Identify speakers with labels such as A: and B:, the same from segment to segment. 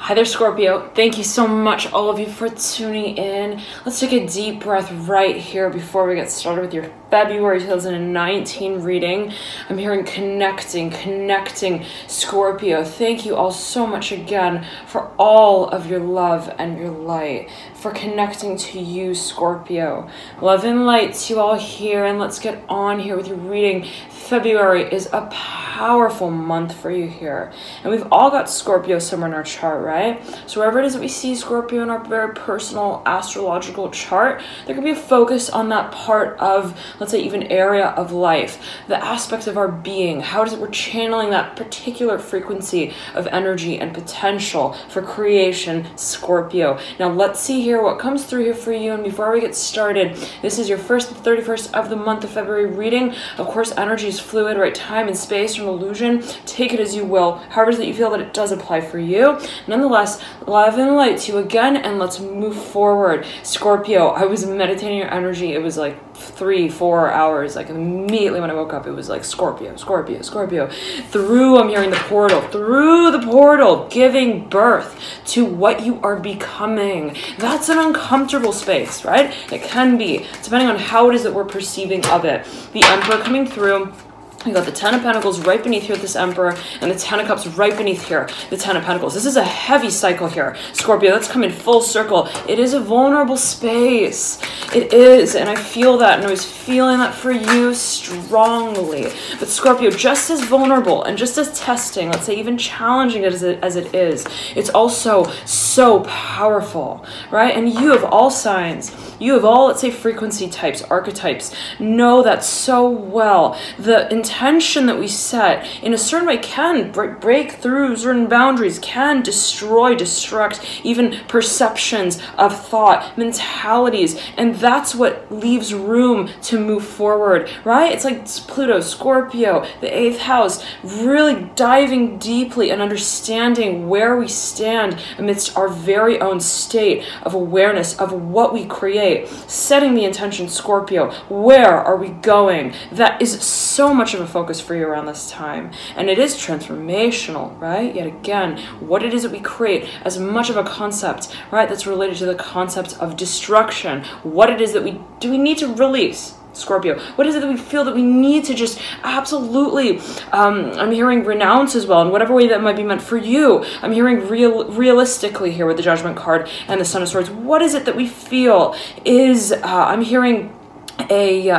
A: Hi there, Scorpio. Thank you so much, all of you, for tuning in. Let's take a deep breath right here before we get started with your February 2019 reading. I'm hearing connecting, Scorpio. Thank you all so much again for all of your love and your light, for connecting to you, Scorpio. Love and light to you all here, and let's get on here with your reading. February is a powerful month for you here. And we've all got Scorpio somewhere in our chart, right? So wherever it is that we see Scorpio in our very personal astrological chart, there can be a focus on that part of, let's say, even area of life, the aspect of our being. How is it we're channeling that particular frequency of energy and potential for creation, Scorpio? Now let's see here what comes through here for you. And before we get started, this is your 1st to 31st of the month of February reading. Of course, energy is fluid, right? Time and space are an illusion. Take it as you will, however that you feel that it does apply for you. Nonetheless, love and light to you again, and let's move forward. Scorpio, I was meditating your energy. It was like 3-4 hours. Like immediately when I woke up, it was like Scorpio. I'm hearing through the portal, giving birth to what you are becoming. That's an uncomfortable space, right? It can be, depending on how it is that we're perceiving of it. The Emperor coming through. You got the Ten of Pentacles right beneath here with this Emperor, and the Ten of Cups right beneath here, the Ten of Pentacles. This is a heavy cycle here, Scorpio. Let's come in full circle. It is a vulnerable space. It is, and I feel that, and I was feeling that for you strongly. But Scorpio, just as vulnerable and just as testing, let's say even challenging as it is, it's also so powerful, right? And you have all signs. You have all, let's say, frequency types, archetypes, know that so well. The intention that we set in a certain way can break through certain boundaries, can destruct even perceptions of thought, mentalities, and that's what leaves room to move forward, right? It's like Pluto, Scorpio, the 8th house, really diving deeply and understanding where we stand amidst our very own state of awareness of what we create, setting the intention, Scorpio. Where are we going? That is so much of a focus for you around this time, and it is transformational, right? Yet again, what it is that we create, as much of a concept, right, that's related to the concept of destruction. What it is that we need to release, Scorpio. What is it that we feel that we need to just absolutely, I'm hearing renounce as well, in whatever way that might be meant for you. I'm hearing realistically here with the Judgment card and the Son of Swords. What is it that we feel is, I'm hearing a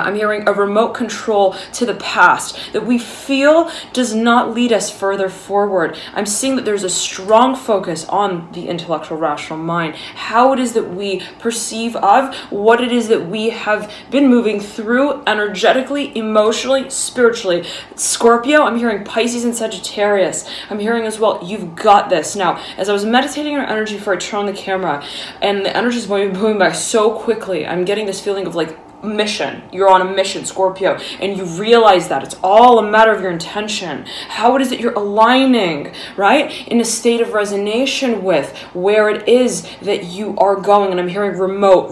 A: remote control to the past that we feel does not lead us further forward. I'm seeing that there's a strong focus on the intellectual, rational mind, how it is that we perceive of what it is that we have been moving through energetically, emotionally, spiritually. Scorpio, I'm hearing Pisces and Sagittarius. I'm hearing as well, you've got this. Now, as I was meditating on energy before I turned on the camera, and the energy is moving back so quickly, I'm getting this feeling of like, mission. You're on a mission, Scorpio, and you realize that it's all a matter of your intention. How it is that you're aligning, right, in a state of resonation with where it is that you are going. And I'm hearing remote.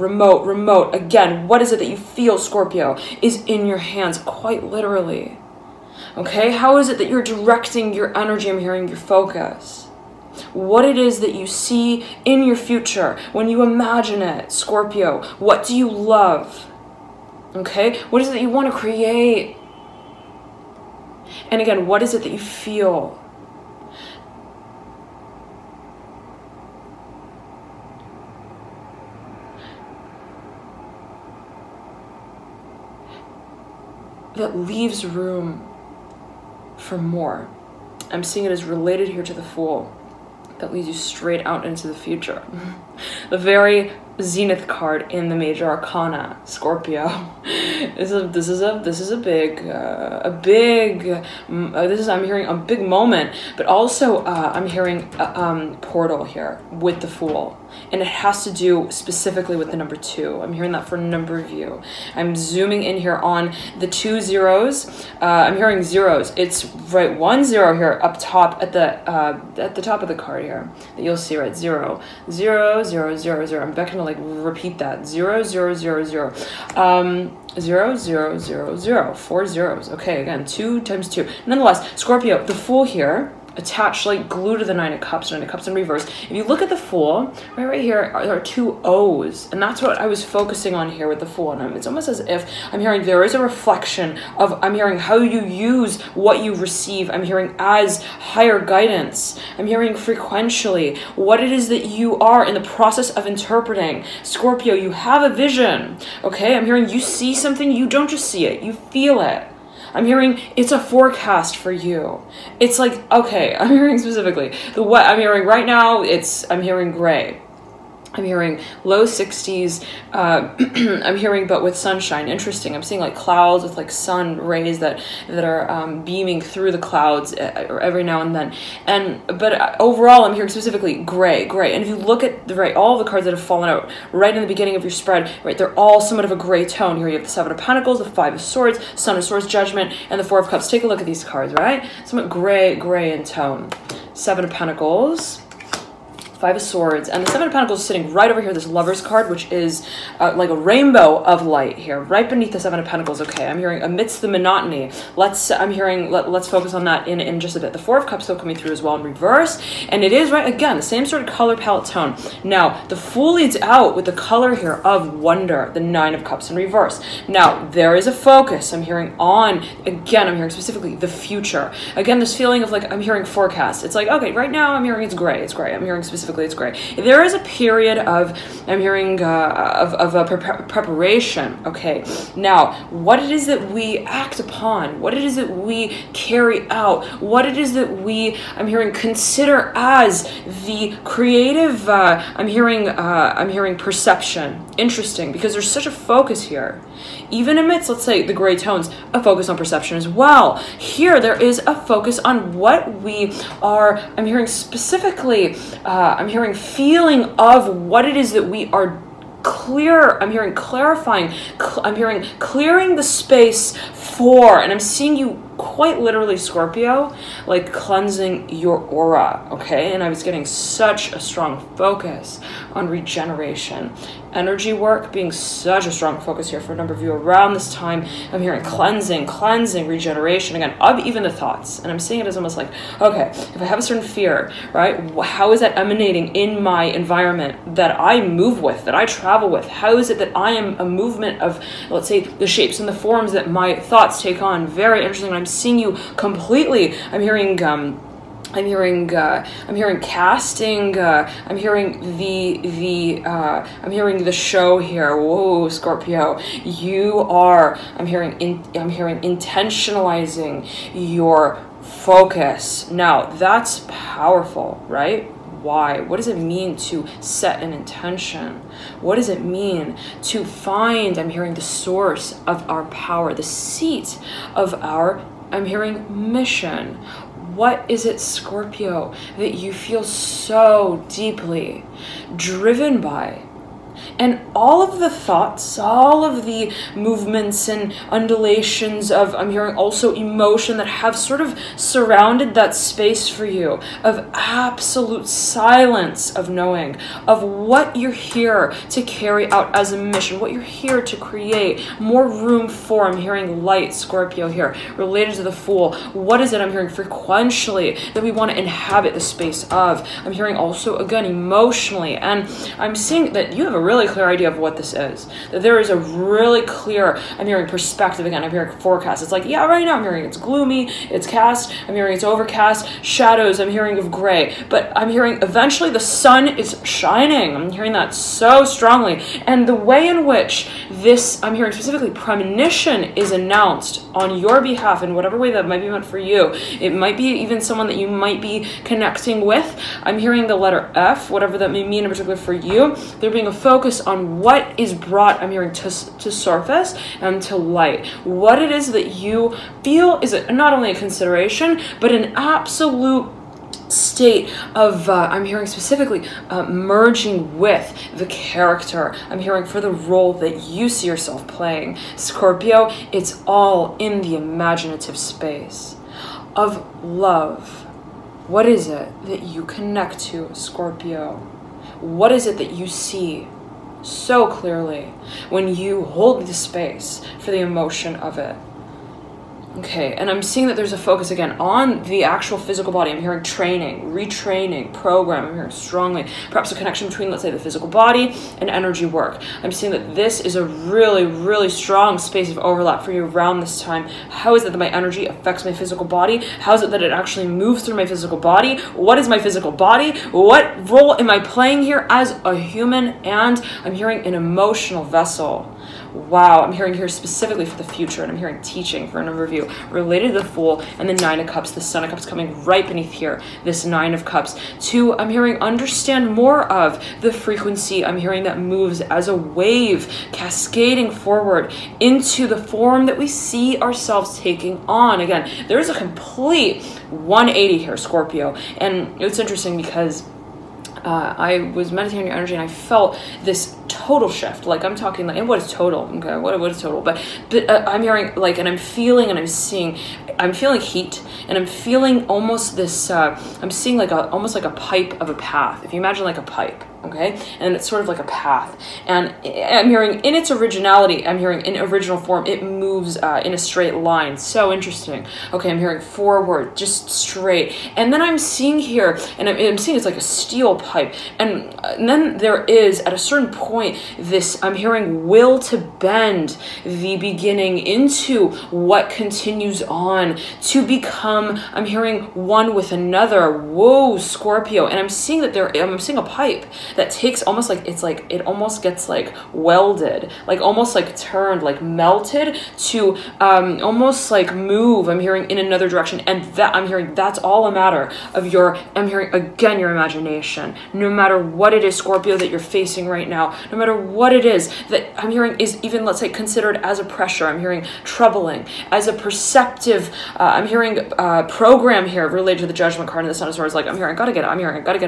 A: Again, what is it that you feel, Scorpio, is in your hands, quite literally. Okay, how is it that you're directing your energy? I'm hearing your focus. What it is that you see in your future when you imagine it, Scorpio. What do you love? Okay, what is it that you want to create? And again, what is it that you feel? That leaves room for more. I'm seeing it as related here to the Fool. That leads you straight out into the future. The very Zenith card in the Major Arcana, Scorpio. This is a big I'm hearing a big moment, but also I'm hearing portal here with the Fool, and it has to do specifically with the number 2. I'm hearing that for a number of you. I'm zooming in here on the 2 zeros. I'm hearing zeros. It's right 1 0 here up top at the top of the card here that you'll see, right? 0 0 0 0 0. I'm back to like repeat that 0 0 0 0 0 0 0 0 4 zeros. Okay, again, 2 times 2. Nonetheless, Scorpio, the Fool here attached like glue to the Nine of Cups in reverse. If you look at the Fool, right here are two O's, and that's what I was focusing on here with the Fool. And it's almost as if I'm hearing there is a reflection of, I'm hearing how you use what you receive. I'm hearing as higher guidance. I'm hearing frequentially what it is that you are in the process of interpreting. Scorpio, you have a vision, okay? I'm hearing you see something, you don't just see it, you feel it. I'm hearing it's a forecast for you. It's like, okay, I'm hearing specifically what I'm hearing right now. I'm hearing gray. I'm hearing low 60s. I'm hearing, but with sunshine. Interesting. I'm seeing like clouds with like sun rays that are beaming through the clouds every now and then. But overall, I'm hearing specifically gray. And if you look at all the cards that have fallen out right in the beginning of your spread, right, they're all somewhat of a gray tone. Here you have the Seven of Pentacles, the Five of Swords, Son of Swords, Judgment, and the Four of Cups. Take a look at these cards, right? Somewhat gray in tone. Seven of Pentacles, Five of Swords, and the Seven of Pentacles is sitting right over here, this Lover's card, which is like a rainbow of light here, right beneath the Seven of Pentacles. Okay, I'm hearing amidst the monotony. Let's focus on that in just a bit. The Four of Cups still coming through as well in reverse, and it is, right, again, the same sort of color palette tone. Now, the Fool leads out with the color here of wonder, the Nine of Cups in reverse. Now, there is a focus, I'm hearing on, again, I'm hearing specifically the future. Again, this feeling of like, I'm hearing forecast. It's like, okay, right now I'm hearing it's gray. I'm hearing specifically it's gray. There is a period of, I'm hearing of a preparation. Okay, now what it is that we act upon, what it is that we carry out, what it is that we, I'm hearing, consider as the creative. I'm hearing perception. Interesting, because there's such a focus here. Even amidst, let's say, the gray tones, a focus on perception as well. Here, there is a focus on what we are, I'm hearing specifically, I'm hearing feeling of what it is that we are clear, I'm hearing clarifying, I'm hearing clearing the space for, and I'm seeing you quite literally, Scorpio, like cleansing your aura, okay? And I was getting such a strong focus on regeneration. Energy work being such a strong focus here for a number of you around this time. I'm hearing cleansing, regeneration, again, of even the thoughts. And I'm seeing it as almost like, okay, if I have a certain fear, right, how is that emanating in my environment that I move with, that I travel with? How is it that I am a movement of, let's say, the shapes and the forms that my thoughts take on? Very interesting. I'm seeing you completely, I'm hearing casting, I'm hearing the show here. Whoa, Scorpio, you are, I'm hearing intentionalizing your focus. Now, that's powerful, right? Why? What does it mean to set an intention? What does it mean to find, I'm hearing, the source of our power, the seat of our, I'm hearing, mission? What is it, Scorpio, that you feel so deeply driven by? And all of the thoughts, all of the movements and undulations of, I'm hearing also emotion that have sort of surrounded that space for you, of absolute silence of knowing, of what you're here to carry out as a mission, what you're here to create, more room for, I'm hearing light, Scorpio here, related to the Fool. What is it I'm hearing frequentially that we want to inhabit the space of? I'm hearing also, again, emotionally, and I'm seeing that you have a really clear idea of what this is, that there is a really clear, I'm hearing perspective. Again, I'm hearing forecast. It's like, yeah, right now I'm hearing it's gloomy, it's cast, I'm hearing it's overcast, shadows, I'm hearing of gray, but I'm hearing eventually the sun is shining. I'm hearing that so strongly. And the way in which this, I'm hearing specifically, premonition is announced on your behalf in whatever way that might be meant for you. It might be even someone that you might be connecting with. I'm hearing the letter F, whatever that may mean in particular for you. There being a focus on what is brought, I'm hearing, to surface and to light. What it is that you feel is not only a consideration, but an absolute state of, I'm hearing specifically, merging with the character. I'm hearing for the role that you see yourself playing. Scorpio, it's all in the imaginative space of love. What is it that you connect to, Scorpio? What is it that you see so clearly when you hold the space for the emotion of it? Okay, and I'm seeing that there's a focus again on the actual physical body. I'm hearing training, retraining, program. I'm hearing strongly, perhaps a connection between, let's say, the physical body and energy work. I'm seeing that this is a really, really strong space of overlap for you around this time. How is it that my energy affects my physical body? How is it that it actually moves through my physical body? What is my physical body? What role am I playing here as a human? And I'm hearing an emotional vessel. Wow, I'm hearing here specifically for the future, and I'm hearing teaching for an overview related to the Fool and the Nine of Cups, the Son of Cups coming right beneath here, this Nine of Cups. Two, I'm hearing understand more of the frequency. I'm hearing that moves as a wave cascading forward into the form that we see ourselves taking on. Again, there's a complete 180 here, Scorpio, and it's interesting because I was meditating on your energy and I felt this total shift. Like I'm talking like, and what is total? Okay, what is total? But I'm hearing like, and I'm feeling and I'm seeing, I'm feeling heat and I'm feeling almost this, I'm seeing like almost like a pipe of a path. If you imagine like a pipe, okay? And it's sort of like a path. And I'm hearing in its originality, I'm hearing in original form, it moves in a straight line. So interesting. Okay, I'm hearing forward, just straight. And then I'm seeing here, and I'm seeing it's like a steel pipe. And then there is, at a certain point, this, I'm hearing will to bend the beginning into what continues on to become, I'm hearing one with another. Whoa, Scorpio. And I'm seeing that I'm seeing a pipe that takes almost like, it's like, it almost gets like welded, like almost like turned, like melted to almost like move, I'm hearing in another direction. And that I'm hearing that's all a matter of your, I'm hearing again, your imagination. No matter what it is, Scorpio, that you're facing right now, no matter what it is that I'm hearing is even, let's say, considered as a pressure, I'm hearing troubling, as a perceptive, I'm hearing program here related to the Judgment card and the Son of Swords. Like I'm hearing, I gotta get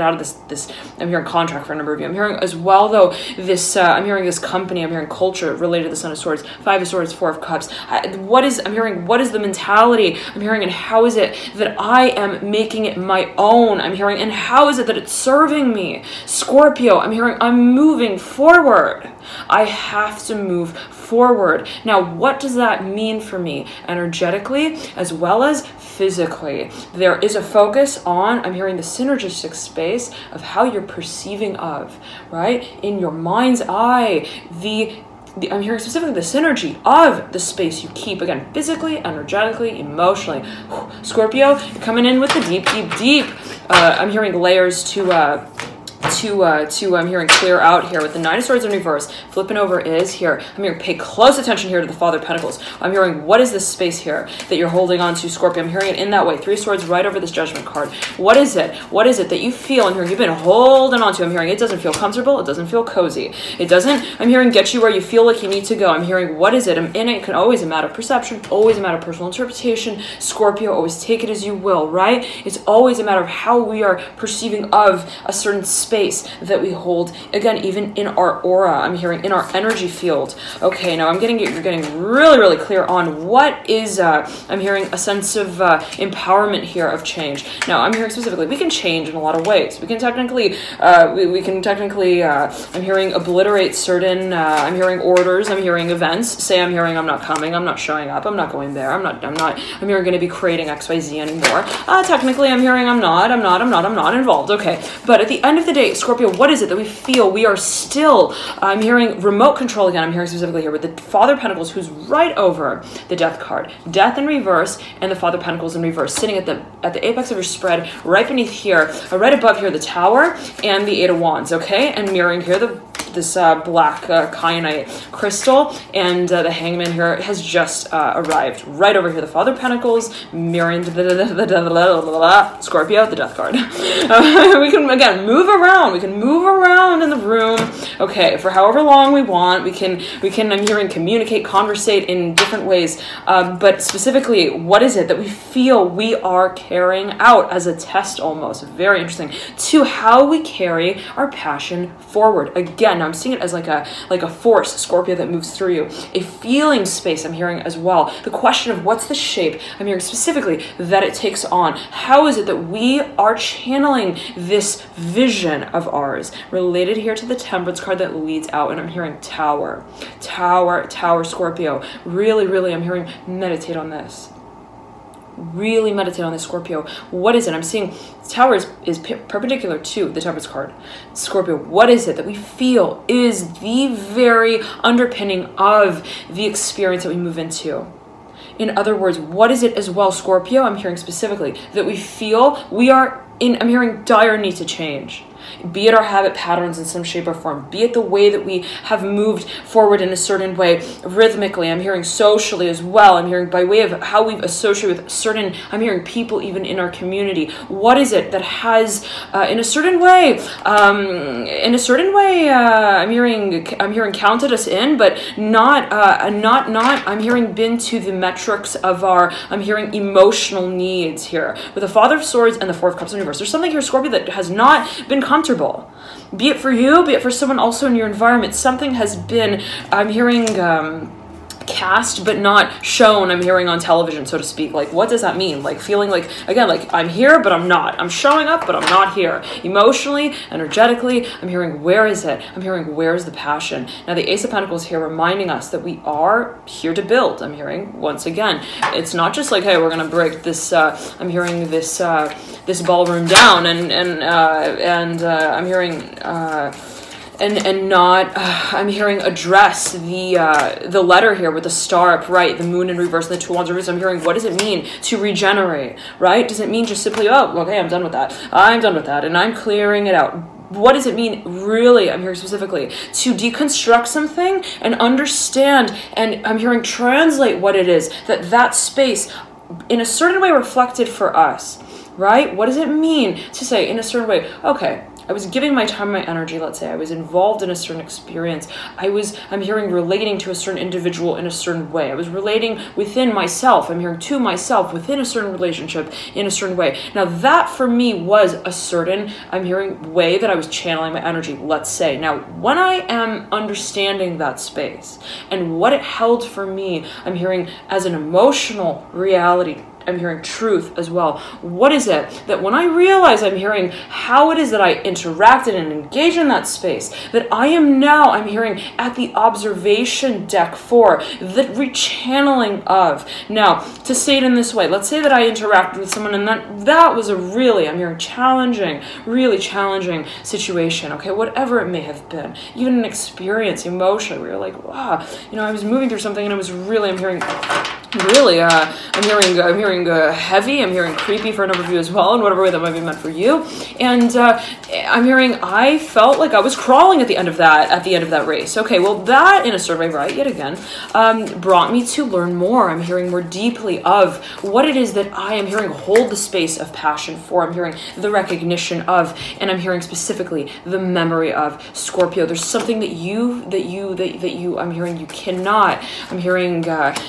A: out of this, I'm hearing contract for a number of you. I'm hearing as well, though, this, I'm hearing this company, I'm hearing culture related to the Son of Swords, Five of Swords, Four of Cups. What is the mentality? I'm hearing, and how is it that I am making it my own? I'm hearing, and how is it that it's serving me? Scorpio, I'm hearing, I'm moving forward. I have to move forward. Now, what does that mean for me energetically as well as physically? There is a focus on, I'm hearing the synergistic space of how you're perceiving of, right? In your mind's eye, I'm hearing specifically the synergy of the space you keep, again, physically, energetically, emotionally. Scorpio, you're coming in with the deep, deep, deep. I'm hearing layers to I'm hearing clear out here with the Nine of Swords in reverse. Flipping over is here. I'm hearing pay close attention here to the Father of Pentacles. I'm hearing what is this space here that you're holding on to, Scorpio? I'm hearing it in that way. Three of Swords right over this Judgment card. What is it? What is it that you feel? I'm hearing you've been holding on to. I'm hearing it doesn't feel comfortable. It doesn't feel cozy. It doesn't, I'm hearing get you where you feel like you need to go. I'm hearing what is it? And it can always a matter of perception, always a matter of personal interpretation. Scorpio, always take it as you will, right? It's always a matter of how we are perceiving of a certain space that we hold, again, even in our aura, I'm hearing in our energy field. Okay, now you're getting really, really clear on what is, I'm hearing a sense of empowerment here of change. Now, I'm hearing specifically, we can change in a lot of ways. We can technically, I'm hearing obliterate certain, I'm hearing orders, I'm hearing events. Say I'm hearing I'm not coming, I'm not showing up, I'm not going there, I'm hearing going to be creating XYZ anymore. Technically, I'm hearing I'm not involved. Okay, but at the end of the day, Scorpio, what is it that we feel we are still, I'm hearing remote control again, I'm hearing specifically here with the Father of Pentacles who's right over the Death card. Death in reverse and the Father of Pentacles in reverse, sitting at the apex of your spread, right beneath here, right above here, the Tower and the Eight of Wands, okay? And mirroring here this black kyanite crystal, and the Hangman here has just arrived right over here. The Father of Pentacles mirroring the Scorpio, the Death card. We can again move around. We can move around in the room. Okay, for however long we want. We can. I'm hearing communicate, conversate in different ways. But specifically, what is it that we feel we are carrying out as a test? Almost very interesting to how we carry our passion forward. Again, I'm seeing it as like a force, Scorpio, that moves through you. A feeling space, I'm hearing as well. The question of what's the shape, I'm hearing specifically that it takes on. How is it that we are channeling this vision of ours related here to the Temperance card that leads out? And I'm hearing Tower, Scorpio. Really, really, I'm hearing meditate on this. Really meditate on this, Scorpio. What is it? I'm seeing Tower is perpendicular to the Temperance card. Scorpio, what is it that we feel is the very underpinning of the experience that we move into? In other words, what is it as well, Scorpio? I'm hearing specifically that we feel we are in, I'm hearing dire need to change. Be it our habit patterns in some shape or form, be it the way that we have moved forward in a certain way rhythmically. I'm hearing socially as well. I'm hearing by way of how we've associated with certain, I'm hearing people even in our community. What is it that has, in a certain way, I'm hearing counted us in, but not, I'm hearing been to the metrics of our, I'm hearing emotional needs here. With the Father of Swords and the Four of Cups in reverse, there's something here, Scorpio, that has not been comfortable. Be it for you, be it for someone also in your environment. Something has been, I'm hearing, cast but not shown, I'm hearing on television, so to speak. Like, what does that mean? Like, feeling like, again, like I'm here but I'm not. I'm showing up but I'm not here. Emotionally, energetically, I'm hearing, where is it? I'm hearing, where's the passion? Now the Ace of Pentacles here reminding us that we are here to build. I'm hearing, once again, it's not just like, hey, we're gonna break this, I'm hearing this this ballroom down and I'm hearing and not, I'm hearing address the letter here with the star upright, the moon in reverse, and the 2 wands in reverse. I'm hearing, what does it mean to regenerate, right? Does it mean just simply, oh, okay, I'm done with that. I'm done with that, and I'm clearing it out. What does it mean, really, I'm hearing specifically, to deconstruct something and understand, and I'm hearing translate what it is, that space, in a certain way reflected for us, right? What does it mean to say, in a certain way, okay, I was giving my time, my energy, let's say. I was involved in a certain experience. I'm hearing relating to a certain individual in a certain way. I was relating within myself. I'm hearing to myself within a certain relationship in a certain way. Now that for me was a certain, I'm hearing, way that I was channeling my energy, let's say. Now, when I am understanding that space and what it held for me, I'm hearing as an emotional reality, I'm hearing truth as well. What is it that when I realize, I'm hearing how it is that I interacted and engaged in that space, that I am now, I'm hearing at the observation deck for the rechanneling of. Now, to say it in this way, let's say that I interacted with someone and that was a really, I'm hearing, challenging, really challenging situation, okay, whatever it may have been, even an experience emotionally where you're like, wow, you know, I was moving through something and it was really, I'm hearing, really, I'm hearing heavy, I'm hearing creepy for a number of you as well, in whatever way that might be meant for you. And I'm hearing, I felt like I was crawling at the end of that race. Okay, well that, in a certain way, right, yet again, brought me to learn more. I'm hearing more deeply of what it is that I am hearing hold the space of passion for. I'm hearing the recognition of, and I'm hearing specifically the memory of. Scorpio, there's something that you, I'm hearing you cannot, I'm hearing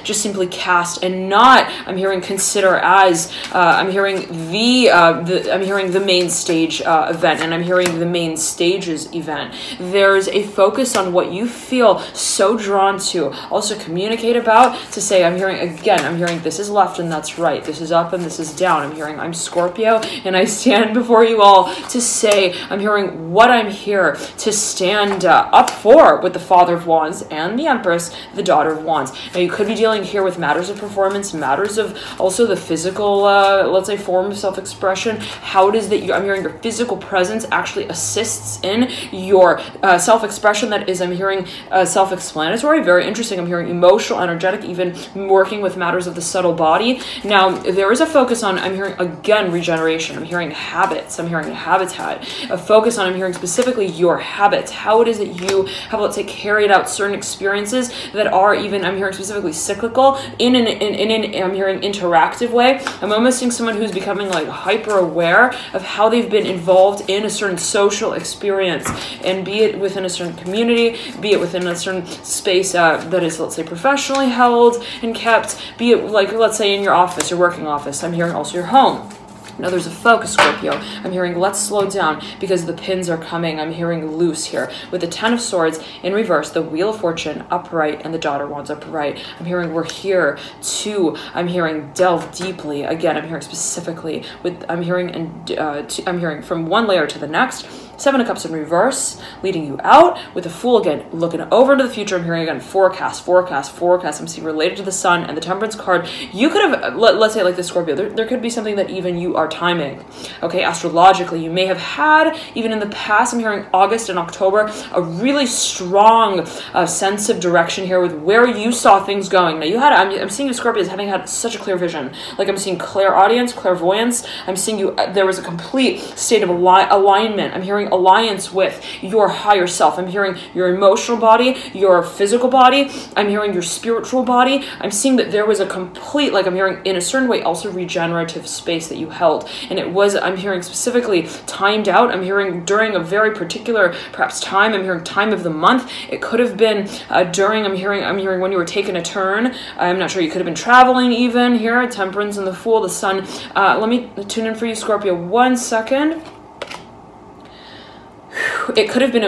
A: just simply cast and not, I'm hearing consider as, I'm hearing I'm hearing the main stage event, and I'm hearing the main stages event. There's a focus on what you feel so drawn to, also communicate about, to say, I'm hearing, again, I'm hearing this is left and that's right, this is up and this is down. I'm hearing I'm Scorpio and I stand before you all to say, I'm hearing what I'm here to stand up for with the Father of Wands and the Empress, the Daughter of Wands. Now you could be dealing here with matters of performance, matters of also the physical, let's say, form of self-expression. How it is that I'm hearing your physical presence actually assists in your self-expression. That is, I'm hearing self-explanatory, very interesting. I'm hearing emotional, energetic, even working with matters of the subtle body. Now, there is a focus on, I'm hearing, again, regeneration. I'm hearing habits. I'm hearing habitat. A focus on, I'm hearing specifically your habits. How it is that you have, let's say, carried out certain experiences that are even, I'm hearing specifically cyclical in an I'm hearing interactive way. I'm almost seeing someone who's becoming like hyper aware of how they've been involved in a certain social experience, and be it within a certain community, be it within a certain space that is, let's say, professionally held and kept, be it like, let's say, in your office, your working office. I'm hearing also your home. Now there's a focus, Scorpio. I'm hearing let's slow down because the pins are coming. I'm hearing loose here with the 10 of Swords in reverse, the Wheel of Fortune upright, and the Daughter of Wands upright. I'm hearing we're here to, I'm hearing delve deeply. Again, I'm hearing specifically with, I'm hearing I'm hearing from one layer to the next. Seven of Cups in reverse, leading you out, with the Fool again, looking over into the future. I'm hearing again, forecast. I'm seeing related to the Sun and the Temperance card. You could have, let's say like the Scorpio, there could be something that even you are timing, okay? Astrologically, you may have had, even in the past, I'm hearing August and October, a really strong sense of direction here with where you saw things going. Now you had, I'm seeing you Scorpios having had such a clear vision. Like I'm seeing clairaudience, clairvoyance. I'm seeing you, there was a complete state of alignment. I'm hearing alliance with your higher self. I'm hearing your emotional body, your physical body. I'm hearing your spiritual body. I'm seeing that there was a complete, like I'm hearing in a certain way also regenerative space that you held. And it was, I'm hearing specifically timed out. I'm hearing during a very particular, perhaps time. I'm hearing time of the month. It could have been during, I'm hearing when you were taking a turn. I'm not sure, you could have been traveling even here. Temperance and the Fool, the Sun. Let me tune in for you, Scorpio. 1 second. It could have been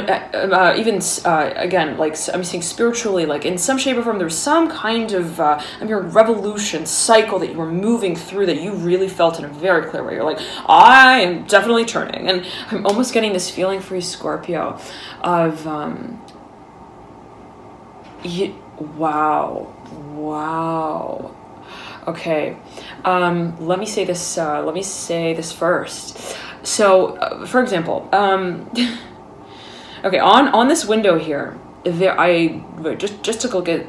A: even again, like I'm seeing spiritually, like in some shape or form, there's some kind of I'm hearing revolution cycle that you were moving through that you really felt in a very clear way. You're like, I am definitely turning, and I'm almost getting this feeling for you, Scorpio, of wow. Okay, let me say this first. So, for example, okay, on this window here, I just took a look at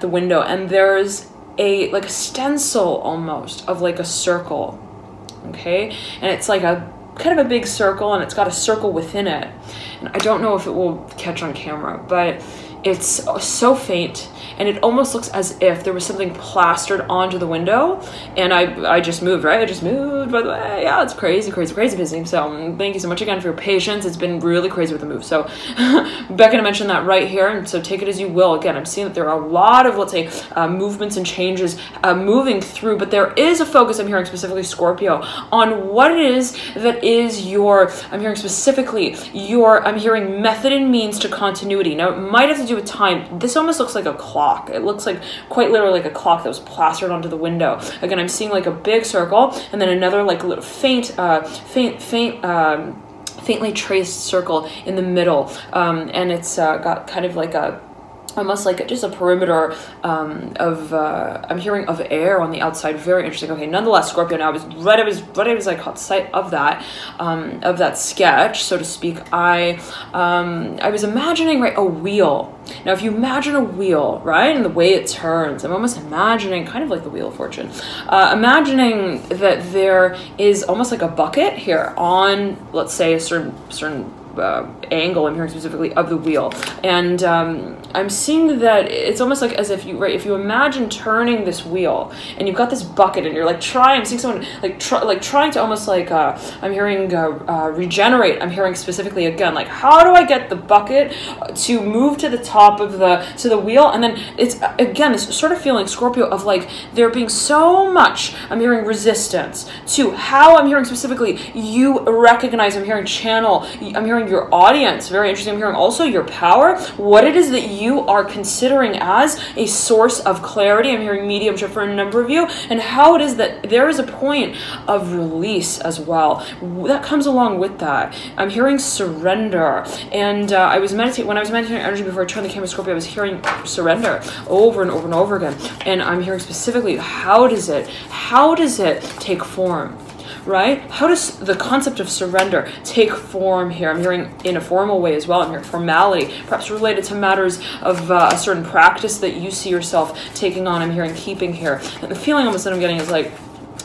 A: the window, and there's a stencil almost of like a circle, okay, and it's like a kind of a big circle, and it's got a circle within it, and I don't know if it will catch on camera, but it's so faint, and it almost looks as if there was something plastered onto the window, and I just moved, right? I just moved, by the way. Yeah, it's crazy busy. So thank you so much again for your patience. It's been really crazy with the move. So Becca mentioned that right here, and so take it as you will. Again, I'm seeing that there are a lot of, let's say, movements and changes moving through, but there is a focus, I'm hearing specifically, Scorpio, on what it is that is your, I'm hearing specifically, your, I'm hearing method and means to continuity. Now, it might have to do with time. This almost looks like a clock. It looks like quite literally like a clock that was plastered onto the window. Again, I'm seeing like a big circle, and then another like little faintly traced circle in the middle, and it's got kind of like a almost like just a perimeter of I'm hearing of air on the outside. Very interesting. Okay, nonetheless, Scorpio. Now I was right as I caught sight of that sketch, so to speak. I was imagining, right, a wheel. Now, if you imagine a wheel, right, and the way it turns, I'm almost imagining kind of like the Wheel of Fortune. Imagining that there is almost like a bucket here on, let's say, a certain angle, I'm hearing specifically, of the wheel, and I'm seeing that it's almost like as if you, right, if you imagine turning this wheel and you've got this bucket and you're like I'm seeing someone like trying to almost like I'm hearing regenerate. I'm hearing specifically again, like, how do I get the bucket to move to the top of the wheel? And then it's again this sort of feeling, Scorpio, of like there being so much, I'm hearing resistance to how, I'm hearing specifically, you recognize, I'm hearing channel, I'm hearing your audience. Very interesting. I'm hearing also your power, what it is that you are considering as a source of clarity. I'm hearing mediumship for a number of you, and how it is that there is a point of release as well that comes along with that. I'm hearing surrender, and when I was meditating energy before I turned the camera, Scorpio, I was hearing surrender over and over and over again, and I'm hearing specifically, how does it take form? Right? How does the concept of surrender take form here? I'm hearing in a formal way as well. I'm hearing formality, perhaps related to matters of a certain practice that you see yourself taking on. I'm hearing keeping here. And the feeling almost that I'm getting is like,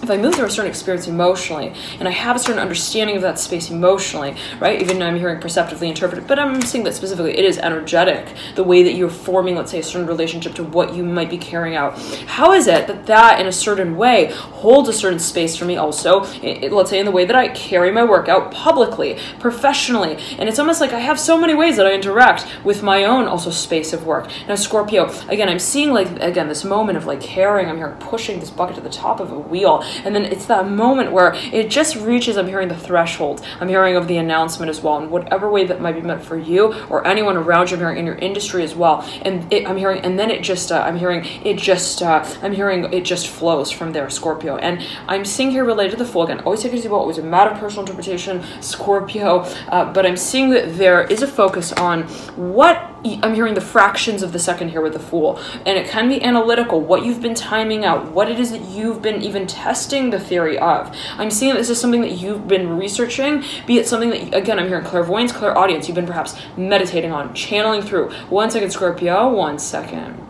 A: if I move through a certain experience emotionally, and I have a certain understanding of that space emotionally, right? Even though I'm hearing perceptively interpreted, but I'm seeing that specifically it is energetic, the way that you're forming, let's say, a certain relationship to what you might be carrying out. How is it that in a certain way holds a certain space for me also, let's say in the way that I carry my work out publicly, professionally, and it's almost like I have so many ways that I interact with my own also space of work. Now, Scorpio, again, I'm seeing like, again, this moment of like carrying, I'm hearing pushing this bucket to the top of a wheel, And then it's that moment where it just reaches, I'm hearing the threshold, I'm hearing of the announcement as well, in whatever way that might be meant for you or anyone around you, I'm hearing in your industry as well. And I'm hearing, and then it just, I'm hearing it just flows from there, Scorpio. And I'm seeing here related to the Fool, again, always take it as you will, always a matter of personal interpretation, Scorpio, but I'm seeing that there is a focus on what, I'm hearing the fractions of the second here with the Fool, and it can be analytical, what you've been timing out, what it is that you've been even testing the theory of. I'm seeing this is something that you've been researching, be it something that, again, I'm hearing clairvoyance, clairaudience, you've been perhaps meditating on, channeling through. 1 second, Scorpio, 1 second.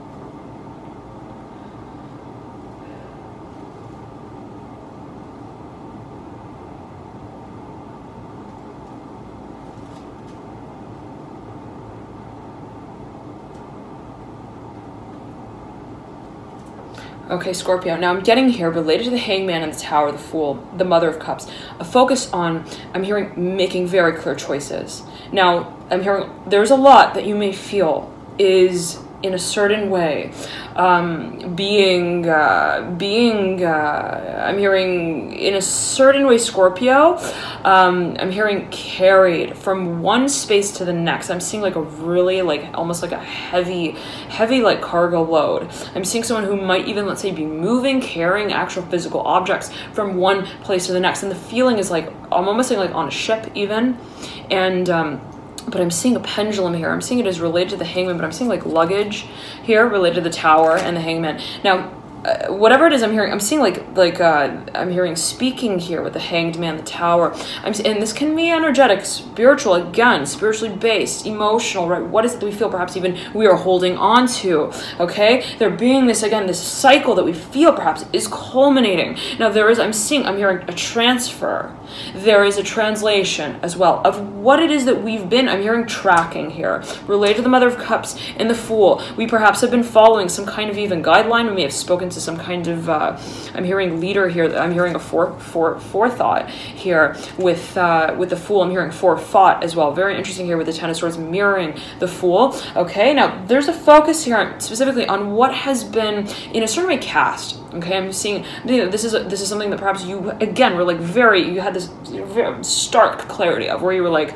A: Okay, Scorpio. Now I'm getting here related to the Hangman and the Tower, the Fool, the Mother of Cups, a focus on, I'm hearing, making very clear choices. Now, I'm hearing there's a lot that you may feel is in a certain way, I'm hearing in a certain way, Scorpio, I'm hearing carried from one space to the next. I'm seeing like a really, like, almost like a heavy like cargo load. I'm seeing someone who might even, let's say, be moving, carrying actual physical objects from one place to the next. And the feeling is like, I'm almost saying like on a ship even. And, but I'm seeing a pendulum here. I'm seeing it as related to the Hangman, but I'm seeing like luggage here related to the Tower and the Hangman. Now, whatever it is I'm hearing, I'm seeing I'm hearing speaking here with the Hanged Man, the Tower. And this can be energetic, spiritual, again, spiritually based, emotional, right? What is it that we feel perhaps even we are holding on to, okay? There being this, again, this cycle that we feel perhaps is culminating. Now I'm hearing a transfer. There is a translation as well of what it is that we've been, I'm hearing tracking here, related to the Mother of Cups and the Fool. We perhaps have been following some kind of even guideline. We may have spoken to some kind of, I'm hearing leader here. I'm hearing a forethought here with the Fool. I'm hearing forethought as well. Very interesting here with the Ten of Swords mirroring the Fool. Okay, now there's a focus here specifically on what has been in a certain way cast. Okay, I'm seeing this is something that perhaps you, again, were like you had this very stark clarity of, where you were like,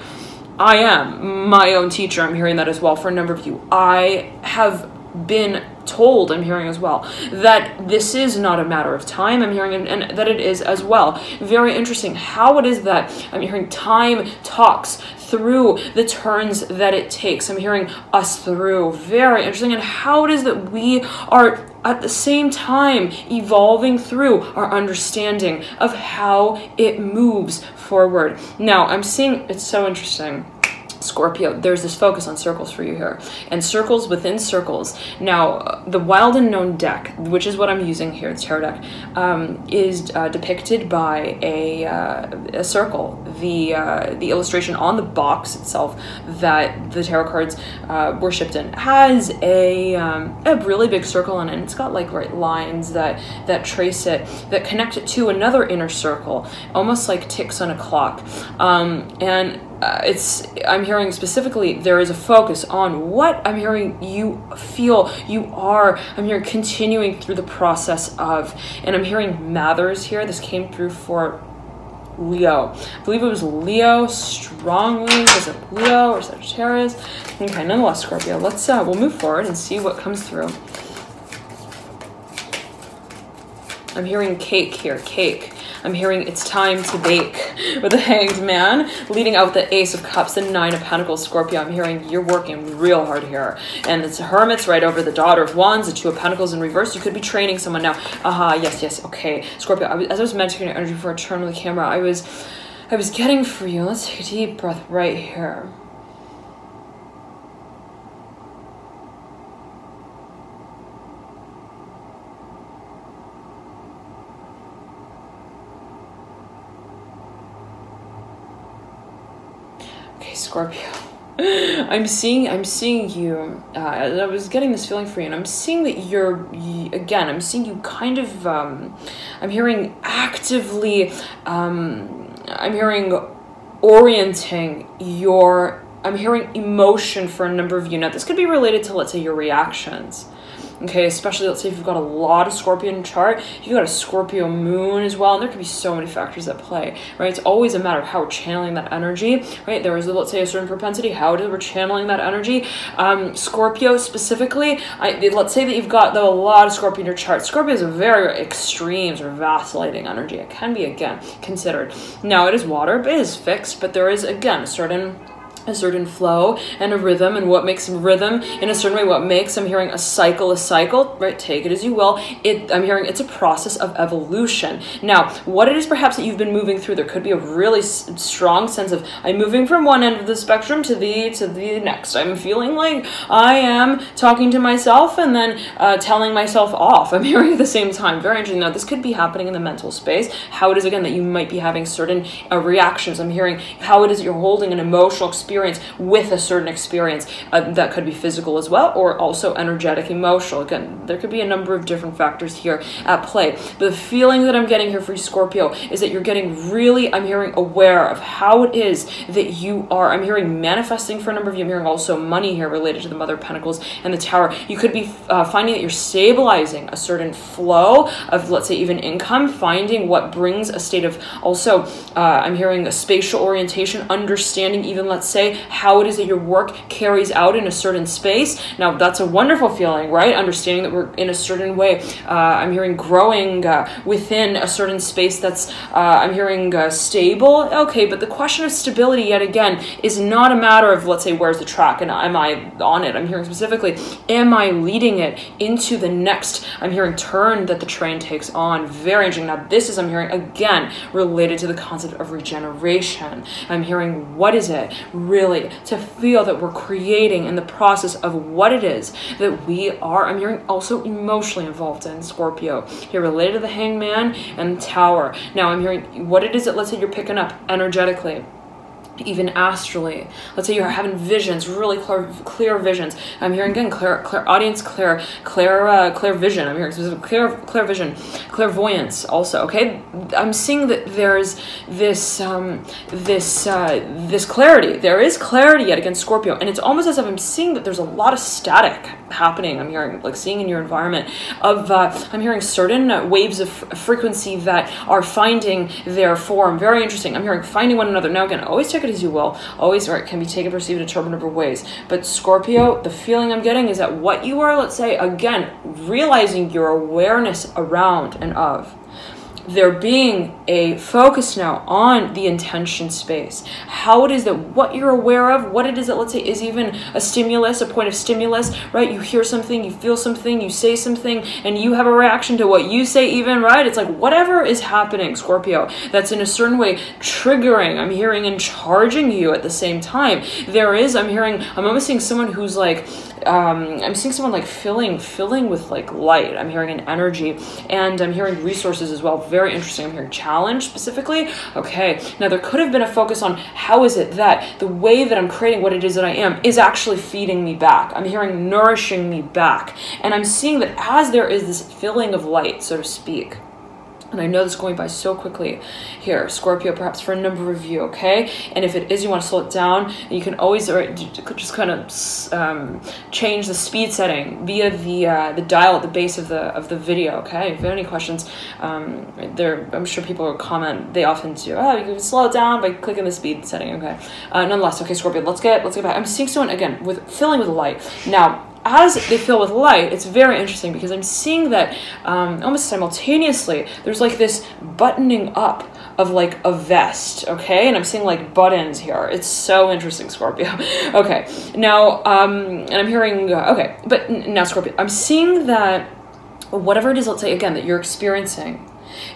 A: I am my own teacher. I'm hearing that as well for a number of you. I have been told, I'm hearing as well, that this is not a matter of time. I'm hearing, and that it is as well. Very interesting how it is that I'm hearing time talks through the turns that it takes. I'm hearing us through. Very interesting. And how it is that we are at the same time evolving through our understanding of how it moves forward. Now, I'm seeing, it's so interesting, Scorpio, there's this focus on circles for you here, and circles within circles. Now, the Wild Unknown deck, which is what I'm using here, the tarot deck, is depicted by a circle. The illustration on the box itself that the tarot cards were shipped in has a really big circle on it, and it's got like lines that trace it, that connect it to another inner circle, almost like ticks on a clock. I'm hearing specifically there is a focus on what I'm hearing you feel you are, I'm hearing continuing through the process of, and I'm hearing Mathers here. This came through for Leo. I believe it was Leo strongly. Was it Leo or Sagittarius? Okay, nonetheless, Scorpio, let's we'll move forward and see what comes through. I'm hearing cake here, cake. I'm hearing it's time to bake with the Hanged Man, leading out with the Ace of Cups, the Nine of Pentacles, Scorpio. I'm hearing you're working real hard here. And it's Hermits right over the Daughter of Wands, the Two of Pentacles in reverse. You could be training someone now. Yes, okay. Scorpio, as I was mentioning your energy before I turned on the camera, I was getting for you. Let's take a deep breath right here. Scorpio, I'm seeing you, I was getting this feeling for you, and I'm seeing that I'm seeing you kind of, I'm hearing actively, I'm hearing orienting I'm hearing emotion for a number of you. Now, this could be related to, let's say, your reactions. okay? Especially, let's say if you've got a lot of Scorpio in your chart, you've got a Scorpio moon as well, and there could be so many factors at play, right? It's always a matter of how we're channeling that energy, right? There is, let's say, a certain propensity, how it is we're channeling that energy. Scorpio specifically, let's say that you've got a lot of Scorpio in your chart. Scorpio is a very extreme or vacillating energy. It can be, again, considered. Now, it is water, but it is fixed, but there is, again, a certain flow and a rhythm, and what makes rhythm in a certain way, what makes, I'm hearing, a cycle, right? Take it as you will. I'm hearing it's a process of evolution. Now, what it is perhaps that you've been moving through, there could be a really strong sense of, I'm moving from one end of the spectrum to the next. I'm feeling like I am talking to myself and then telling myself off. I'm hearing at the same time. Very interesting. Now, this could be happening in the mental space. How it is, again, that you might be having certain reactions. I'm hearing how it is that you're holding an emotional experience with a certain experience that could be physical as well, or also energetic, emotional. Again, there could be a number of different factors here at play. But the feeling that I'm getting here for you, Scorpio, is that you're getting really, I'm hearing, aware of how it is that you are. I'm hearing manifesting for a number of you. I'm hearing also money here related to the Mother of Pentacles and the Tower. You could be finding that you're stabilizing a certain flow of, let's say, even income, finding what brings a state of also, I'm hearing a spatial orientation, understanding even, let's say, how it is that your work carries out in a certain space. Now, that's a wonderful feeling, right? Understanding that we're in a certain way. I'm hearing growing within a certain space that's, I'm hearing stable. Okay, but the question of stability, yet again, is not a matter of, let's say, where's the track and am I on it? I'm hearing specifically, am I leading it into the next, I'm hearing, turn that the train takes on? Very interesting. Now, this is, I'm hearing, again, related to the concept of regeneration. I'm hearing, what is it? Really, to feel that we're creating in the process of what it is that we are, I'm hearing, also emotionally involved in, Scorpio. Here, related to the Hangman and the Tower. Now, I'm hearing what it is that, let's say, you're picking up energetically, even astrally. Let's say you're having visions, really clear visions. I'm hearing, again, clear audience, clear vision. I'm hearing specific clear vision, clairvoyance also, okay? I'm seeing that there's this clarity. There is clarity yet against Scorpio, and it's almost as if I'm seeing that there's a lot of static happening. I'm hearing, like, seeing in your environment of, I'm hearing certain waves of frequency that are finding their form. Very interesting. I'm hearing finding one another. Now, again, always take it as you will, always, or it can be taken, perceived, interpreted in different ways. But Scorpio, the feeling I'm getting is that what you are, let's say, again, realizing your awareness around and of, there being a focus now on the intention space. How it is that what you're aware of, what it is that, let's say, is even a stimulus, a point of stimulus, right? You hear something, you feel something, you say something, and you have a reaction to what you say even, right? It's like whatever is happening, Scorpio, that's in a certain way triggering, I'm hearing, and charging you at the same time. There is, I'm hearing, I'm almost seeing someone who's like, I'm seeing someone like filling with like light. I'm hearing an energy, and I'm hearing resources as well. Very interesting. I'm hearing challenge specifically. Okay, now there could have been a focus on how is it that the way that I'm creating what it is that I am is actually feeding me back. I'm hearing nourishing me back, and I'm seeing that as there is this filling of light, so to speak. And I know this is going by so quickly here, Scorpio, perhaps for a number of you, okay? And if it is, you want to slow it down, you can always just kind of change the speed setting via the dial at the base of the video, okay? If you have any questions, I'm sure people will comment. They often do. Oh, you can slow it down by clicking the speed setting, okay? Nonetheless, okay, Scorpio, let's get back. I'm seeing someone again filling with light. Now, as they fill with light, it's very interesting because I'm seeing that almost simultaneously, there's like this buttoning up of like a vest, okay? And I'm seeing like buttons here. It's so interesting, Scorpio. Okay, now, and I'm hearing, okay, but now, Scorpio, I'm seeing that whatever it is, let's say, again, that you're experiencing,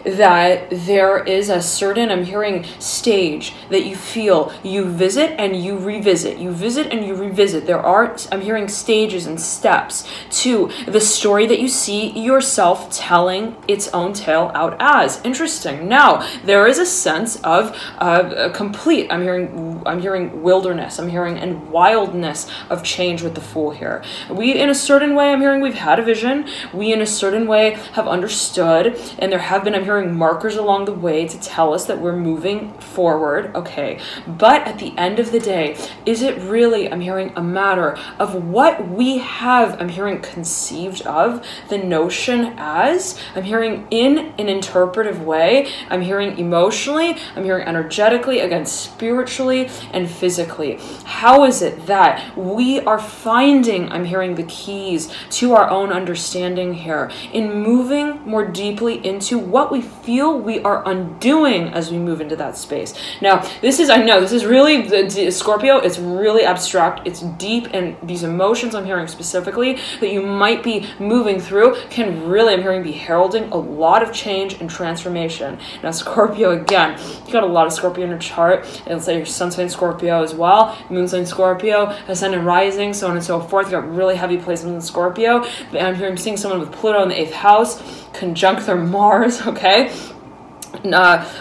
A: that there is a certain, I'm hearing, stage that you feel you visit and you revisit, you visit and you revisit. There are, I'm hearing, stages and steps to the story that you see yourself telling its own tale out as. Interesting. Now, there is a sense of a complete, I'm hearing wilderness, I'm hearing, and wildness of change with the Fool here. We, in a certain way, I'm hearing, we've had a vision. We, in a certain way, have understood, and there have have been, I'm hearing markers along the way to tell us that we're moving forward, okay? But at the end of the day, is it really, I'm hearing, a matter of what we have, I'm hearing, conceived of the notion as, I'm hearing, in an interpretive way, I'm hearing emotionally, I'm hearing energetically, again, spiritually and physically. How is it that we are finding, I'm hearing, the keys to our own understanding here in moving more deeply into what we feel we are undoing as we move into that space? Now, this is, I know, this is really, Scorpio, it's really abstract, it's deep, and these emotions I'm hearing specifically that you might be moving through can really, I'm hearing, be heralding a lot of change and transformation. Now, Scorpio, again, you got a lot of Scorpio in your chart. Let's say your sun sign Scorpio as well, moon sign Scorpio, ascendant rising, so on and so forth. You got really heavy placements in Scorpio. I'm seeing someone with Pluto in the 8th house, conjunct their Mars, okay?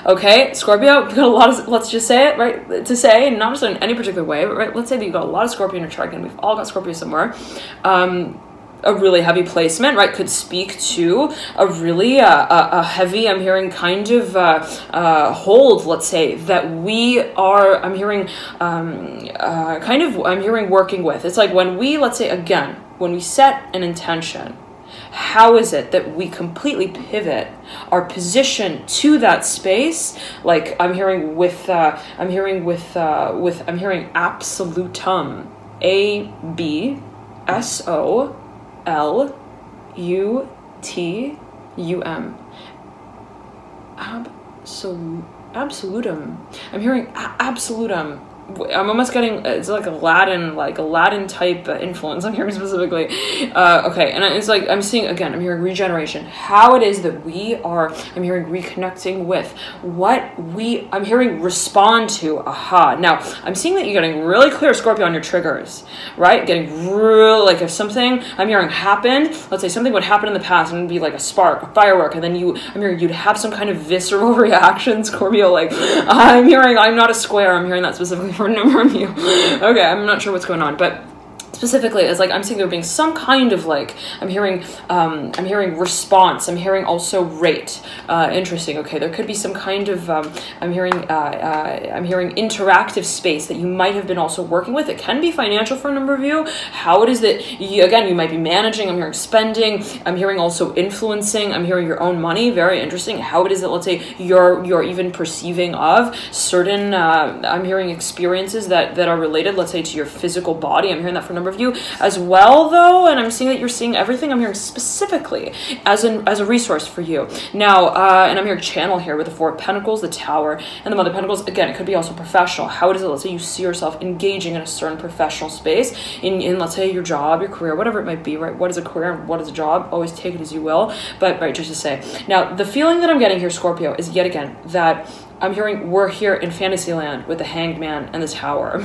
A: Okay, Scorpio, you got a lot of, let's just say it, right, to say, not just in any particular way, but right, let's say that you got a lot of Scorpio in your chart, and we've all got Scorpio somewhere. A really heavy placement, right, could speak to a really a heavy, I'm hearing, kind of hold, let's say, that we are, I'm hearing, kind of, I'm hearing, working with. It's like when we, let's say, again, when we set an intention, how is it that we completely pivot our position to that space? Like I'm hearing with absolutum, ABSOLUTUM, absolutum. I'm hearing absolutum. I'm almost getting, it's like a Latin type influence I'm hearing specifically. Okay, and it's like, I'm seeing, again, I'm hearing regeneration. How it is that we are, I'm hearing, reconnecting with what we, I'm hearing, respond to. Aha. Now, I'm seeing that you're getting really clear, Scorpio, on your triggers, right? Getting real, like if something, I'm hearing, happened, let's say something would happen in the past and it'd be like a spark, a firework, and then I'm hearing you'd have some kind of visceral reaction, Scorpio, like, I'm hearing, I'm not a square, I'm hearing that specifically for a number of you. Okay, I'm not sure what's going on, but specifically, it's like I'm seeing there being some kind of like I'm hearing response. I'm hearing also rate. Interesting. Okay, there could be some kind of I'm hearing interactive space that you might have been also working with. It can be financial for a number of you. How it is that you might be managing. I'm hearing spending. I'm hearing also influencing. I'm hearing your own money. Very interesting. How it is that, let's say, you're even perceiving of certain I'm hearing experiences that are related, let's say, to your physical body. I'm hearing that for a number of you as well, though, and I'm seeing that you're seeing everything I'm hearing specifically as a resource for you. Now, and I'm hearing channel here with the Four of Pentacles, the Tower, and the Mother of Pentacles. Again, it could be also professional. How is it, let's say, you see yourself engaging in a certain professional space in let's say, your job, your career, whatever it might be, right? What is a career and what is a job? Always take it as you will, but right, just to say. Now, the feeling that I'm getting here, Scorpio, is yet again that I'm hearing we're here in Fantasyland with the Hanged Man and the Tower.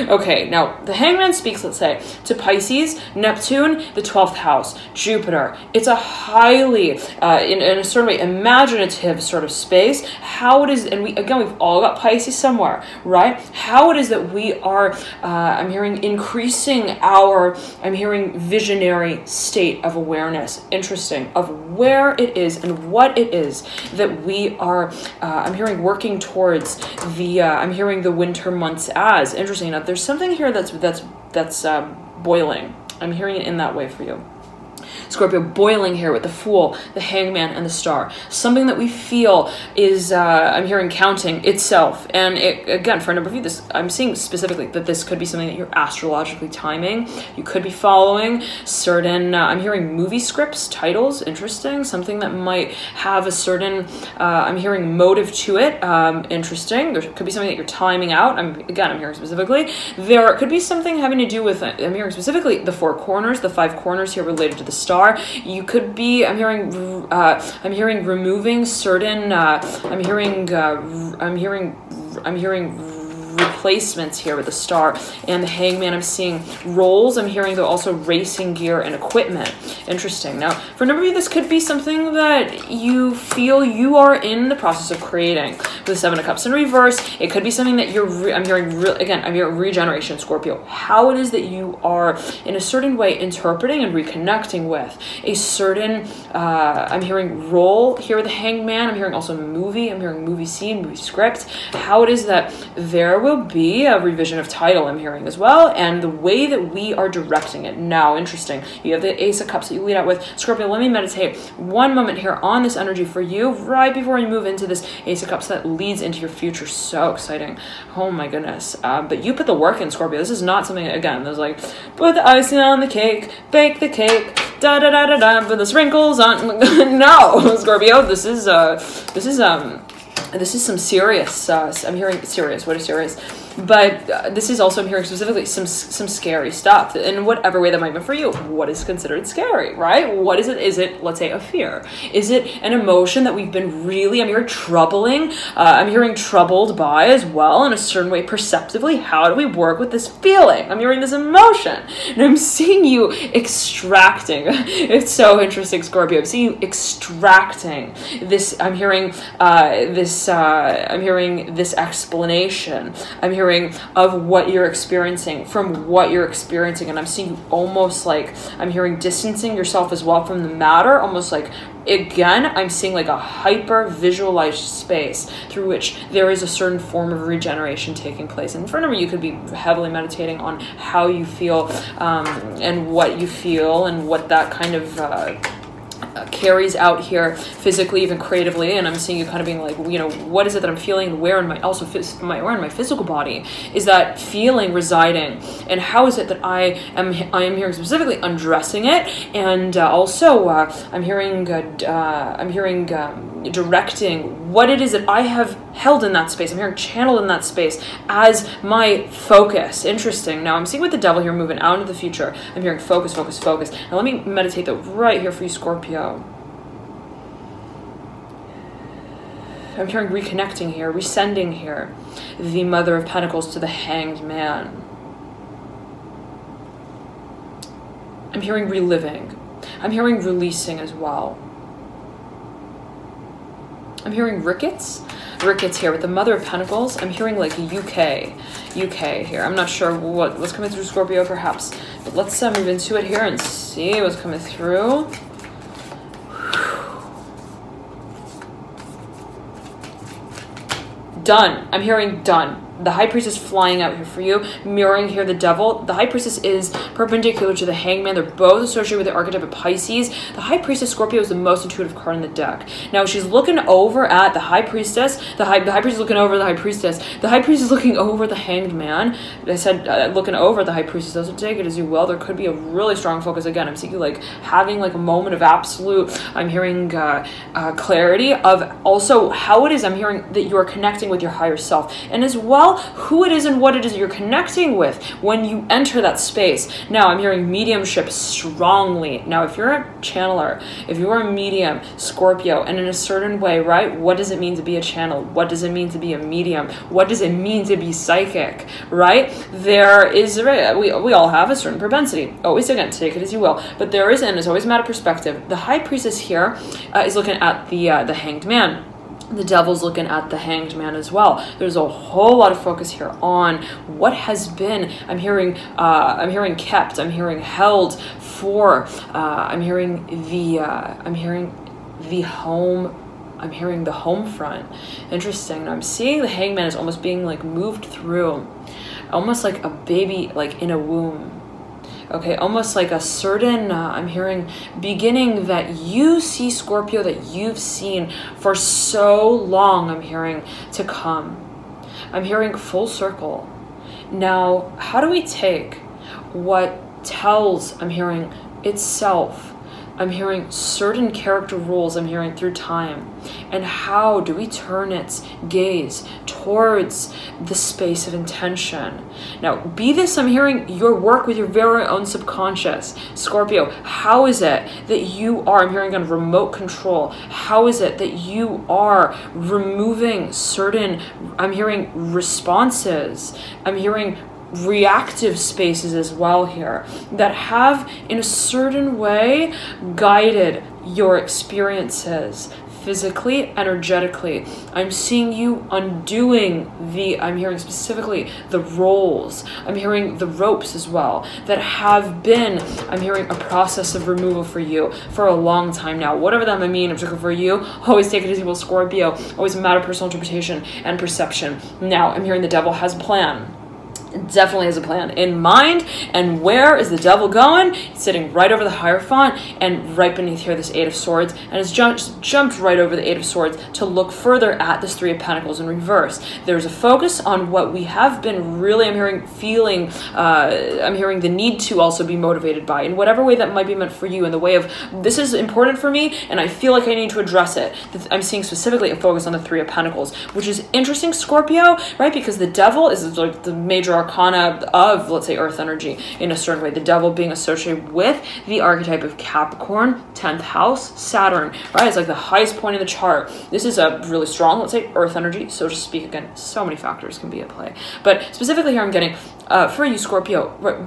A: Okay, now the Hanged Man speaks, let's say, to Pisces, Neptune, the 12th house, Jupiter. It's a highly, in a certain way, imaginative sort of space. How it is, and we've all got Pisces somewhere, right? How it is that we are, I'm hearing, increasing our, I'm hearing, visionary state of awareness. Interesting, of where it is and what it is that we are, I'm hearing, working towards the I'm hearing the winter months as. Interesting enough, there's something here that's boiling. I'm hearing it in that way for you, Scorpio, boiling here with the Fool, the Hangman, and the Star. Something that we feel is, I'm hearing, counting itself. And it, again, for a number of you, this, I'm seeing specifically that this could be something that you're astrologically timing. You could be following certain, I'm hearing movie scripts, titles, interesting. Something that might have a certain, I'm hearing, motive to it, interesting. There could be something that you're timing out. I'm hearing specifically. There could be something having to do with, I'm hearing specifically the four corners, the five corners here related to the star. You could be, I'm hearing removing certain, I'm hearing placements here with the Star and the Hangman. I'm seeing roles. I'm hearing though also racing gear and equipment. Interesting. Now, for a number of you, this could be something that you feel you are in the process of creating. With the Seven of Cups in reverse, it could be something that I'm hearing regeneration, Scorpio. How it is that you are in a certain way interpreting and reconnecting with a certain, I'm hearing role here with the Hangman. I'm hearing also movie. I'm hearing movie scene, movie script. How it is that there will be a revision of title, I'm hearing as well, and the way that we are directing it. Now, interesting. You have the Ace of Cups that you lead out with. Scorpio, let me meditate one moment here on this energy for you right before you move into this Ace of Cups that leads into your future. So exciting. Oh my goodness. But you put the work in, Scorpio. This is not something, again, there's like, put the icing on the cake, bake the cake, da da da da da, put the sprinkles on. No, Scorpio, this is some serious, I'm hearing serious, what is serious? But this is also, I'm hearing specifically some scary stuff in whatever way that might be for you. What is considered scary, right? What is it? Is it, let's say, a fear? Is it an emotion that we've been really, I'm hearing troubling, I'm hearing troubled by as well in a certain way perceptively? How do we work with this feeling? I'm hearing this emotion and I'm seeing you extracting. It's so interesting, Scorpio. I'm seeing you extracting this, I'm hearing this explanation. I'm hearing of what you're experiencing from what you're experiencing, and I'm seeing you almost like, I'm hearing distancing yourself as well from the matter, almost like, again, I'm seeing like a hyper visualized space through which there is a certain form of regeneration taking place. And for a number, you could be heavily meditating on how you feel and what you feel and what that kind of carries out here physically, even creatively. And I'm seeing you kind of being like, you know, what is it that I'm feeling? Where in my where in my physical body is that feeling residing? And how is it that I am hearing specifically undressing it? And also I'm hearing directing what it is that I have held in that space. I'm hearing channeled in that space as my focus. Interesting. Now I'm seeing with the Devil here moving out into the future. I'm hearing focus, focus, focus. Now let me meditate though right here for you, Scorpio. I'm hearing reconnecting here, rescending here. The Mother of Pentacles to the Hanged Man. I'm hearing reliving. I'm hearing releasing as well. I'm hearing rickets here with the Mother of Pentacles. I'm hearing like UK here. I'm not sure what's coming through, Scorpio, perhaps. But let's move into it here and see what's coming through. Done. I'm hearing done. The High Priestess flying out here for you, mirroring here the Devil. The High Priestess is perpendicular to the Hangman. They're both associated with the archetype of Pisces. The High Priestess, Scorpio, is the most intuitive card in the deck. Now she's looking over at the High Priestess. The High Priestess is looking over the High Priestess. The High Priestess is looking over the Hanged Man. I said looking over the High Priestess. Doesn't take it as you will. There could be a really strong focus. Again, I'm seeing like having like a moment of absolute, I'm hearing clarity of also how it is. I'm hearing that you are connecting with your higher self, and as well who it is and what it is you're connecting with when you enter that space. Now I'm hearing mediumship strongly. Now if you're a channeler, if you are a medium, Scorpio, and in a certain way, right, what does it mean to be a channel? What does it mean to be a medium? What does it mean to be psychic, right? There is, we all have a certain propensity. Always, again, take it as you will, but there is, and it's always a matter of perspective. The High Priestess here is looking at the Hanged Man. The Devil's looking at the Hanged Man as well. There's a whole lot of focus here on what has been, I'm hearing kept, I'm hearing held for, I'm hearing the home front. Interesting. I'm seeing the Hangman is almost being like moved through, almost like a baby, like in a womb. Okay, almost like a certain, I'm hearing beginning that you see, Scorpio, that you've seen for so long, I'm hearing to come. I'm hearing full circle. Now, how do we take what tells, I'm hearing, itself I'm hearing certain character roles, I'm hearing through time. And how do we turn its gaze towards the space of intention? Now, be this, I'm hearing, your work with your very own subconscious. Scorpio, how is it that you are, I'm hearing, on remote control? How is it that you are removing certain, I'm hearing, responses? I'm hearing reactive spaces as well here that have in a certain way guided your experiences physically, energetically. I'm seeing you undoing I'm hearing specifically the roles. I'm hearing the ropes as well that have been, I'm hearing, a process of removal for you for a long time now. Whatever that may mean, in particular for you, always take it as equal, Scorpio. Always a matter of personal interpretation and perception. Now, I'm hearing the devil has a plan. Definitely has a plan in mind. And where is the devil going? It's sitting right over the Hierophant and right beneath here this Eight of Swords, and it's jumped right over the Eight of Swords to look further at this Three of Pentacles in reverse. There's a focus on what we have been really, I'm hearing, feeling, I'm hearing the need to also be motivated by, in whatever way that might be meant for you, in the way of, this is important for me and I feel like I need to address it. I'm seeing specifically a focus on the Three of Pentacles, which is interesting, Scorpio, right? Because the devil is like the major arcana of, let's say, earth energy in a certain way. The devil being associated with the archetype of Capricorn, 10th house, Saturn, right? It's like the highest point in the chart. This is a really strong, let's say, earth energy, so to speak. Again, so many factors can be at play. But specifically here I'm getting, for you, Scorpio, right,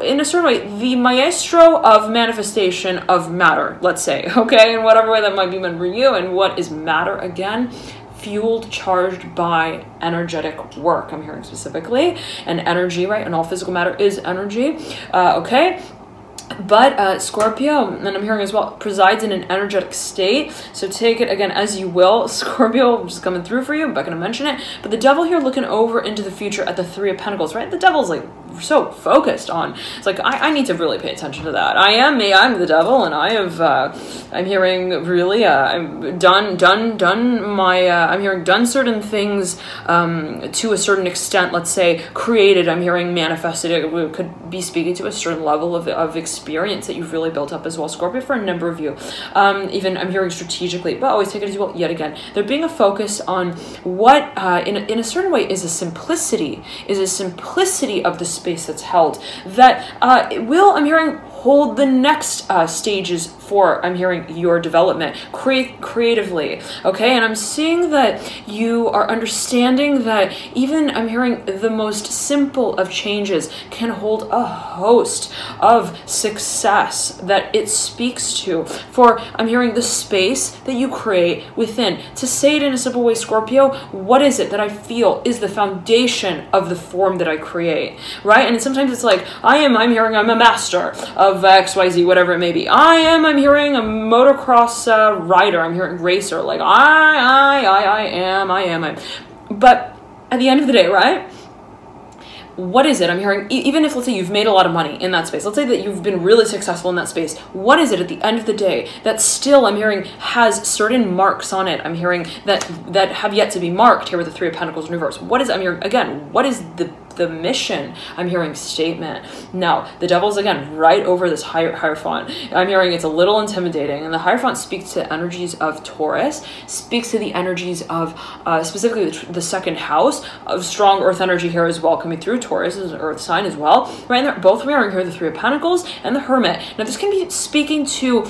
A: in a certain way, the maestro of manifestation of matter, let's say, okay? In whatever way that might be meant for you. And what is matter again? Fueled, charged by energetic work, I'm hearing specifically. And energy, right? And all physical matter is energy, okay? But Scorpio, and I'm hearing as well, presides in an energetic state. So take it, again, as you will. Scorpio, just coming through for you. I'm not going to mention it. But the devil here looking over into the future at the Three of Pentacles, right? The devil's like so focused on, it's like, I need to really pay attention to that. I am me, I'm the devil, and I have, I'm hearing really, I've done my, I'm hearing done certain things to a certain extent, let's say, created, I'm hearing manifested, it could be speaking to a certain level of experience that you've really built up as well, Scorpio, for a number of you. Even I'm hearing strategically, but always take it as well, yet again, there being a focus on what, in a certain way, is a simplicity of the space that's held, that it will, I'm hearing, hold the next stages for, I'm hearing, your development creatively, okay? And I'm seeing that you are understanding that even, I'm hearing, the most simple of changes can hold a host of success that it speaks to for, I'm hearing, the space that you create within. To say it in a simple way, Scorpio, what is it that I feel is the foundation of the form that I create, right? And sometimes it's like, I'm hearing, I'm a master of XYZ, whatever it may be. I'm hearing a motocross rider. I'm hearing racer. Like, I am. But at the end of the day, right? What is it? I'm hearing, even if, let's say, you've made a lot of money in that space, let's say that you've been really successful in that space, what is it at the end of the day that still, I'm hearing, has certain marks on it? I'm hearing that have yet to be marked here with the Three of Pentacles in reverse. What is, I'm hearing, again, what is the mission? I'm hearing statement. Now, the devil's, again, right over this Hierophant. I'm hearing it's a little intimidating, and the Hierophant speaks to energies of Taurus, speaks to the energies of, specifically the second house, of strong earth energy here as well, coming through. Taurus is an earth sign as well, right? And both wearing here the Three of Pentacles and the Hermit. Now, this can be speaking to,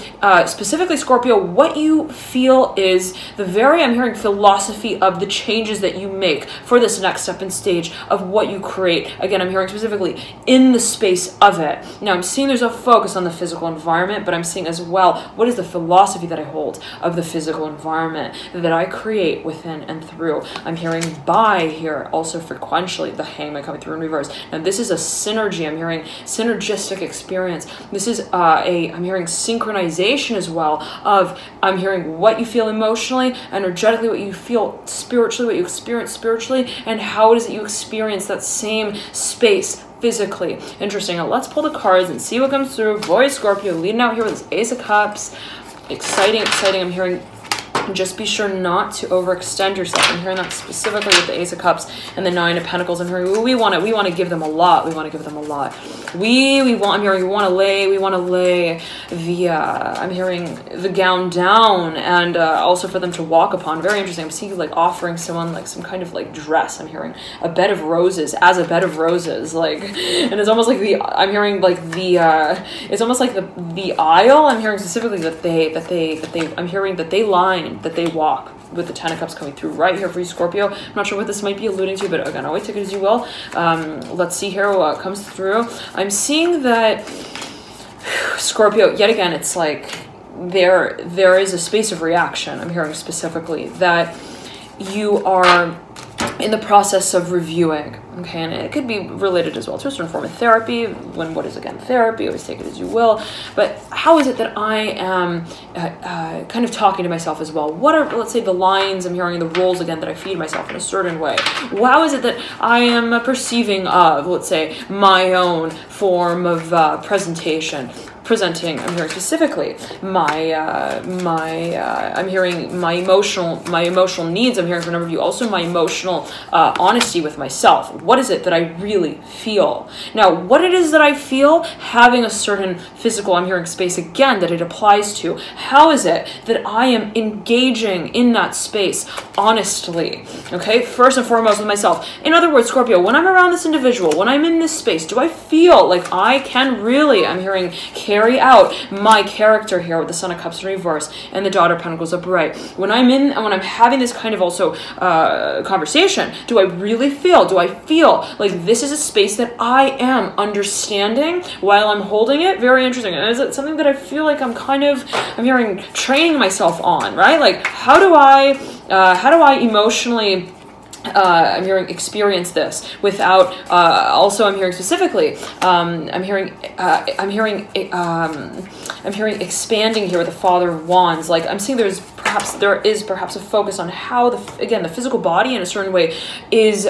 A: specifically, Scorpio, what you feel is the very, I'm hearing, philosophy of the changes that you make for this next step and stage of what you create. Again, I'm hearing specifically in the space of it. Now, I'm seeing there's a focus on the physical environment, but I'm seeing as well, what is the philosophy that I hold of the physical environment that I create within and through. I'm hearing by here also frequentially, the Hangman coming through in reverse. Now, this is a synergy. I'm hearing synergistic experience. This is I'm hearing synchronization as well of, I'm hearing what you feel emotionally, energetically, what you feel spiritually, what you experience spiritually, and how it is that you experience that same space physically. Interesting. Now, let's pull the cards and see what comes through. Boy, Scorpio leading out here with this Ace of Cups. Exciting. I'm hearing Just be sure not to overextend yourself. I'm hearing that specifically with the Ace of Cups and the Nine of Pentacles. I'm hearing we want to give them a lot. We want to give them a lot. I'm hearing we want to lay the I'm hearing the gown down, and also for them to walk upon. Very interesting. I'm seeing you like offering someone like some kind of like dress. I'm hearing a bed of roses, as a bed of roses, like, and it's almost like I'm hearing like it's almost like the aisle. I'm hearing specifically that I'm hearing that they walk with the Ten of Cups coming through right here for you, Scorpio. I'm not sure what this might be alluding to, but again, always take it as you will. Let's see here what comes through. I'm seeing that Scorpio, yet again, it's like there is a space of reaction. I'm hearing specifically that you are in the process of reviewing, okay, and it could be related as well to a certain form of therapy. What is again therapy? Always take it as you will. But how is it that I am kind of talking to myself as well? What are, let's say, the lines I'm hearing, the roles again that I feed myself in a certain way? How is it that I am perceiving of, let's say, my own form of presenting, I'm hearing specifically I'm hearing my emotional needs. I'm hearing for a number of you also my emotional honesty with myself. What is it that I really feel? Now, what it is that I feel, having a certain physical, I'm hearing space again that it applies to. How is it that I am engaging in that space honestly? Okay, first and foremost with myself. In other words, Scorpio, when I'm around this individual, when I'm in this space, do I feel like I can really, I'm hearing, carry out my character here with the Son of Cups in reverse and the Daughter of Pentacles upright? When I'm having this kind of also conversation, do I really feel? Do I feel like this is a space that I am understanding while I'm holding it? Very interesting. And is it something that I feel like I'm hearing training myself on, right? Like how do I emotionally I'm hearing experience this without also I'm hearing specifically I'm hearing expanding here with the Father of Wands. Like I'm seeing there is perhaps a focus on how the physical body in a certain way is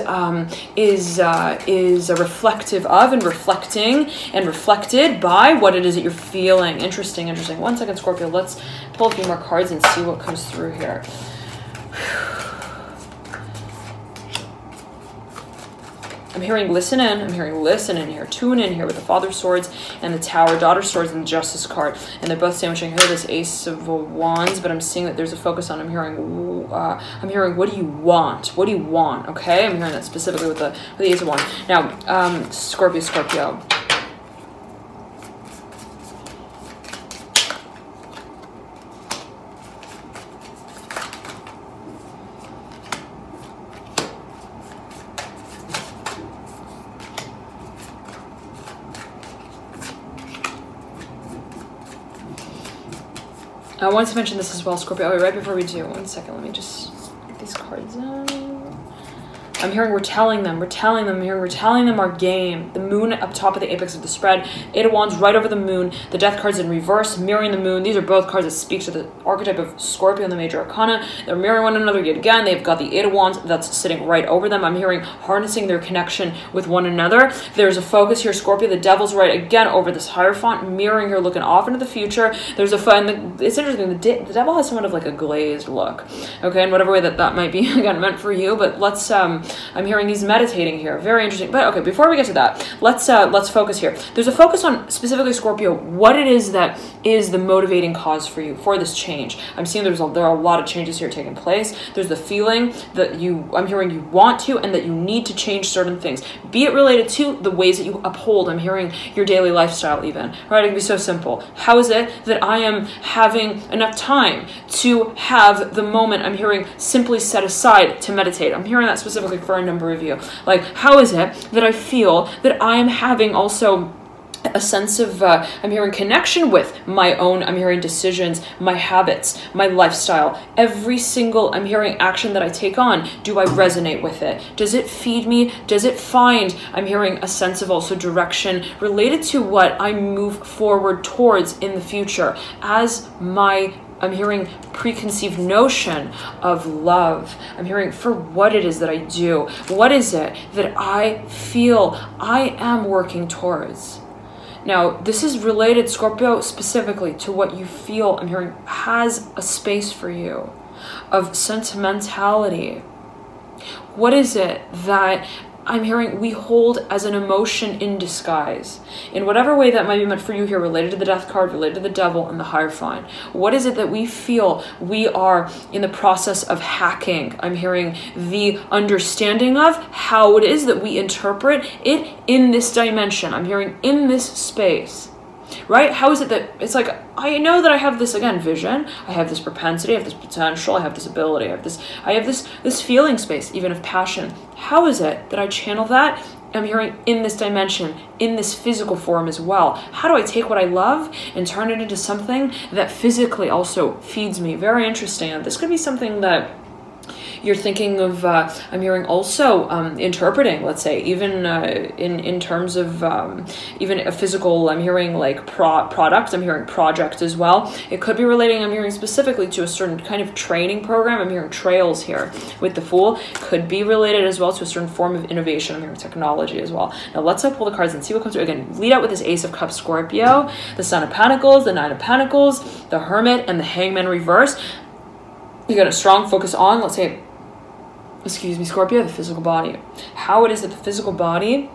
A: reflective of and reflecting and reflected by what it is that you're feeling. Interesting. 1 second, Scorpio. Let's pull a few more cards and see what comes through here. I'm hearing listen in. I'm hearing listen in here. Tune in here with the Father of Swords and the Tower, Daughter of Swords, and the Justice card. And they're both sandwiching here this Ace of Wands, but I'm seeing that there's a focus on, I'm hearing what do you want? What do you want? Okay, I'm hearing that specifically with the Ace of Wands. Now, Scorpio. I wanted to mention this as well, Scorpio. Oh, right before we do, 1 second, let me just get these cards out. I'm hearing we're telling them our game. The moon up top of the apex of the spread. Eight of Wands right over the moon. The Death card's in reverse, mirroring the moon. These are both cards that speak to the archetype of Scorpio and the Major Arcana. They're mirroring one another yet again. They've got the Eight of Wands that's sitting right over them. I'm hearing harnessing their connection with one another. There's a focus here, Scorpio. The Devil's right again over this Hierophant, mirroring here, looking off into the future. There's it's interesting. The Devil has somewhat of like a glazed look. Okay, in whatever way that might be again meant for you. But let's I'm hearing he's meditating here. Very interesting. But okay, before we get to that, let's focus here. There's a focus on specifically, Scorpio, what it is that is the motivating cause for you for this change. I'm seeing there are a lot of changes here taking place. There's the feeling that I'm hearing you want to and that you need to change certain things. Be it related to the ways that you uphold, I'm hearing your daily lifestyle even. Right? It can be so simple. How is it that I am having enough time to have the moment I'm hearing simply set aside to meditate? I'm hearing that specifically for a number of you. Like, how is it that I feel that I am having also a sense of, I'm hearing connection with my own, I'm hearing decisions, my habits, my lifestyle, every single, I'm hearing action that I take on. Do I resonate with it? Does it feed me? Does it find, I'm hearing a sense of also direction related to what I move forward towards in the future as I'm hearing preconceived notion of love. I'm hearing for what it is that I do. What is it that I feel I am working towards? Now, this is related, Scorpio, specifically to what you feel, I'm hearing, has a space for you. of sentimentality? What is it that I'm hearing we hold as an emotion in disguise? In whatever way that might be meant for you here, related to the death card, related to the devil and the Hierophant. What is it that we feel we are in the process of hacking? I'm hearing the understanding of how it is that we interpret it in this dimension. I'm hearing in this space. Right? How is it that it's like, I know that I have this, again, vision, I have this propensity, I have this potential, I have this ability, I have this feeling space, even of passion. How is it that I channel that? I'm hearing in this dimension, in this physical form as well. How do I take what I love and turn it into something that physically also feeds me? Very interesting. And this could be something that you're thinking of, I'm hearing also interpreting, let's say, even in terms of even a physical, I'm hearing like product, I'm hearing project as well. It could be relating, I'm hearing specifically to a certain kind of training program. I'm hearing trails here with the Fool. Could be related as well to a certain form of innovation. I'm hearing technology as well. Now let's pull the cards and see what comes through. Again, lead out with this Ace of Cups Scorpio, the Son of Pentacles, the Nine of Pentacles, the Hermit, and the Hangman reverse. You got a strong focus on, let's say, excuse me, Scorpio, the physical body. How it is that the physical body,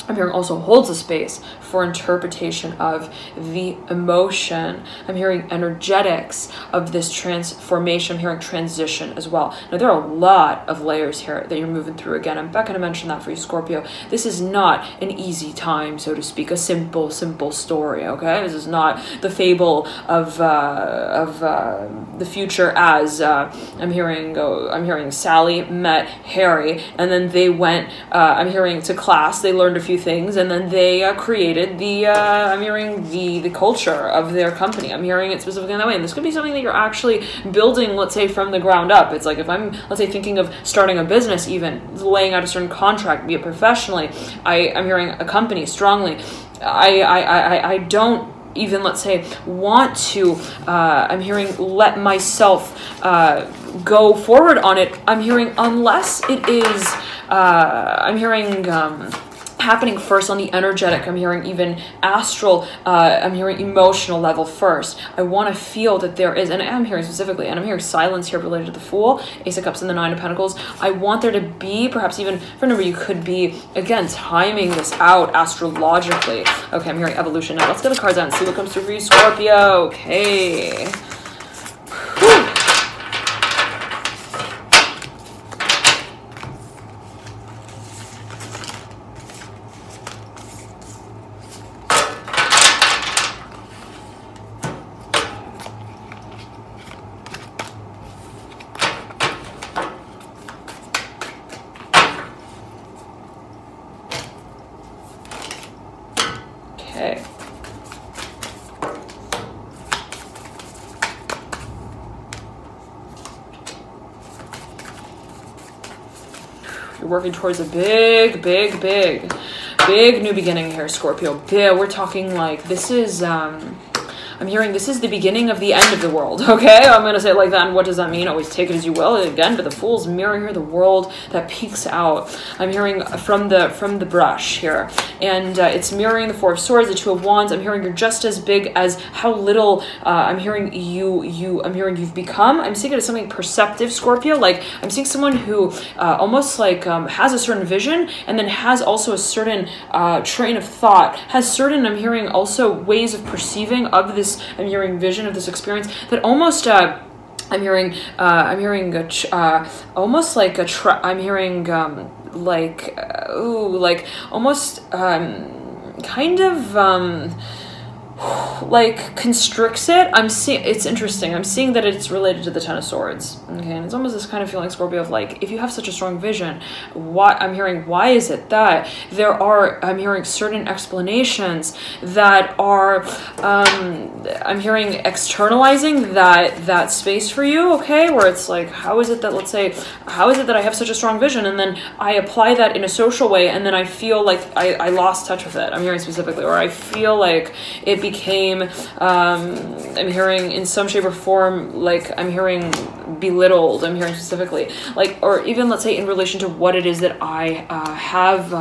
A: I'm hearing, also holds a space for interpretation of the emotion. I'm hearing energetics of this transformation. I'm hearing transition as well. Now, there are a lot of layers here that you're moving through. Again, I'm not going to mention that for you, Scorpio. This is not an easy time, so to speak, a simple story, okay? This is not the fable of the future as I'm hearing Sally met Harry, and then they went, I'm hearing, to class. They learned a few things, and then they created the I'm hearing the culture of their company. I'm hearing it specifically in that way, and this could be something that you're actually building, let's say, from the ground up. It's like if I'm, let's say, thinking of starting a business, even laying out a certain contract, be it professionally, I'm hearing a company strongly. I don't even, let's say, want to I'm hearing let myself go forward on it. I'm hearing unless it is I'm hearing happening first on the energetic, I'm hearing even astral, I'm hearing emotional level first. I want to feel that there is, and I'm hearing specifically, and I'm hearing silence here related to the Fool, Ace of Cups and the Nine of Pentacles. I want there to be, perhaps even for a number, you could be, again, timing this out astrologically. Okay, I'm hearing evolution. Now let's get the cards out and see what comes through for you, Scorpio. Okay. Whew. Okay. You're working towards a big new beginning here, Scorpio. We're talking like this is I'm hearing this is the beginning of the end of the world, okay? I'm going to say it like that, and what does that mean? Always take it as you will. Again, but the Fool's mirroring here the world that peeks out. I'm hearing from the brush here, and it's mirroring the Four of Swords, the Two of Wands. I'm hearing you're just as big as how little I'm hearing I'm hearing you've become. I'm seeing it as something perceptive, Scorpio. Like, I'm seeing someone who almost like has a certain vision, and then has also a certain train of thought, has certain, I'm hearing, also ways of perceiving of this, I'm hearing vision of this experience that almost I'm hearing almost like I'm hearing like like almost kind of like constricts it. I'm seeing, it's interesting, I'm seeing that it's related to the Ten of Swords, okay? And it's almost this kind of feeling, Scorpio, of like, if you have such a strong vision, what I'm hearing, why is it that there are, I'm hearing certain explanations that are I'm hearing externalizing that space for you, okay? Where it's like, how is it that, let's say, how is it that I have such a strong vision, and then I apply that in a social way, and then I feel like I lost touch with it. I'm hearing specifically, or I feel like it became I'm hearing in some shape or form, like I'm hearing belittled. I'm hearing specifically, like, or even, let's say, in relation to what it is that I have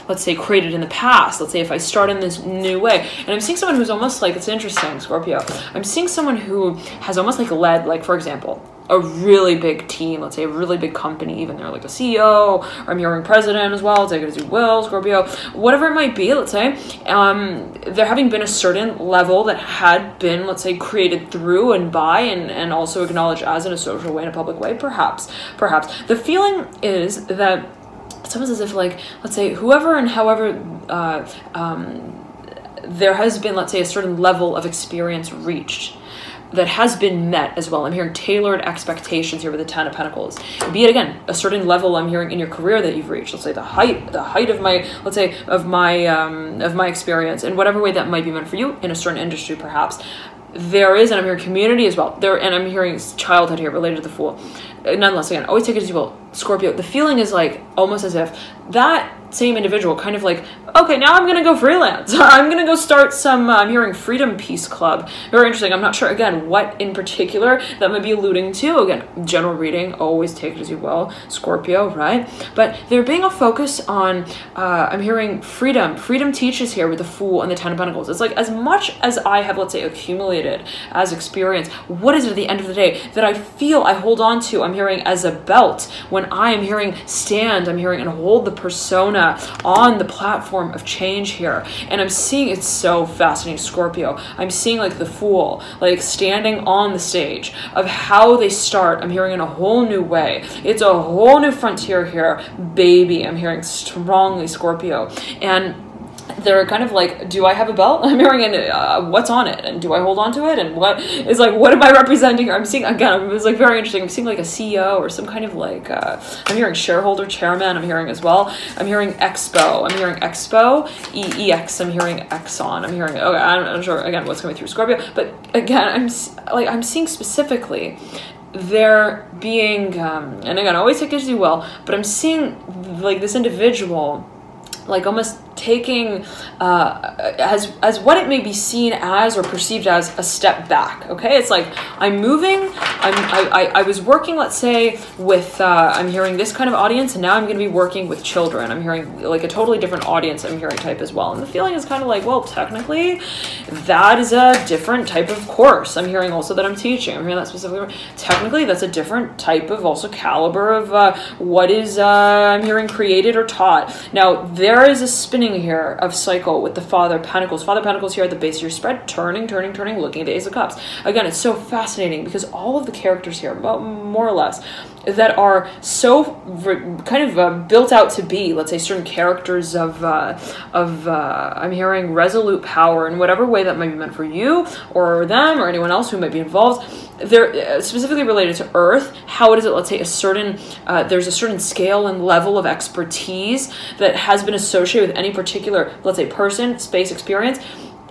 A: let's say created in the past. Let's say if I start in this new way, and I'm seeing someone who's almost like, it's interesting, Scorpio, I'm seeing someone who has almost like led, like, for example, a really big team, let's say a really big company, even they're like a CEO, or I'm hearing president as well, take it as you will, Scorpio, whatever it might be, let's say, there having been a certain level that had been, let's say, created through and by and also acknowledged as in a social way, in a public way, perhaps. The feeling is that it's almost as if, like, let's say, whoever and however there has been, let's say, a certain level of experience reached that has been met as well. I'm hearing tailored expectations here with the Ten of Pentacles. Be it, again, a certain level I'm hearing in your career that you've reached. Let's say the height of my, let's say, of my experience in whatever way that might be meant for you in a certain industry, perhaps. There is, and I'm hearing community as well. And I'm hearing childhood here related to the Fool. Nonetheless, again, always take it as you will, Scorpio. The feeling is like almost as if that same individual kind of like, okay, now I'm gonna go freelance. I'm gonna go start some, I'm hearing Freedom Peace Club. Very interesting. I'm not sure, again, what in particular that might be alluding to. Again, general reading, always take it as you will, Scorpio, right? But there being a focus on, I'm hearing freedom. Freedom teaches here with the Fool and the Ten of Pentacles. It's like, as much as I have, let's say, accumulated as experience, what is it at the end of the day that I feel I hold on to, I'm hearing as a belt, when I am hearing stand, I'm hearing and hold the persona on the platform of change here. And I'm seeing, it's so fascinating, Scorpio. I'm seeing like the Fool, like standing on the stage of how they start. I'm hearing in a whole new way. It's a whole new frontier here, baby. I'm hearing strongly, Scorpio. And they're kind of like, do I have a belt? I'm hearing, and what's on it? And do I hold on to it? And what is like, what am I representing here? I'm seeing, again, it was like very interesting. I'm seeing like a CEO or some kind of like, I'm hearing shareholder, chairman, I'm hearing as well. I'm hearing Expo. I'm hearing Expo, EX. I'm hearing Exxon. I'm hearing, okay, I'm not sure, again, what's coming through Scorpio. But again, I'm seeing specifically there being, and again, always take it as you will, but I'm seeing like this individual like almost taking as what it may be seen as or perceived as a step back. Okay, it's like I'm moving. I was working, let's say, with I'm hearing this kind of audience, and now I'm going to be working with children. I'm hearing like a totally different audience. I'm hearing type as well, and the feeling is kind of like, well, technically, that is a different type of course. I'm hearing also that I'm teaching. I'm hearing that specifically. Technically, that's a different type of also caliber of what is I'm hearing created or taught. Now there is a spinning here of cycle with the Father of Pentacles. Father of Pentacles here at the base of your spread, turning, looking at the Ace of Cups. Again, it's so fascinating because all of the characters here, more or less, that are so kind of built out to be, let's say, certain characters of I'm hearing resolute power in whatever way that might be meant for you or them or anyone else who might be involved. They're specifically related to Earth. How it is that, let's say, a certain there's a certain scale and level of expertise that has been associated with any particular, let's say, person, space, experience,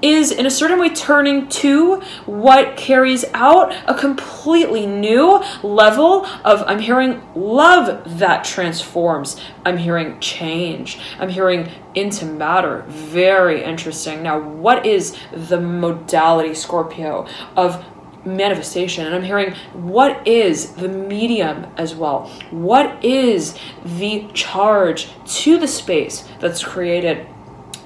A: is in a certain way turning to what carries out a completely new level of, I'm hearing, love that transforms. I'm hearing change. I'm hearing into matter. Very interesting. Now, what is the modality, Scorpio, of manifestation? And I'm hearing, what is the medium as well? What is the charge to the space that's created?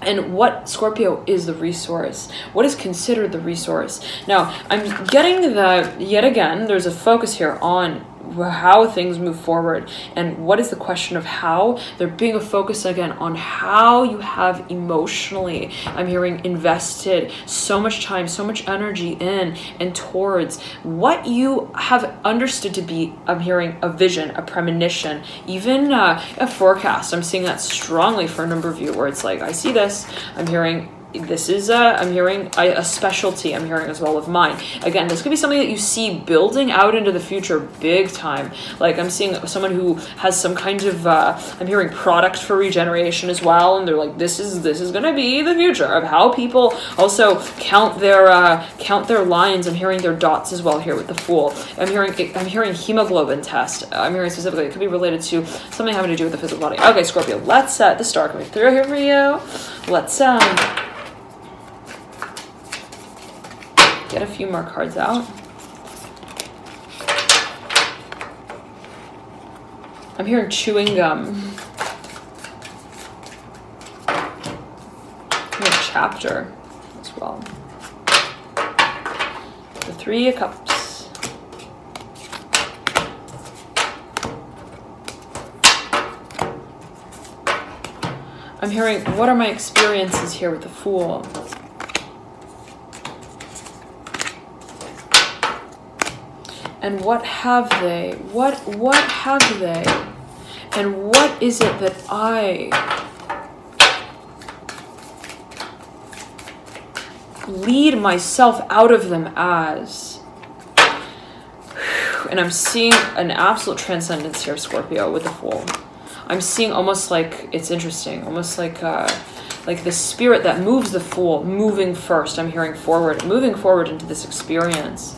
A: And what, Scorpio, is the resource? What is considered the resource? Now, I'm getting that, yet again, there's a focus here on how things move forward. And what is the question of how? There being a focus, again, on how you have emotionally, I'm hearing, invested so much time, so much energy in and towards what you have understood to be, I'm hearing, a vision, a premonition, even a forecast. I'm seeing that strongly for a number of you where it's like, I see this, I'm hearing, this is I'm hearing a specialty, I'm hearing as well of mine. Again, this could be something that you see building out into the future big time. Like I'm seeing someone who has some kind of I'm hearing product for regeneration as well, and they're like, this is gonna be the future of how people also count their lines. I'm hearing their dots as well here with the Fool. I'm hearing hemoglobin test. I'm hearing specifically it could be related to something having to do with the physical body. Okay, Scorpio, let's the star coming through here for you. Let's get a few more cards out. I'm hearing chewing gum. I'm hearing chapter as well. The Three of Cups. I'm hearing, what are my experiences here with the Fool? And what have they? What have they? And what is it that I lead myself out of them as? And I'm seeing an absolute transcendence here, Scorpio, with the Fool. I'm seeing almost like, it's interesting, almost like the spirit that moves the Fool moving first. I'm hearing forward, moving forward into this experience.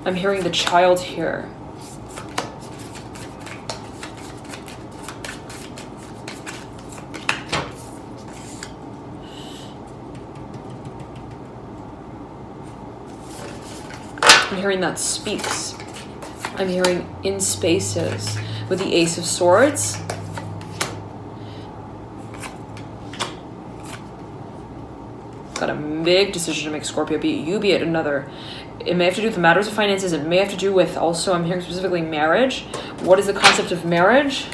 A: I'm hearing the child here. I'm hearing that speaks. I'm hearing in spaces with the Ace of Swords. Got a big decision to make, Scorpio, be it you, be it another. It may have to do with matters of finances. It may have to do with also, I'm hearing specifically marriage. What is the concept of marriage?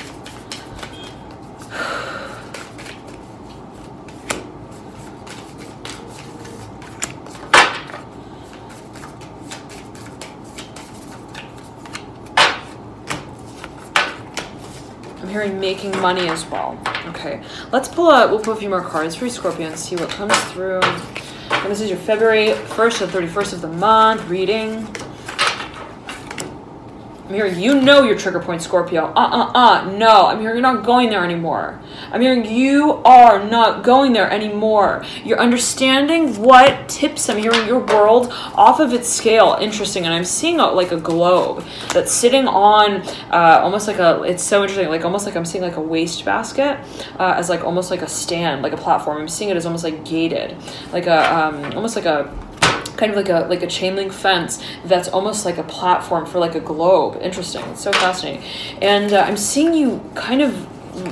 A: I'm hearing making money as well. Okay, let's we'll pull a few more cards for you, Scorpio, and see what comes through. And this is your February 1st to 31st of the month reading. I'm hearing, you know your trigger point, Scorpio. No. I'm hearing you're not going there anymore. I'm hearing you are not going there anymore. You're understanding what tips, I'm hearing your world off of its scale. Interesting. And I'm seeing like a globe that's sitting on almost like a, it's so interesting, like almost like I'm seeing like a wastebasket as like almost like a stand, like a platform. I'm seeing it as almost like gated, like a, almost like a, kind of like a chain link fence that's almost like a platform for like a globe. Interesting. It's so fascinating. And I'm seeing you kind of,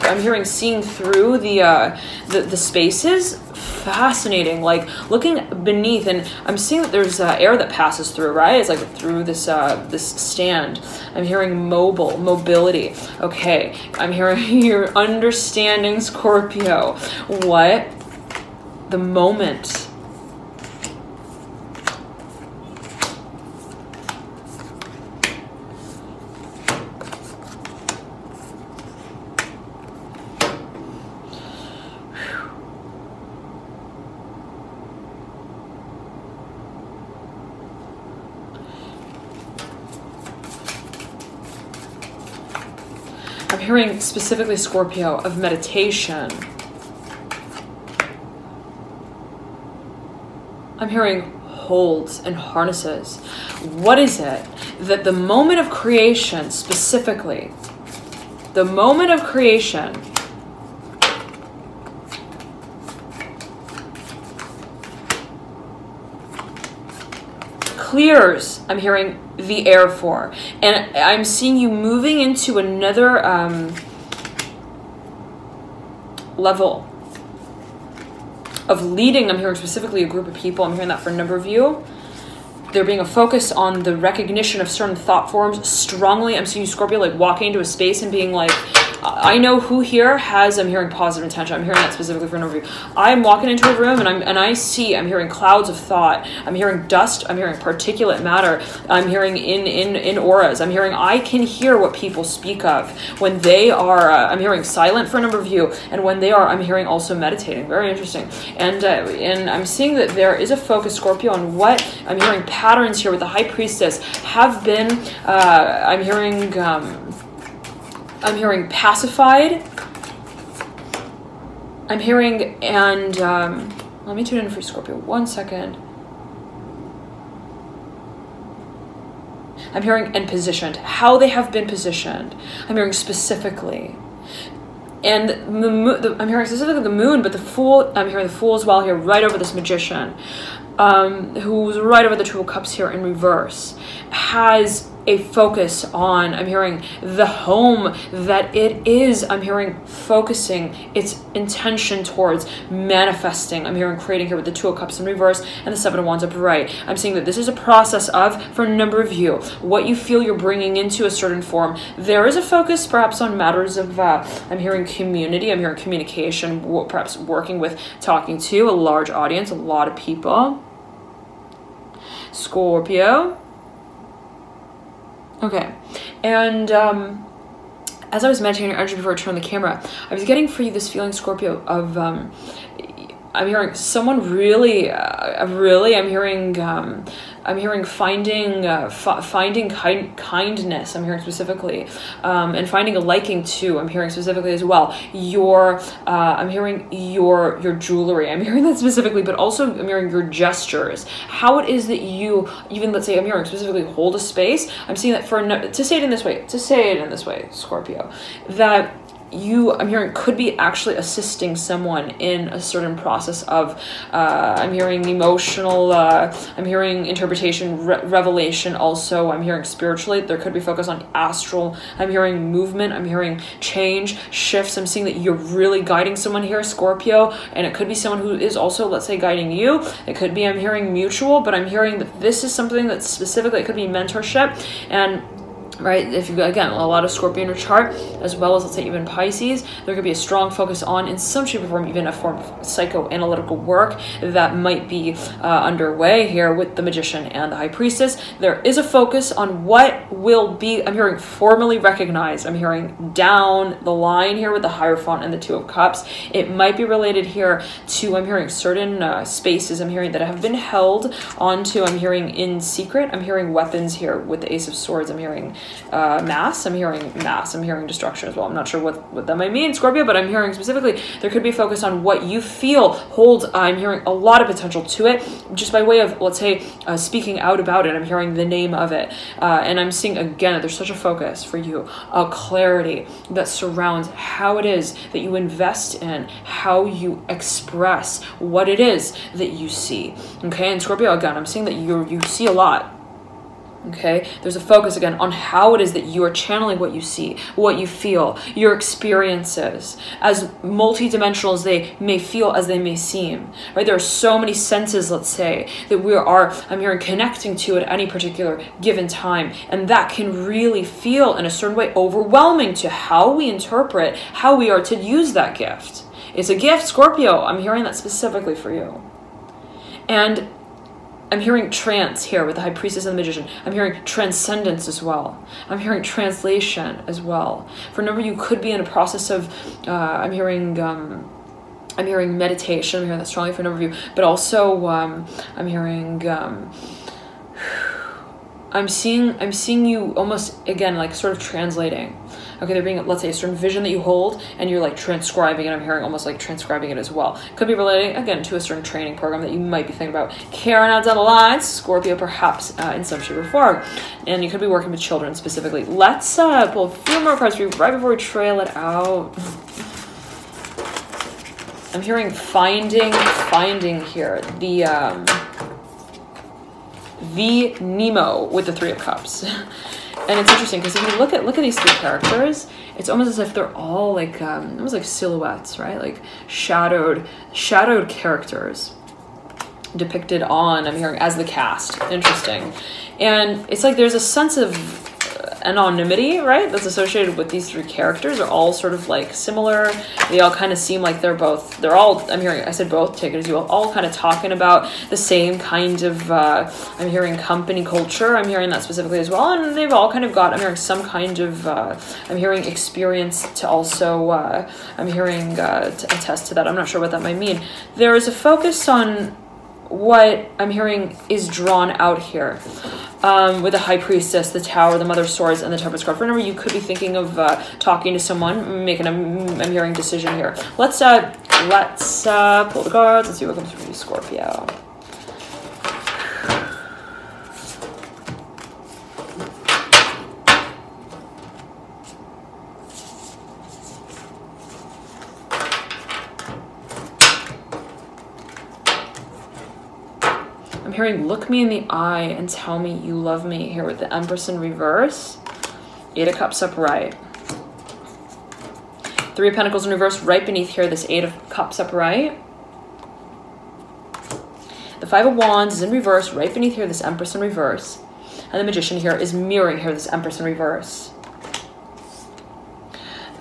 A: I'm hearing seeing through the spaces. Fascinating. Like looking beneath, and I'm seeing that there's air that passes through, right? It's like through this this stand. I'm hearing mobility. Okay. I'm hearing you're understanding, Scorpio, what the moment hearing specifically, Scorpio, of meditation. I'm hearing holds and harnesses. What is it that the moment of creation, specifically, the moment of creation, clears, I'm hearing, the air for, and I'm seeing you moving into another level of leading. I'm hearing specifically a group of people. I'm hearing that for a number of you. There being a focus on the recognition of certain thought forms strongly. I'm seeing you, Scorpio, like walking into a space and being like, I know who here has, I'm hearing positive intention. I'm hearing that specifically for an overview. I'm walking into a room and I'm hearing clouds of thought. I'm hearing dust. I'm hearing particulate matter. I'm hearing in auras. I'm hearing, I can hear what people speak of when they are, I'm hearing silent for a number of you. And when they are, I'm hearing also meditating. Very interesting. And I'm seeing that there is a focus, Scorpio, on what I'm hearing patterns here with the High Priestess have been, I'm hearing pacified. I'm hearing, and let me tune in for Scorpio. 1 second. I'm hearing and positioned. How they have been positioned. I'm hearing specifically. And I'm hearing specifically the moon, but the Fool, I'm hearing the Fool as well here, right over this Magician, who's right over the Two of Cups here in reverse, has a focus on, I'm hearing, the home that it is, I'm hearing, focusing its intention towards manifesting. I'm hearing creating here with the Two of Cups in reverse and the Seven of Wands upright. I'm seeing that this is a process of, for a number of you, what you feel you're bringing into a certain form. There is a focus perhaps on matters of, I'm hearing community, I'm hearing communication, perhaps working with, talking to a large audience, a lot of people. Scorpio. Okay, and as I was mentioning your energy before I turned on the camera, I was getting for you this feeling, Scorpio, of I'm hearing someone really, I'm hearing finding kindness. I'm hearing specifically, and finding a liking too. I'm hearing specifically as well. I'm hearing your jewelry. I'm hearing that specifically, but also I'm hearing your gestures. How it is that you even, let's say, I'm hearing specifically hold a space. I'm seeing that to say it in this way, Scorpio, that you, I'm hearing, could be actually assisting someone in a certain process of, I'm hearing emotional, I'm hearing interpretation, revelation also. I'm hearing spiritually, there could be focus on astral. I'm hearing movement. I'm hearing change, shifts. I'm seeing that you're really guiding someone here, Scorpio, and it could be someone who is also, let's say, guiding you. It could be, I'm hearing mutual, but I'm hearing that this is something that's specifically, it could be mentorship. And right, if you've got, again, a lot of Scorpio in your chart, as well as, let's say, even Pisces, there could be a strong focus on, in some shape or form, even a form of psychoanalytical work that might be underway here with the Magician and the High Priestess. There is a focus on what will be, I'm hearing, formally recognized. I'm hearing down the line here with the Hierophant and the Two of Cups. It might be related here to, I'm hearing, certain spaces, I'm hearing, that have been held onto, I'm hearing, in secret. I'm hearing weapons here with the Ace of Swords. I'm hearing mass. I'm hearing destruction as well. I'm not sure what that might mean, Scorpio, but I'm hearing specifically there could be a focus on what you feel holds, I'm hearing, a lot of potential to it, just by way of, let's say, speaking out about it. I'm hearing the name of it, and I'm seeing, again, there's such a focus for you, a clarity that surrounds how it is that you invest in, how you express what it is that you see. Okay, and Scorpio, again, I'm seeing that you see a lot. Okay, there's a focus again on how it is that you are channeling what you see, what you feel, your experiences, as multidimensional as they may feel, as they may seem, right? There are so many senses, let's say, that we are, I'm hearing, connecting to at any particular given time. And that can really feel, in a certain way, overwhelming to how we interpret, how we are to use that gift. It's a gift, Scorpio. I'm hearing that specifically for you. And I'm hearing trance here with the High Priestess and the Magician. I'm hearing transcendence as well. I'm hearing translation as well. For a number of you, could be in a process of, I'm hearing meditation. I'm hearing that strongly for a number of you. But also, I'm hearing, I'm seeing you almost, again, like sort of translating. Okay, there being, let's say, a certain vision that you hold, and you're like transcribing it. I'm hearing almost like transcribing it as well. Could be relating, again, to a certain training program that you might be thinking about carrying out down the line, Scorpio, perhaps in some shape or form. And you could be working with children specifically. Let's pull a few more cards for you right before we trail it out. I'm hearing finding here. The Nemo with the Three of Cups. And it's interesting because if you look at these three characters, it's almost as if they're all like almost like silhouettes, right? Like shadowed characters depicted on, I'm hearing, as the cast. Interesting. And it's like there's a sense of anonymity, right, that's associated with these three characters. Are all sort of like similar. They all kind of seem like they're all, I'm hearing, I said both, take it as you will, all kind of talking about the same kind of, I'm hearing, company culture. I'm hearing that specifically as well. And they've all kind of got, I'm hearing, some kind of, I'm hearing, experience to also, I'm hearing, to attest to that. I'm not sure what that might mean. There is a focus on what I'm hearing is drawn out here. With the High Priestess, the Tower, the Mother of Swords, and the Temperance card. Remember, you could be thinking of talking to someone, making a, I'm hearing, decision here. Let's pull the cards. Let's see what comes from you, Scorpio. I'm hearing look me in the eye and tell me you love me here with the Empress in reverse. 8 of Cups upright. 3 of Pentacles in reverse right beneath here, this 8 of Cups upright. The 5 of Wands is in reverse right beneath here, this Empress in reverse. And the Magician here is mirroring here, this Empress in reverse.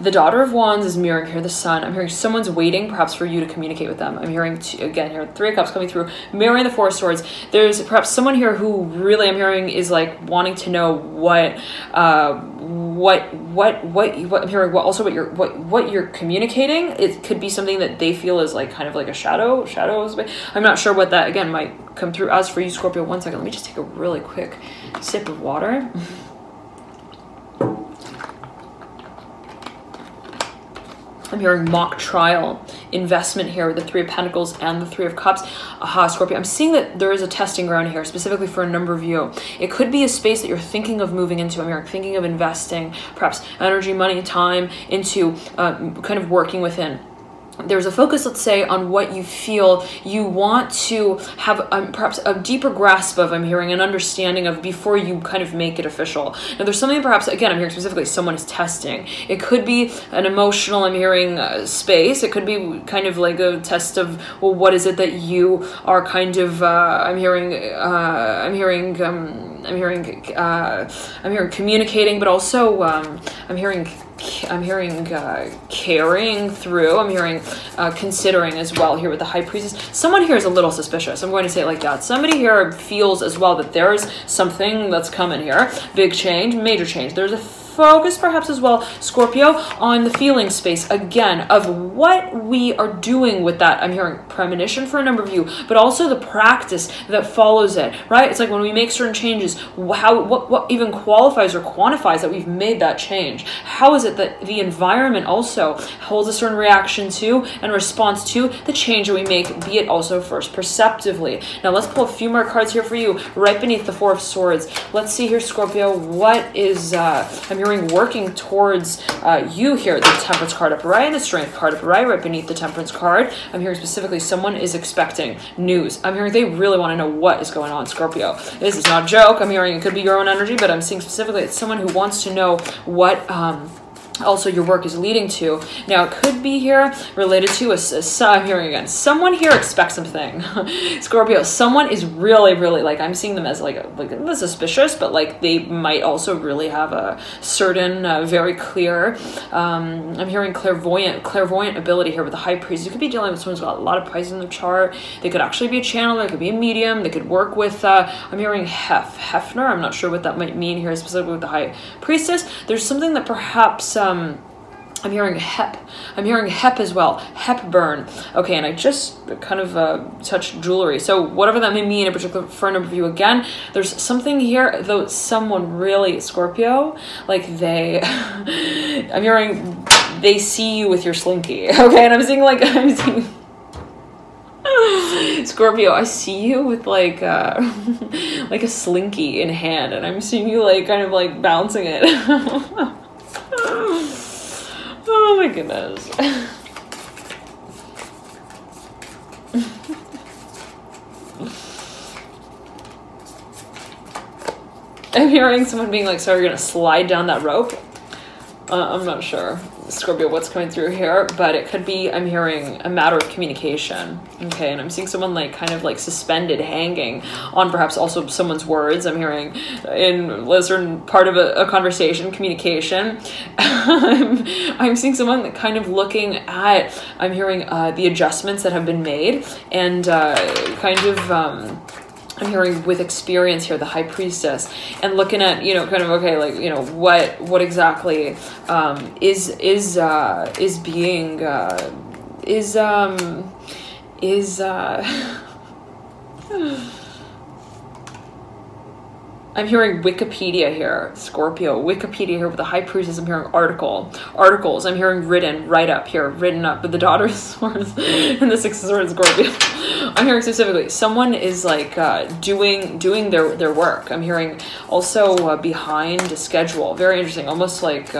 A: The Daughter of Wands is mirroring here, the Sun. I'm hearing someone's waiting perhaps for you to communicate with them. I'm hearing, again, here, 3 of Cups coming through, mirroring the 4 of Swords. There's perhaps someone here who really I'm hearing is like wanting to know what I'm hearing, what you're communicating. It could be something that they feel is like kind of like a shadows. I'm not sure what that, again, might come through as for you, Scorpio. One second, let me just take a really quick sip of water. I'm hearing mock trial, investment here with the 3 of Pentacles and the 3 of Cups. Aha, Scorpio. I'm seeing that there is a testing ground here, specifically for a number of you. It could be a space that you're thinking of moving into. I'm hearing thinking of investing, perhaps energy, money, time into kind of working within. There's a focus, let's say, on what you feel you want to have perhaps a deeper grasp of, I'm hearing, an understanding of before you kind of make it official. Now, there's something perhaps, again, I'm hearing specifically someone is testing. It could be an emotional, I'm hearing, space. It could be kind of like a test of, well, what is it that you are kind of, I'm hearing communicating, but also I'm hearing carrying through. I'm hearing considering as well here with the High Priestess. Someone here is a little suspicious. I'm going to say it like that. Somebody here feels as well that there's something that's coming here. Big change, major change. There's a focus perhaps as well, Scorpio, on the feeling space, again, of what we are doing with that. I'm hearing premonition for a number of you, but also the practice that follows it, right? It's like when we make certain changes, what even qualifies or quantifies that we've made that change? How is it that the environment also holds a certain reaction to and response to the change that we make, be it also first perceptively? Now let's pull a few more cards here for you, right beneath the 4 of Swords. Let's see here, Scorpio, what is, I'm hearing working towards you here, the Temperance card upright and the Strength card upright beneath the Temperance card. I'm hearing specifically someone is expecting news. I'm hearing they really want to know what is going on, Scorpio. This is not a joke. I'm hearing it could be your own energy, but I'm seeing specifically it's someone who wants to know what also your work is leading to. Now, it could be here related to I'm hearing again, someone here expects something. Scorpio, someone is really, really, like, I'm seeing them as like suspicious, but like they might also really have a certain, very clear, I'm hearing clairvoyant ability here with the High Priest. You could be dealing with someone who's got a lot of Pisces in their chart. They could actually be a channeler, they could be a medium, they could work with, I'm hearing Hefner. I'm not sure what that might mean here, specifically with the High Priestess. There's something that perhaps, I'm hearing Hep. I'm hearing Hep as well. Hepburn. Okay, and I just kind of touched jewelry. So whatever that may mean in particular for a number of you, again, there's something here, though someone really, Scorpio, like they, I'm hearing they see you with your slinky. Okay, and I'm seeing Scorpio, I see you with like a slinky in hand, and I'm seeing you like kind of like bouncing it. Oh my goodness. I'm hearing someone being like, so you're gonna slide down that rope? I'm not sure, Scorpio, what's coming through here, but it could be, I'm hearing a matter of communication. Okay, and I'm seeing someone like kind of like suspended, hanging on perhaps also someone's words. I'm hearing in a certain part of a conversation, communication. I'm seeing someone that kind of looking at, I'm hearing the adjustments that have been made and kind of, I'm hearing with experience here, the High Priestess, and looking at, you know, kind of, okay, like, you know, what exactly is being I'm hearing Wikipedia here, Scorpio. Wikipedia here with the High Priestess. I'm hearing articles. I'm hearing written, right up here, written up with the Daughter of Swords and the Six of Swords, Scorpio. I'm hearing specifically someone is like doing their work. I'm hearing also behind a schedule. Very interesting, almost like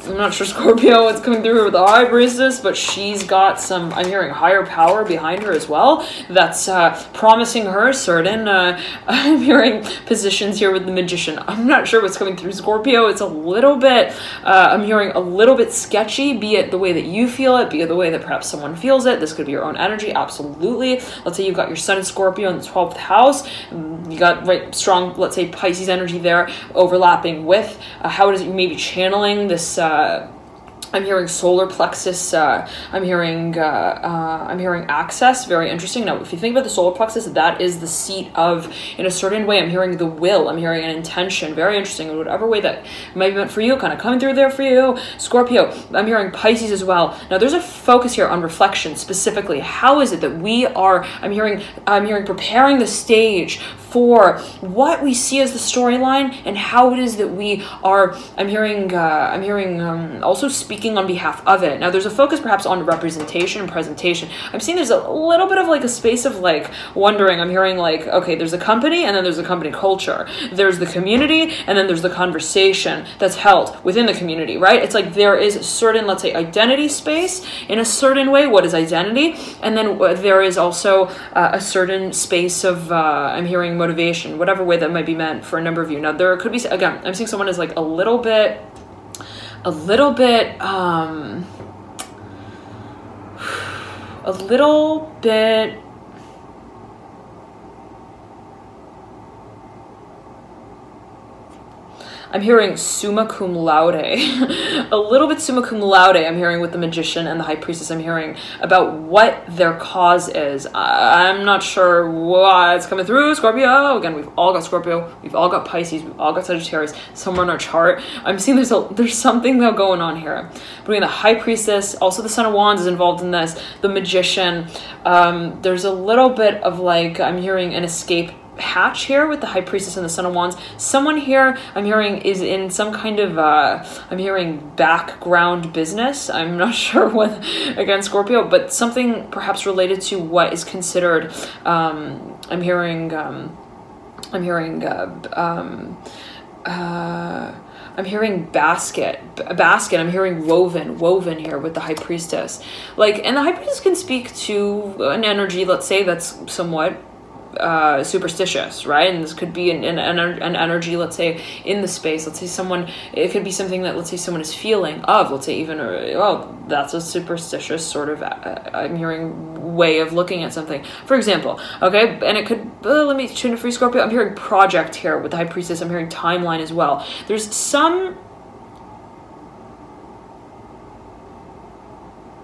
A: I'm not sure, Scorpio, what's coming through with the High Priestess, but she's got some, I'm hearing higher power behind her as well. That's promising her certain, I'm hearing positions here with the Magician. I'm not sure what's coming through, Scorpio. It's a little bit, I'm hearing a little bit sketchy, be it the way that you feel it, be it the way that perhaps someone feels it. This could be your own energy, absolutely. Let's say you've got your Sun in Scorpio in the 12th house. You got strong, let's say, Pisces energy there overlapping with how it is you may be channeling this I'm hearing solar plexus. I'm hearing access. Very interesting. Now, if you think about the solar plexus, that is the seat of, in a certain way, I'm hearing the will. I'm hearing an intention. Very interesting. In whatever way that might be meant for you, kind of coming through there for you. Scorpio, I'm hearing Pisces as well. Now, there's a focus here on reflection specifically. How is it that we are, I'm hearing preparing the stage for what we see as the storyline and how it is that we are, I'm hearing also speaking on behalf of it. Now, there's a focus perhaps on representation and presentation. I'm seeing there's a little bit of like a space of like wondering. I'm hearing like, okay, there's a company and then there's a company culture. There's the community and then there's the conversation that's held within the community, right? It's like there is a certain, let's say, identity space in a certain way. What is identity? And then there is also a certain space of, I'm hearing motivation, whatever way that might be meant for a number of you. Now, there could be, again, I'm seeing someone as like a little bit, I'm hearing summa cum laude, a little bit summa cum laude. I'm hearing with the Magician and the High Priestess. I'm hearing about what their cause is. I'm not sure what's coming through, Scorpio. Again, we've all got Scorpio. We've all got Pisces. We've all got Sagittarius somewhere in our chart. I'm seeing there's something though going on here between the High Priestess. Also, the Son of Wands is involved in this. The Magician. There's a little bit of like, I'm hearing an escape hatch here with the High Priestess and the Son of Wands. Someone here I'm hearing is in some kind of I'm hearing background business. I'm not sure what, again, Scorpio, but something perhaps related to what is considered I'm hearing basket. I'm hearing woven here with the High Priestess. Like, and the High Priestess can speak to an energy, let's say, that's somewhat superstitious, right? And this could be an energy, let's say, in the space. Let's say someone, it could be something that, let's say, someone is feeling of, let's say, even, well, that's a superstitious sort of, I'm hearing, way of looking at something, for example, okay? And it could, let me tune it for you, Scorpio. I'm hearing project here with the High Priestess. I'm hearing timeline as well. There's some,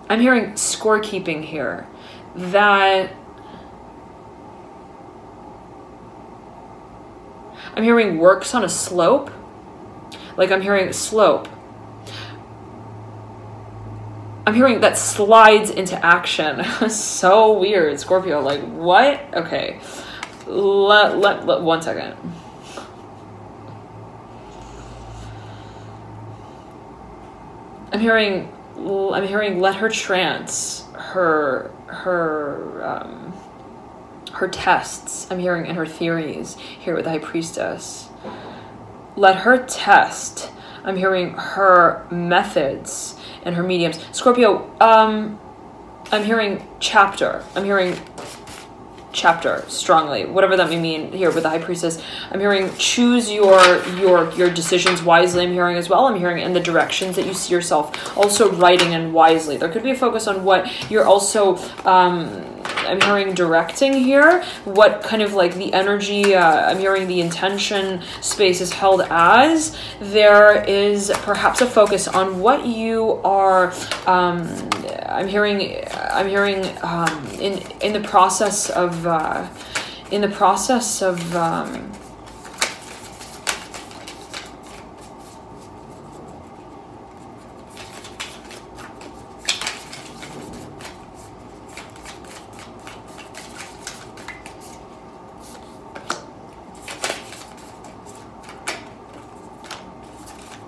A: I'm hearing scorekeeping here that I'm hearing works on a slope. Like, I'm hearing slope. I'm hearing that slides into action. So weird, Scorpio. Like, what? Okay. Let 1 second. I'm hearing let her trance her tests, I'm hearing, in her theories here with the High Priestess. Let her test, I'm hearing, her methods and her mediums. Scorpio, I'm hearing chapter. I'm hearing chapter strongly, whatever that may mean here with the High Priestess. I'm hearing choose your decisions wisely. I'm hearing as well. I'm hearing in the directions that you see yourself also writing in wisely. There could be a focus on what you're also I'm hearing directing here, what kind of like the energy, I'm hearing the intention space is held as. There is perhaps a focus on what you are, I'm hearing in the process of,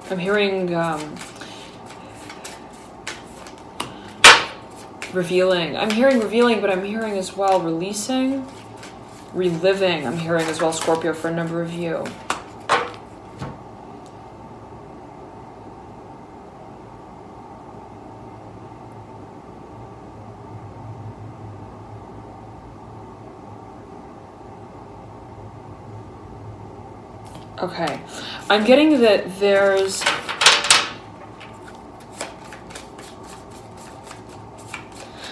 A: I'm hearing revealing. I'm hearing revealing, but I'm hearing as well releasing, reliving. I'm hearing as well, Scorpio, for a number of you. Okay. I'm getting that there's...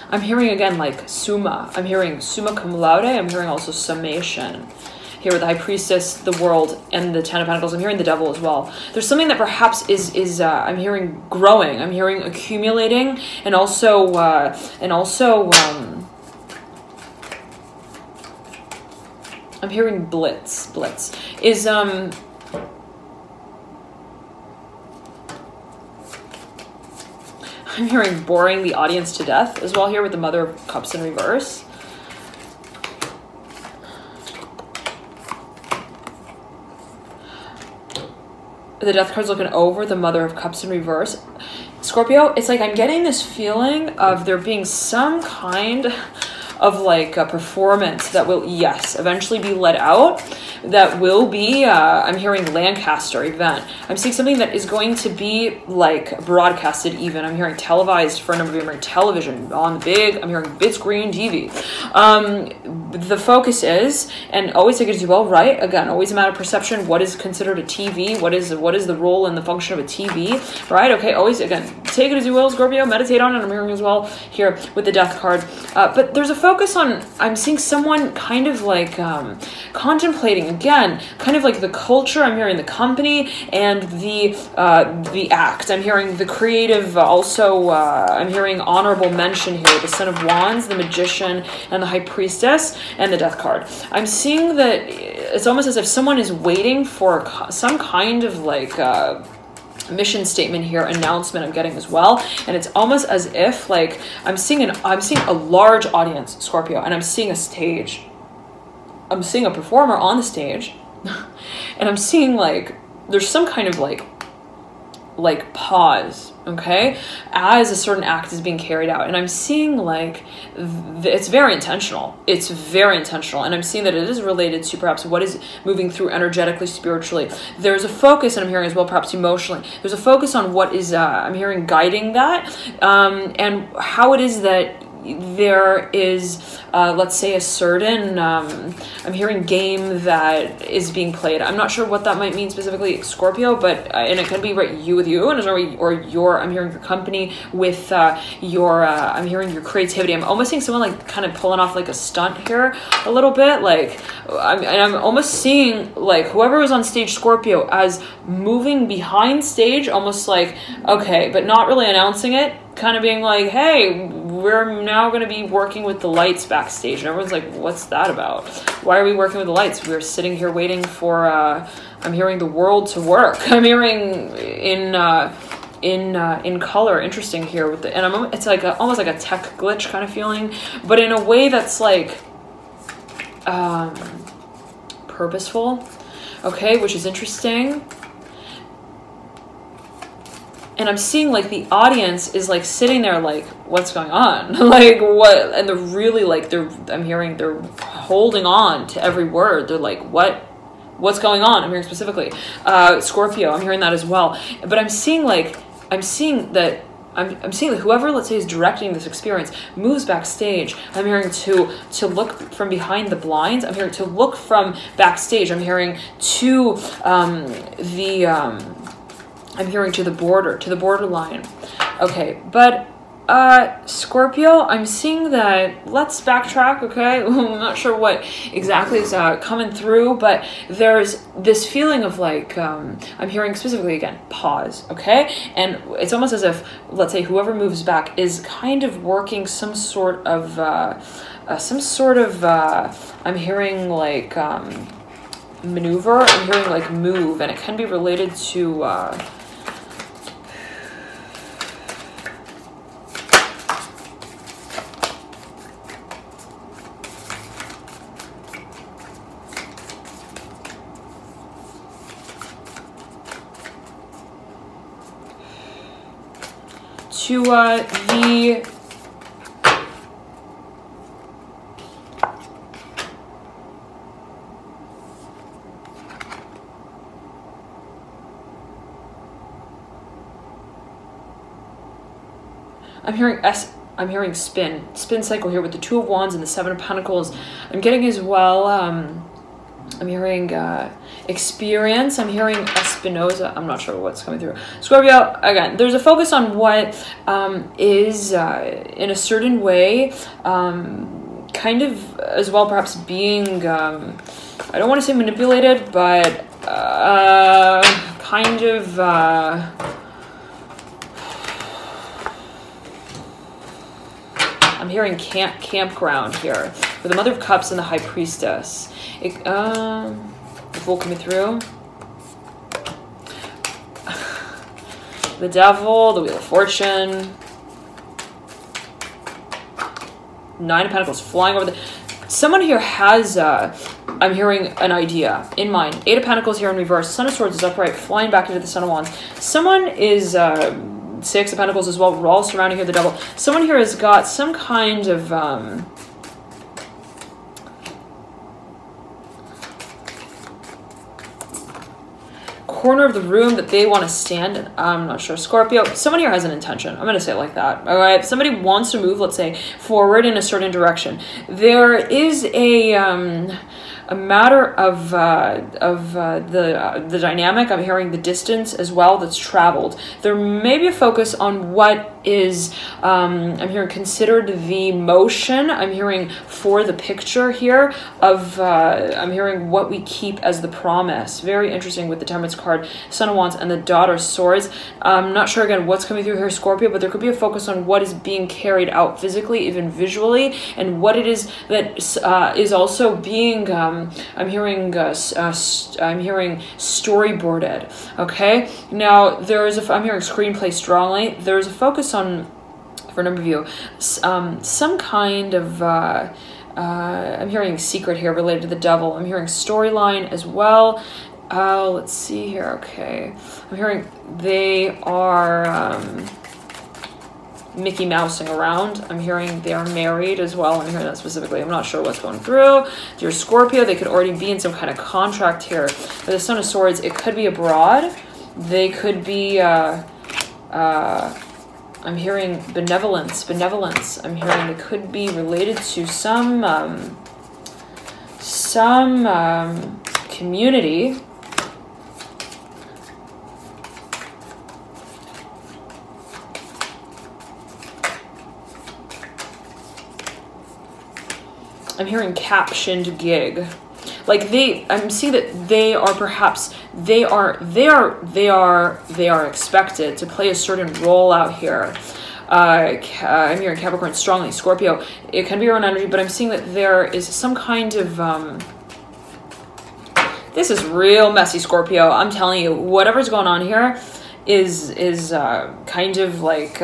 A: I'm hearing again like summa. I'm hearing summa cum laude. I'm hearing also summation. Here with the High Priestess, the World, and the Ten of Pentacles. I'm hearing the Devil as well. There's something that perhaps is I'm hearing growing. I'm hearing accumulating, and also I'm hearing blitz. Blitz is I'm hearing boring the audience to death as well here with the Mother of Cups in reverse. The Death card's looking over the Mother of Cups in reverse. Scorpio, it's like I'm getting this feeling of there being some kind of like a performance that will, yes, eventually be let out. That will be, I'm hearing Lancaster event. I'm seeing something that is going to be like broadcasted even. I'm hearing televised for a number of you. I'm hearing television on big, I'm hearing big screen TV. The focus is, and always take it as you will, right? Again, always a matter of perception. What is considered a TV? What is the role and the function of a TV, right? Okay, always, again, take it as you will, Scorpio, meditate on it. I'm hearing as well here with the Death card. But there's a focus on, I'm seeing someone kind of like contemplating, again, kind of like the culture. I'm hearing the company and the act. I'm hearing the creative also. I'm hearing honorable mention here, the Son of Wands, the Magician, and the High Priestess, and the Death card. I'm seeing that it's almost as if someone is waiting for some kind of like mission statement here, announcement I'm getting as well. And it's almost as if like I'm seeing a large audience, Scorpio, and I'm seeing a stage. I'm seeing a performer on the stage, and I'm seeing like there's some kind of like pause, okay, as a certain act is being carried out. And I'm seeing like it's very intentional. It's very intentional. And I'm seeing that it is related to perhaps what is moving through energetically, spiritually. There's a focus, and I'm hearing as well perhaps emotionally. There's a focus on what is I'm hearing guiding that, and how it is that there is, let's say, a certain, I'm hearing game that is being played. I'm not sure what that might mean specifically, Scorpio, but, and it could be right, you with you, and or your, I'm hearing your company with your, I'm hearing your creativity. I'm almost seeing someone like kind of pulling off like a stunt here a little bit. Like, I'm almost seeing like whoever was on stage, Scorpio, as moving behind stage, almost like, okay, but not really announcing it, kind of being like, hey, we're now going to be working with the lights backstage. And everyone's like, what's that about? Why are we working with the lights? We're sitting here waiting for, I'm hearing the world to work. I'm hearing in color, interesting here with the, and it's like almost like a tech glitch kind of feeling, but in a way that's like, purposeful. Okay. Which is interesting. And I'm seeing like the audience is like sitting there like, what's going on? Like what? And they're really like, I'm hearing they're holding on to every word. They're like, what's going on? I'm hearing specifically, Scorpio, I'm hearing that as well. But I'm seeing that whoever, let's say, is directing this experience moves backstage. I'm hearing to look from behind the blinds. I'm hearing to look from backstage. I'm hearing to I'm hearing to the border, to the borderline. Okay, but Scorpio, I'm seeing that, let's backtrack, okay? I'm not sure what exactly is coming through, but there's this feeling of like, I'm hearing specifically again, pause, okay? And it's almost as if, let's say, whoever moves back is kind of working some sort of, I'm hearing like maneuver, I'm hearing like move, and it can be related to, the I'm hearing spin cycle here with the Two of Wands and the Seven of Pentacles. I'm getting as well, I'm hearing experience. I'm hearing Espinoza. I'm not sure what's coming through. Scorpio, again, there's a focus on what is in a certain way, kind of as well perhaps being, I don't want to say manipulated, but kind of... I'm hearing campground here with the Mother of Cups and the High Priestess. The Fool coming through. The Devil, the Wheel of Fortune. Nine of Pentacles flying over the... Someone here has, I'm hearing an idea in mind. Eight of Pentacles here in reverse. Son of Swords is upright, flying back into the Son of Wands. Someone is... Six of Pentacles as well. We're all surrounding here the Devil. Someone here has got some kind of corner of the room that they want to stand in. I'm not sure. Scorpio, someone here has an intention. I'm going to say it like that. All right. Somebody wants to move, let's say, forward in a certain direction. There is a matter of the dynamic. I'm hearing the distance as well that's traveled. There may be a focus on what is, I'm hearing considered the motion. I'm hearing for the picture here of, I'm hearing what we keep as the promise. Very interesting with the Temperance card, Son of Wands and the Daughter of Swords. I'm not sure again what's coming through here, Scorpio, but there could be a focus on what is being carried out physically, even visually, and what it is that is also being, I'm hearing storyboarded. Okay, now there is I'm hearing screenplay strongly. There is a focus on, for a number of you, some kind of I'm hearing secret here related to the Devil. I'm hearing storyline as well. Let's see here. Okay, I'm hearing they are Mickey Mousing around. I'm hearing they are married as well. I'm hearing that specifically. I'm not sure what's going through. Dear Scorpio, they could already be in some kind of contract here. For the Son of Swords, it could be abroad. They could be, I'm hearing benevolence. I'm hearing it could be related to some community. I'm hearing captioned gig. Like I'm seeing that they are perhaps, they are expected to play a certain role out here. I'm hearing Capricorn strongly. Scorpio, it can be your own energy, but I'm seeing that there is some kind of, this is real messy, Scorpio. I'm telling you, whatever's going on here is kind of like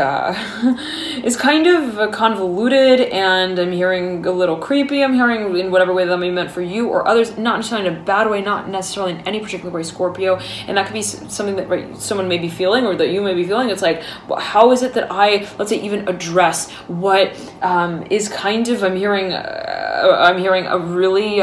A: is kind of convoluted, and I'm hearing a little creepy. I'm hearing in whatever way that may be meant for you or others, not necessarily in a bad way, not necessarily in any particular way, Scorpio. And that could be something that someone may be feeling, or that you may be feeling. It's like, well, how is it that I, let's say, even address what is kind of, I'm hearing a really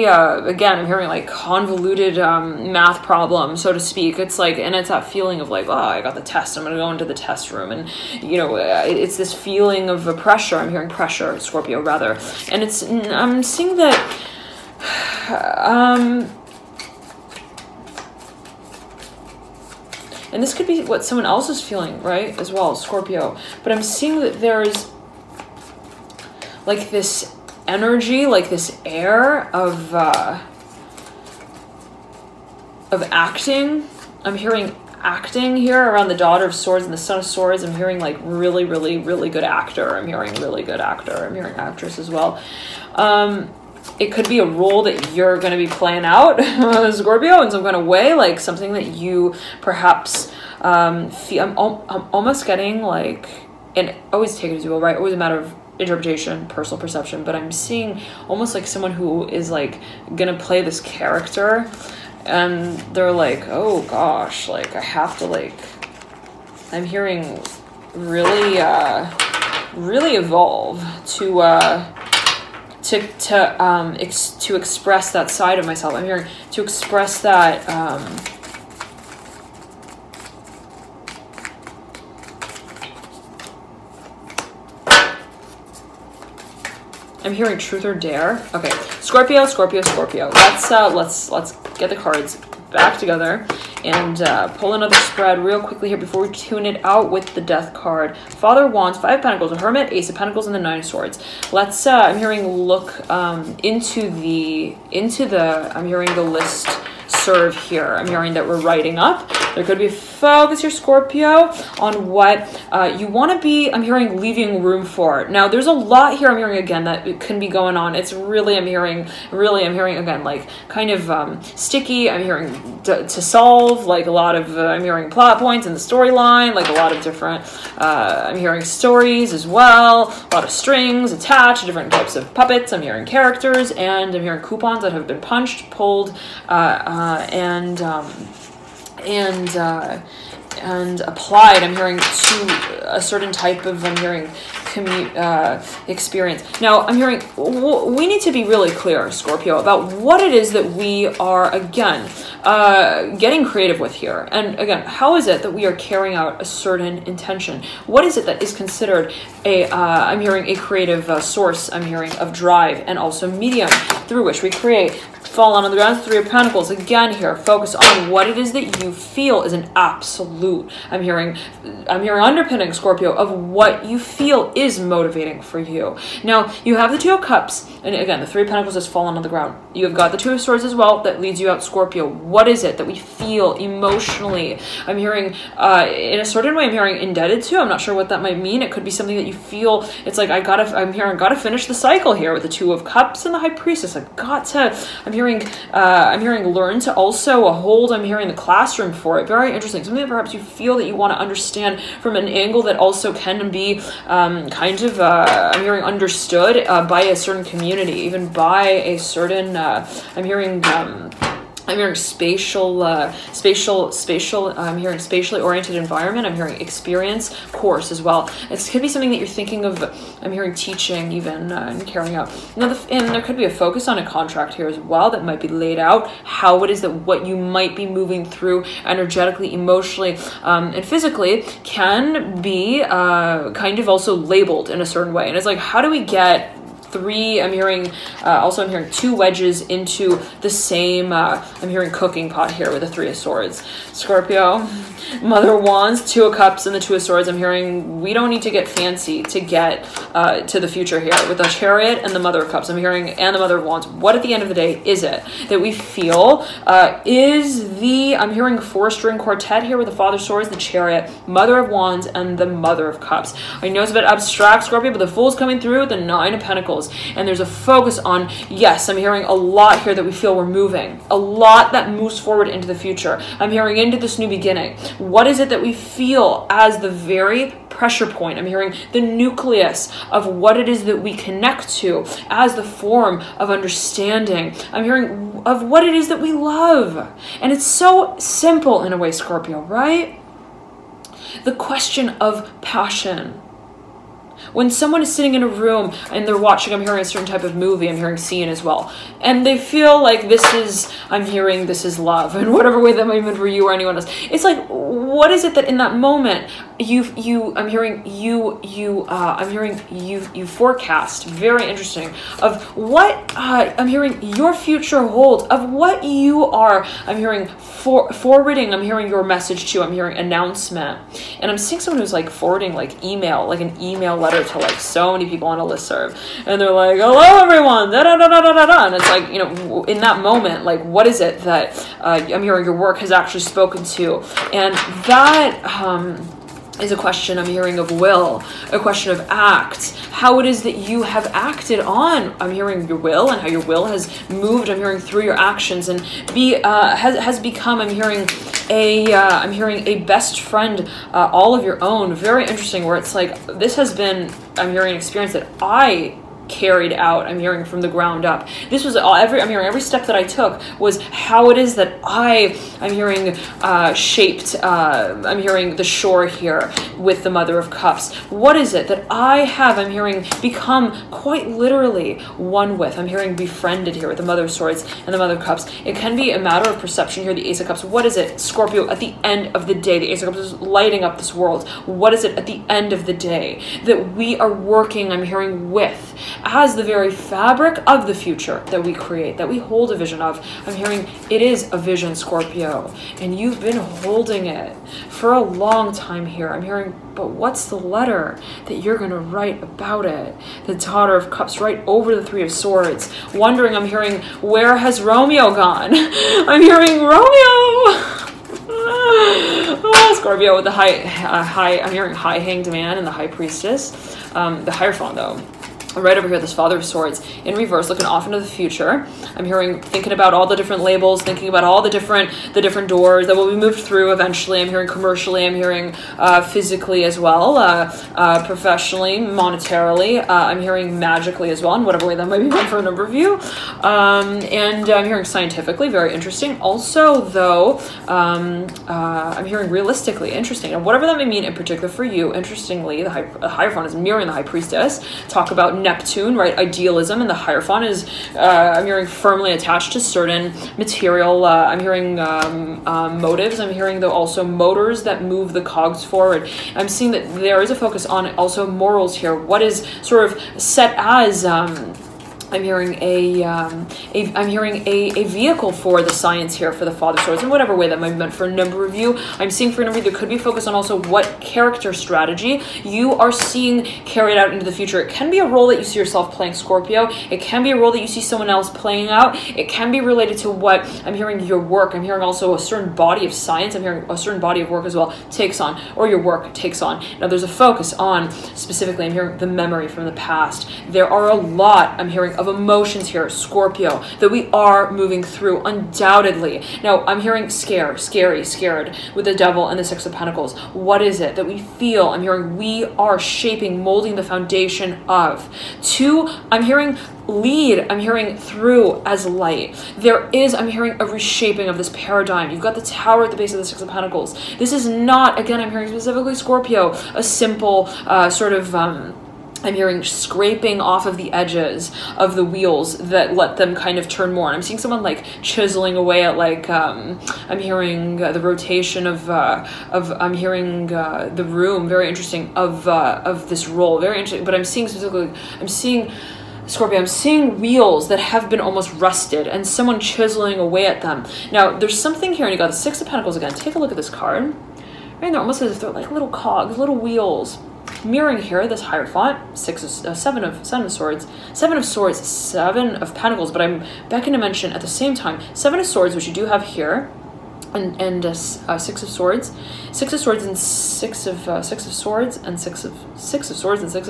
A: again, I'm hearing like convoluted math problem, so to speak. It's like, and it's that feeling of like, oh, I got the test, I'm gonna go into the test room, and you know, it's this feeling of a pressure. I'm hearing pressure, Scorpio, rather, and it's, I'm seeing that and this could be what someone else is feeling, right, as well, Scorpio. But I'm seeing that there's like this energy, like this air of acting. I'm hearing acting here around the Daughter of Swords and the Son of Swords. I'm hearing like really good actor. I'm hearing really good actor. I'm hearing actress as well. It could be a role that you're going to be playing out, Scorpio, in some kind of way, like something that you perhaps feel. I'm almost getting like, and always take it as you will, right? Always a matter of interpretation, personal perception, but I'm seeing almost like someone who is like gonna play this character, and they're like, oh gosh, like I have to, like, I'm hearing really evolve to express that side of myself. I'm hearing to express that I'm hearing truth or dare. Okay, Scorpio, Scorpio, Scorpio. Let's get the cards back together and pull another spread real quickly here before we tune it out with the Death card. Father of Wands, Five of Pentacles, a Hermit, Ace of Pentacles, and the Nine of Swords. Let's I'm hearing look into the I'm hearing the list serve here. I'm hearing that we're writing up. There could be a focus here, Scorpio, on what you want to be, I'm hearing, leaving room for. Now, there's a lot here I'm hearing, again, that it can be going on. It's really, I'm hearing, again, like, kind of sticky. I'm hearing to solve, like, a lot of, I'm hearing plot points in the storyline, like, a lot of different, I'm hearing stories as well, a lot of strings attached, different types of puppets. I'm hearing characters, and I'm hearing coupons that have been punched, pulled, and applied, I'm hearing, to a certain type of, I'm hearing, experience. Now, I'm hearing, we need to be really clear, Scorpio, about what it is that we are, again, getting creative with here. And again, how is it that we are carrying out a certain intention? What is it that is considered I'm hearing, a creative source, I'm hearing, of drive, and also medium through which we create? Fall on the ground, Three of Pentacles. Again here, focus on what it is that you feel is an absolute, I'm hearing underpinning, Scorpio, of what you feel is motivating for you. Now, you have the Two of Cups, and again, the Three of Pentacles has fallen on the ground. You have got the Two of Swords as well, that leads you out, Scorpio. What is it that we feel emotionally? I'm hearing, in a certain way, I'm hearing indebted to. I'm not sure what that might mean. It could be something that you feel, it's like, I'm gotta finish the cycle here with the Two of Cups and the High Priestess. I'm hearing learn to also hold, I'm hearing, the classroom for it. Very interesting. Something that perhaps you feel that you want to understand from an angle that also can be kind of, I'm hearing, understood by a certain community, even by a certain, I'm hearing spatial, I'm hearing spatially oriented environment. I'm hearing experience course as well. It could be something that you're thinking of, I'm hearing, teaching even and carrying out. Now, and there could be a focus on a contract here as well that might be laid out, how it is that what you might be moving through energetically, emotionally, and physically can be kind of also labeled in a certain way. And it's like, how do we get three, I'm hearing, also I'm hearing two wedges into the same, I'm hearing cooking pot here with the Three of Swords. Scorpio, Mother of Wands, Two of Cups, and the Two of Swords. I'm hearing we don't need to get fancy to get to the future here with the Chariot and the Mother of Cups. I'm hearing, and the Mother of Wands. What at the end of the day is it that we feel is the, I'm hearing, four-string quartet here with the Father of Swords, the Chariot, Mother of Wands, and the Mother of Cups. I know it's a bit abstract, Scorpio, but the Fool's coming through with the Nine of Pentacles. And there's a focus on, yes, I'm hearing a lot here that we feel we're moving. A lot that moves forward into the future. I'm hearing into this new beginning. What is it that we feel as the very pressure point? I'm hearing the nucleus of what it is that we connect to as the form of understanding. I'm hearing of what it is that we love. And it's so simple in a way, Scorpio, right? The question of passion. When someone is sitting in a room and they're watching, I'm hearing, a certain type of movie, I'm hearing scene as well, and they feel like this is, I'm hearing, this is love, in whatever way that might mean for you or anyone else. It's like, what is it that in that moment I'm hearing you forecast, very interesting, of what I'm hearing your future holds, of what you are, I'm hearing, forwarding, I'm hearing your message to, I'm hearing announcement. And I'm seeing someone who's like forwarding like email, like an email letter to like so many people on a listserv, and they're like, hello everyone, da da da da da da, and it's like, you know, in that moment, like, what is it that I'm hearing your work has actually spoken to? And that is a question, I'm hearing, of will, a question of act, how it is that you have acted on, I'm hearing, your will, and how your will has moved, I'm hearing, through your actions, and has become, I'm hearing, a best friend, all of your own. Very interesting, where it's like, this has been, I'm hearing, an experience that I carried out, I'm hearing, from the ground up. This was I'm hearing every step that I took was how it is that I'm hearing, shaped, I'm hearing, the shore here with the Mother of Cups. What is it that I have, I'm hearing, become quite literally one with? I'm hearing befriended here with the Mother of Swords and the Mother of Cups. It can be a matter of perception here, the Ace of Cups. What is it, Scorpio, at the end of the day? The Ace of Cups is lighting up this world. What is it at the end of the day that we are working, I'm hearing, with? as the very fabric of the future that we create, that we hold a vision of. I'm hearing it is a vision, Scorpio, and you've been holding it for a long time here. I'm hearing, but what's the letter that you're going to write about it? The Daughter of Cups right over the Three of Swords. Wondering, I'm hearing, where has Romeo gone? I'm hearing Romeo. Oh, Scorpio with the I'm hearing High Hanged Man and the High Priestess. The Hierophant, though. Right over here, this Father of Swords in reverse, looking off into the future. I'm hearing, thinking about all the different labels, thinking about all the different doors that will be moved through eventually. I'm hearing commercially, I'm hearing physically as well, professionally, monetarily. I'm hearing magically as well, in whatever way that might be meant for a number of you. And I'm hearing scientifically, very interesting. Also, though, I'm hearing realistically, interesting. And whatever that may mean in particular for you, interestingly, the Hierophant is mirroring the High Priestess. Talk about Neptune, right? Idealism, and the Hierophant is, I'm hearing, firmly attached to certain material. I'm hearing motives. I'm hearing, though, also motors that move the cogs forward. I'm seeing that there is a focus on also morals here. What is sort of set as I'm hearing a vehicle for the science here for the Father of Swords in whatever way that might be meant for a number of you. I'm seeing for a number of you, there could be focus on also what character strategy you are seeing carried out into the future. It can be a role that you see yourself playing, Scorpio. It can be a role that you see someone else playing out. It can be related to what I'm hearing your work. I'm hearing also a certain body of science. I'm hearing a certain body of work as well takes on, or your work takes on. Now there's a focus on specifically, I'm hearing the memory from the past. There are a lot, I'm hearing, of emotions here, Scorpio, that we are moving through, undoubtedly. Now, I'm hearing scared with the Devil and the Six of Pentacles. What is it that we feel? I'm hearing we are shaping, molding the foundation of. Two, I'm hearing lead, I'm hearing through as light. There is, I'm hearing, a reshaping of this paradigm. You've got the Tower at the base of the Six of Pentacles. This is not, again, I'm hearing specifically Scorpio, a simple sort of I'm hearing scraping off of the edges of the wheels that let them kind of turn more. And I'm seeing someone like chiseling away at like, I'm hearing the rotation of I'm hearing the room, very interesting, of this role, very interesting. But I'm seeing specifically, I'm seeing Scorpio, I'm seeing wheels that have been almost rusted and someone chiseling away at them. Now, there's something here, and you got the Six of Pentacles again. Take a look at this card. Right, they're almost as if they're like little cogs, little wheels. Mirroring here, this Hierophant, Seven of Swords, Seven of Pentacles, but I'm beckoning to mention at the same time, Seven of Swords, which you do have here, and Six of Swords, and Six of Swords, and Six of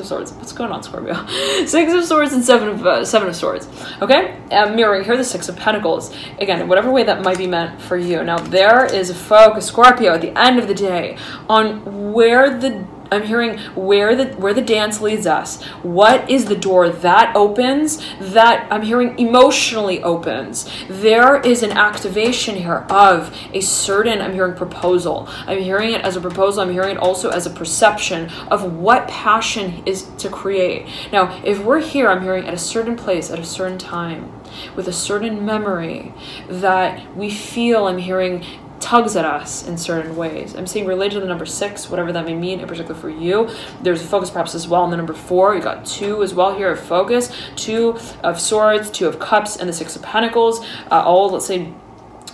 A: Swords. What's going on, Scorpio? Six of Swords and Seven of Swords. Okay, mirroring here, the Six of Pentacles. Again, in whatever way that might be meant for you. Now, there is a focus, Scorpio, at the end of the day, on where the I'm hearing where the dance leads us. What is the door that opens, that I'm hearing emotionally opens? There is an activation here of a certain, I'm hearing, proposal. I'm hearing it as a proposal. I'm hearing it also as a perception of what passion is to create. Now, if we're here, I'm hearing at a certain place, at a certain time, with a certain memory that we feel, I'm hearing, tugs at us in certain ways. I'm seeing related to the number 6, whatever that may mean in particular for you. There's a focus perhaps as well on the number 4. You got 2 as well here of focus, 2 of Swords, 2 of Cups, and the 6 of Pentacles. All, let's say,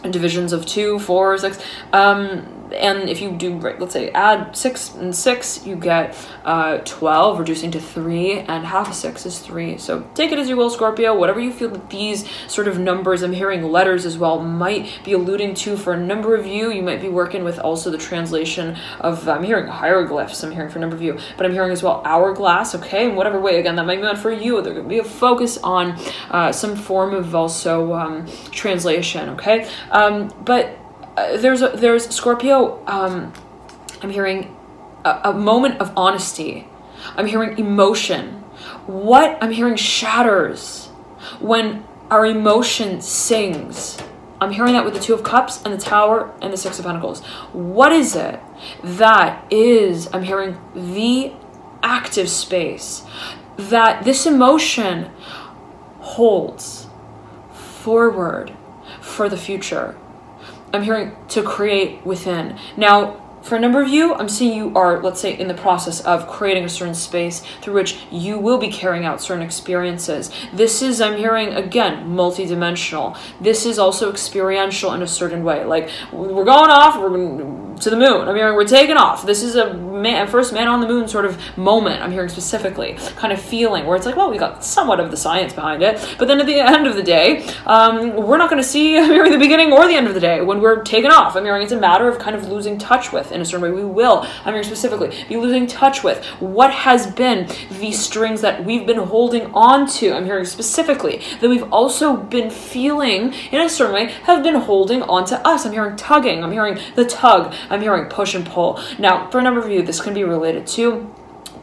A: divisions of 2, 4, 6. And if you do, let's say, add 6 and 6, you get 12, reducing to 3, and half of 6 is 3. So take it as you will, Scorpio. Whatever you feel that these sort of numbers, I'm hearing letters as well, might be alluding to for a number of you. You might be working with also the translation of, I'm hearing hieroglyphs, I'm hearing for a number of you, but I'm hearing as well hourglass, okay? In whatever way, again, that might be meant for you. There could be a focus on some form of also translation, okay? But there's Scorpio, I'm hearing a moment of honesty. I'm hearing emotion. What I'm hearing shatters when our emotion sings. I'm hearing that with the 2 of Cups and the Tower and the 6 of Pentacles. What is it that is, I'm hearing, the active space that this emotion holds forward for the future? I'm hearing to create within. Now, For a number of you, I'm seeing you are, let's say, in the process of creating a certain space through which you will be carrying out certain experiences. This is, I'm hearing, again, multidimensional. This is also experiential in a certain way. Like, we're going off, we're going to the moon. I'm hearing we're taking off. This is a first man on the moon sort of moment, I'm hearing specifically. Kind of feeling where it's like, well, we got somewhat of the science behind it. But then at the end of the day, we're not going to see, I'm hearing, the beginning or the end of the day when we're taking off. I'm hearing it's a matter of kind of losing touch with, in a certain way. We will, I'm hearing specifically, be losing touch with what has been the strings that we've been holding on to. I'm hearing specifically that we've also been feeling, in a certain way, have been holding on to us. I'm hearing tugging. I'm hearing the tug. I'm hearing push and pull. Now, for a number of you, this can be related to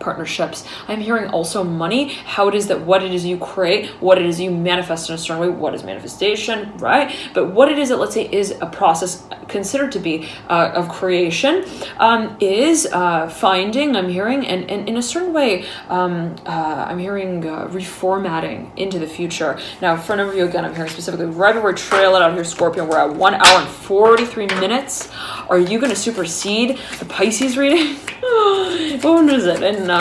A: partnerships. I'm hearing also money, how it is that what it is you create, what it is you manifest in a certain way, what is manifestation, right? But what it is that, let's say, is a process considered to be of creation, is finding, I'm hearing, and in a certain way, I'm hearing reformatting into the future. Now, for a number of you, again, I'm hearing specifically, right before we trail it out here, Scorpio, we're at 1 hour and 43 minutes. Are you going to supersede the Pisces reading? When was it? In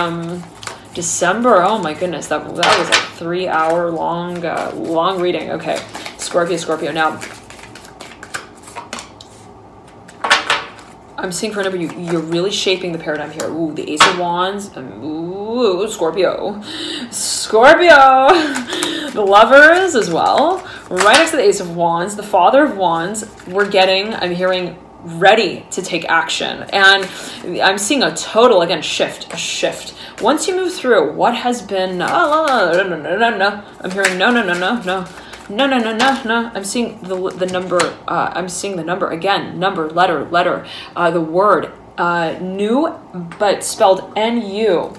A: December? Oh my goodness, that was like 3 hour long reading. Okay, Scorpio. Now, I'm seeing for a number of you, you're really shaping the paradigm here. Ooh, the Ace of Wands. Ooh, Scorpio. The Lovers as well. Right next to the Ace of Wands, the Father of Wands, we're getting, I'm hearing, ready to take action. And I'm seeing a total, again, a shift. Once you move through what has been, no. I'm hearing no. I'm seeing the number, I'm seeing the number again, letter, the word, new, but spelled N-U.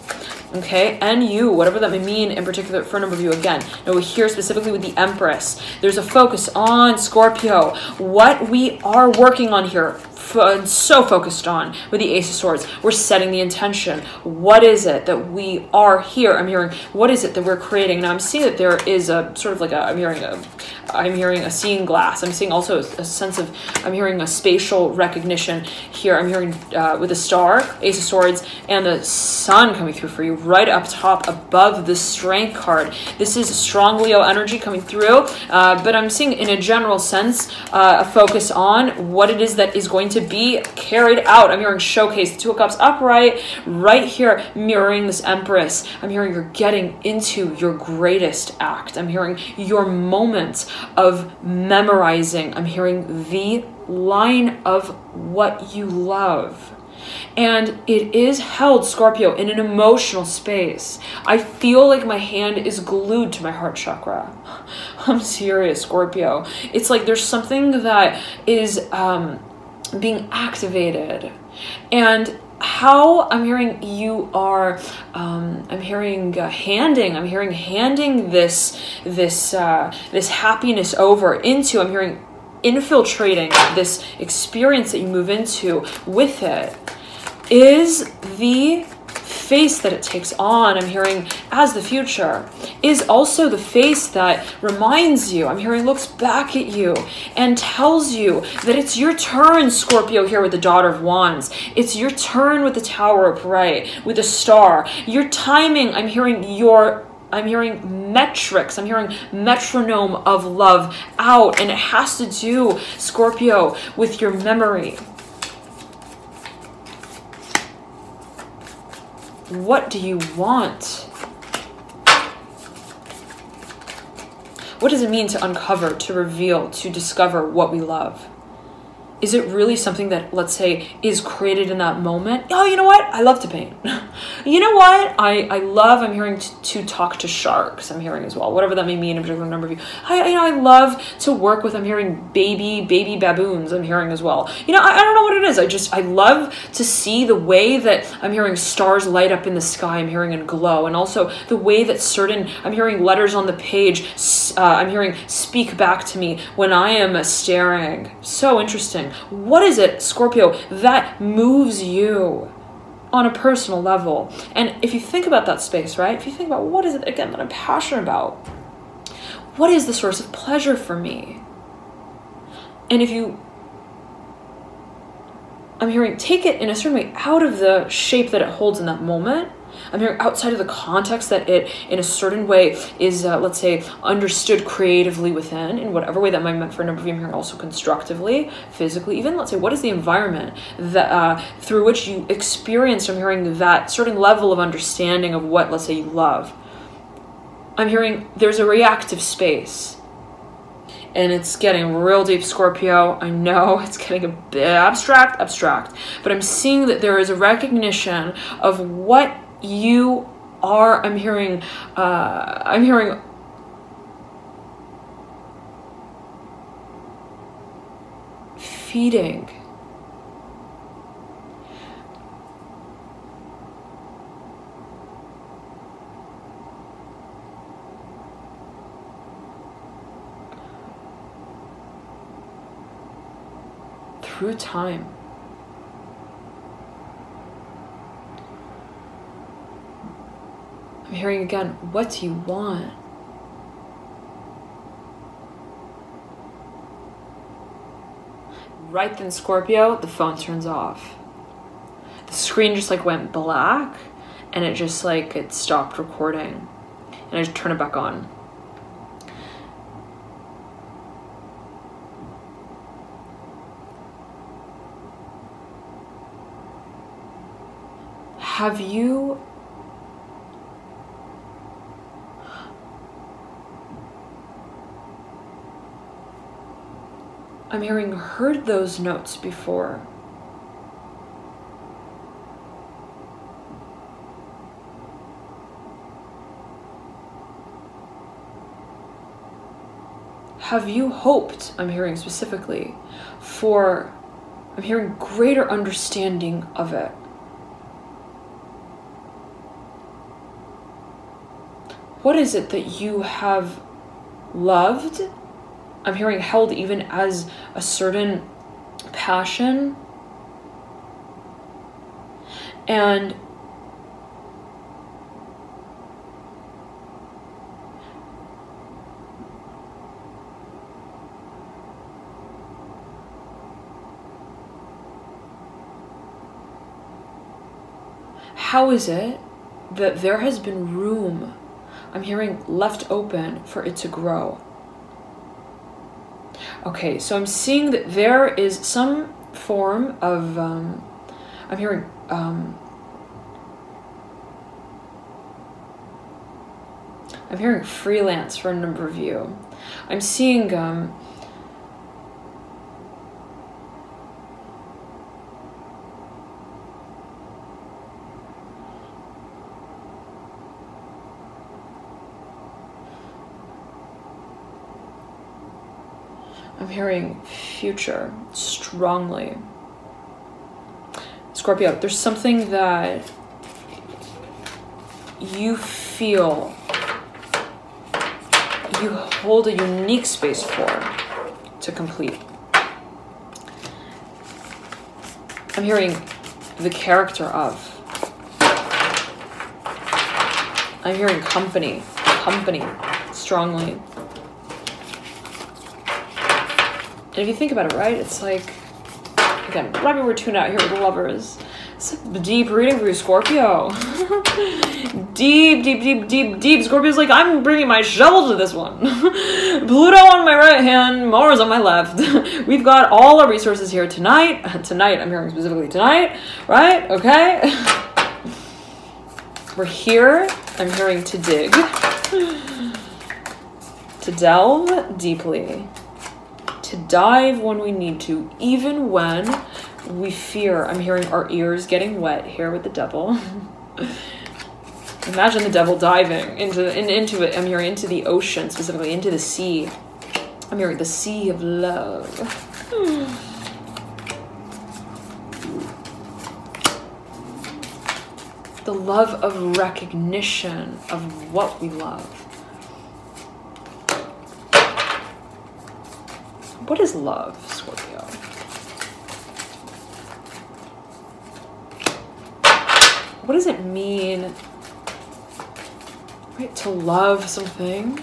A: Okay, N-U, whatever that may mean in particular for a number of you. Again, now we're here specifically with the Empress. There's a focus on Scorpio. What we are working on here, so focused on with the Ace of Swords, we're setting the intention. What is it that we are here? I'm hearing, what is it that we're creating? Now I'm seeing that there is a sort of like I'm hearing a seeing glass. I'm seeing also a sense of, I'm hearing a spatial recognition here. I'm hearing with the star, Ace of Swords, and the sun coming through for you right up top above the Strength card. This is strong Leo energy coming through, but I'm seeing in a general sense a focus on what it is that is going to be carried out. I'm hearing showcase, the Two of Cups upright, right here mirroring this Empress. I'm hearing you're getting into your greatest act. I'm hearing your moment of memorizing. I'm hearing the line of what you love. And it is held, Scorpio, in an emotional space. I feel like my hand is glued to my heart chakra. I'm serious, Scorpio. It's like there's something that is being activated. And how I'm hearing you are, I'm hearing handing this happiness over into, I'm hearing infiltrating this experience that you move into with it is the face that it takes on. I'm hearing as the future is also the face that reminds you, I'm hearing looks back at you and tells you that it's your turn, Scorpio, here with the Daughter of Wands. It's your turn with the Tower upright, with the star. Your timing, I'm hearing metrics, I'm hearing metronome of love out, and it has to do, Scorpio, with your memory. What do you want? What does it mean to uncover, to reveal, to discover what we love? Is it really something that, let's say, is created in that moment? Oh, you know what? I love to paint. You know what? I love, I'm hearing to talk to sharks, I'm hearing as well. Whatever that may mean, a particular number of you. I love to work with, I'm hearing baby baboons, I'm hearing as well. You know, I don't know what it is. I love to see the way that I'm hearing stars light up in the sky, I'm hearing and glow. And also the way that certain, I'm hearing letters on the page, I'm hearing speak back to me when I am staring. So interesting. What is it, Scorpio, that moves you on a personal level? And if you think about that space, right? If you think about what is it, again, that I'm passionate about, what is the source of pleasure for me? And if you, I'm hearing take it in a certain way out of the shape that it holds in that moment. I'm hearing outside of the context that it, in a certain way, is, let's say, understood creatively within, in whatever way that might be meant for a number of you. I'm hearing also constructively, physically, even, let's say, what is the environment that through which you experience, I'm hearing that certain level of understanding of what, let's say, you love. I'm hearing there's a reactive space. And it's getting real deep, Scorpio. I know it's getting a bit abstract, but I'm seeing that there is a recognition of what you are. I'm hearing feeding. Through time. I'm hearing again, what do you want? Right then, Scorpio, the phone turns off. The screen just like went black and it just like, it stopped recording. And I just turn it back on. Have you I'm hearing heard those notes before? Have you hoped, I'm hearing specifically, for, I'm hearing greater understanding of it? What is it that you have loved? I'm hearing held even as a certain passion. And how is it that there has been room, I'm hearing, left open for it to grow? Okay, so I'm seeing that there is some form of, I'm hearing, freelance for a number of you. I'm seeing, I'm hearing future strongly. Scorpio, there's something that you feel you hold a unique space for to complete. I'm hearing the character of. I'm hearing company strongly. And if you think about it, right, it's like, again, right when we're tuned out here with the lovers, it's a deep reading for you, Scorpio. Deep. Scorpio's like, I'm bringing my shovel to this one. Pluto on my right hand, Mars on my left. We've got all our resources here tonight. Tonight, I'm hearing specifically tonight, right? Okay. We're here, I'm hearing to dig, to delve deeply, to dive when we need to, even when we fear. I'm hearing our ears getting wet here with the devil. Imagine the devil diving into it. I'm hearing into the ocean, specifically into the sea. I'm hearing the sea of love. The love of recognition of what we love. What is love, Scorpio? What does it mean, right, to love something?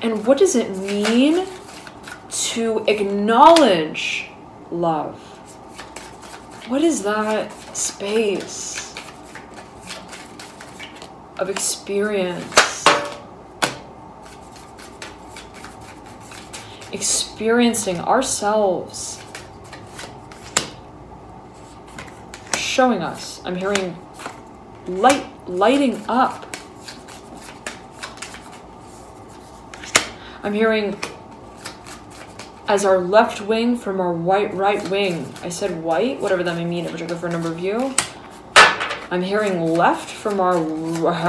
A: And what does it mean to acknowledge love? What is that space of experience? Experiencing ourselves. Showing us. I'm hearing lighting up. I'm hearing as our left wing from our right wing. I said white, whatever that may mean, in particular for a number of you. I'm hearing left from our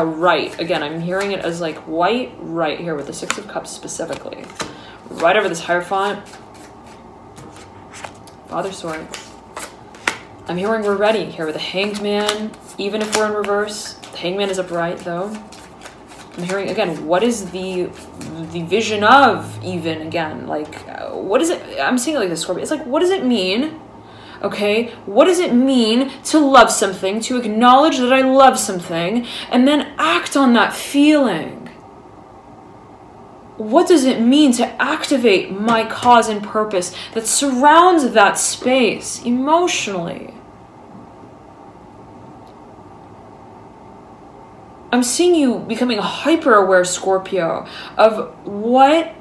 A: right. Again, I'm hearing it as like white right here with the Six of Cups specifically. Right over this Hierophant. Father Swords. I'm hearing we're ready here with the Hanged Man, even if we're in reverse. The Hanged Man is upright though. I'm hearing, again, what is the vision of, even, again, like, what is it? I'm seeing it like this, Scorpio. It's like, what does it mean? Okay, what does it mean to love something, to acknowledge that I love something, and then act on that feeling? What does it mean to activate my cause and purpose that surrounds that space emotionally? I'm seeing you becoming hyper-aware, Scorpio, of what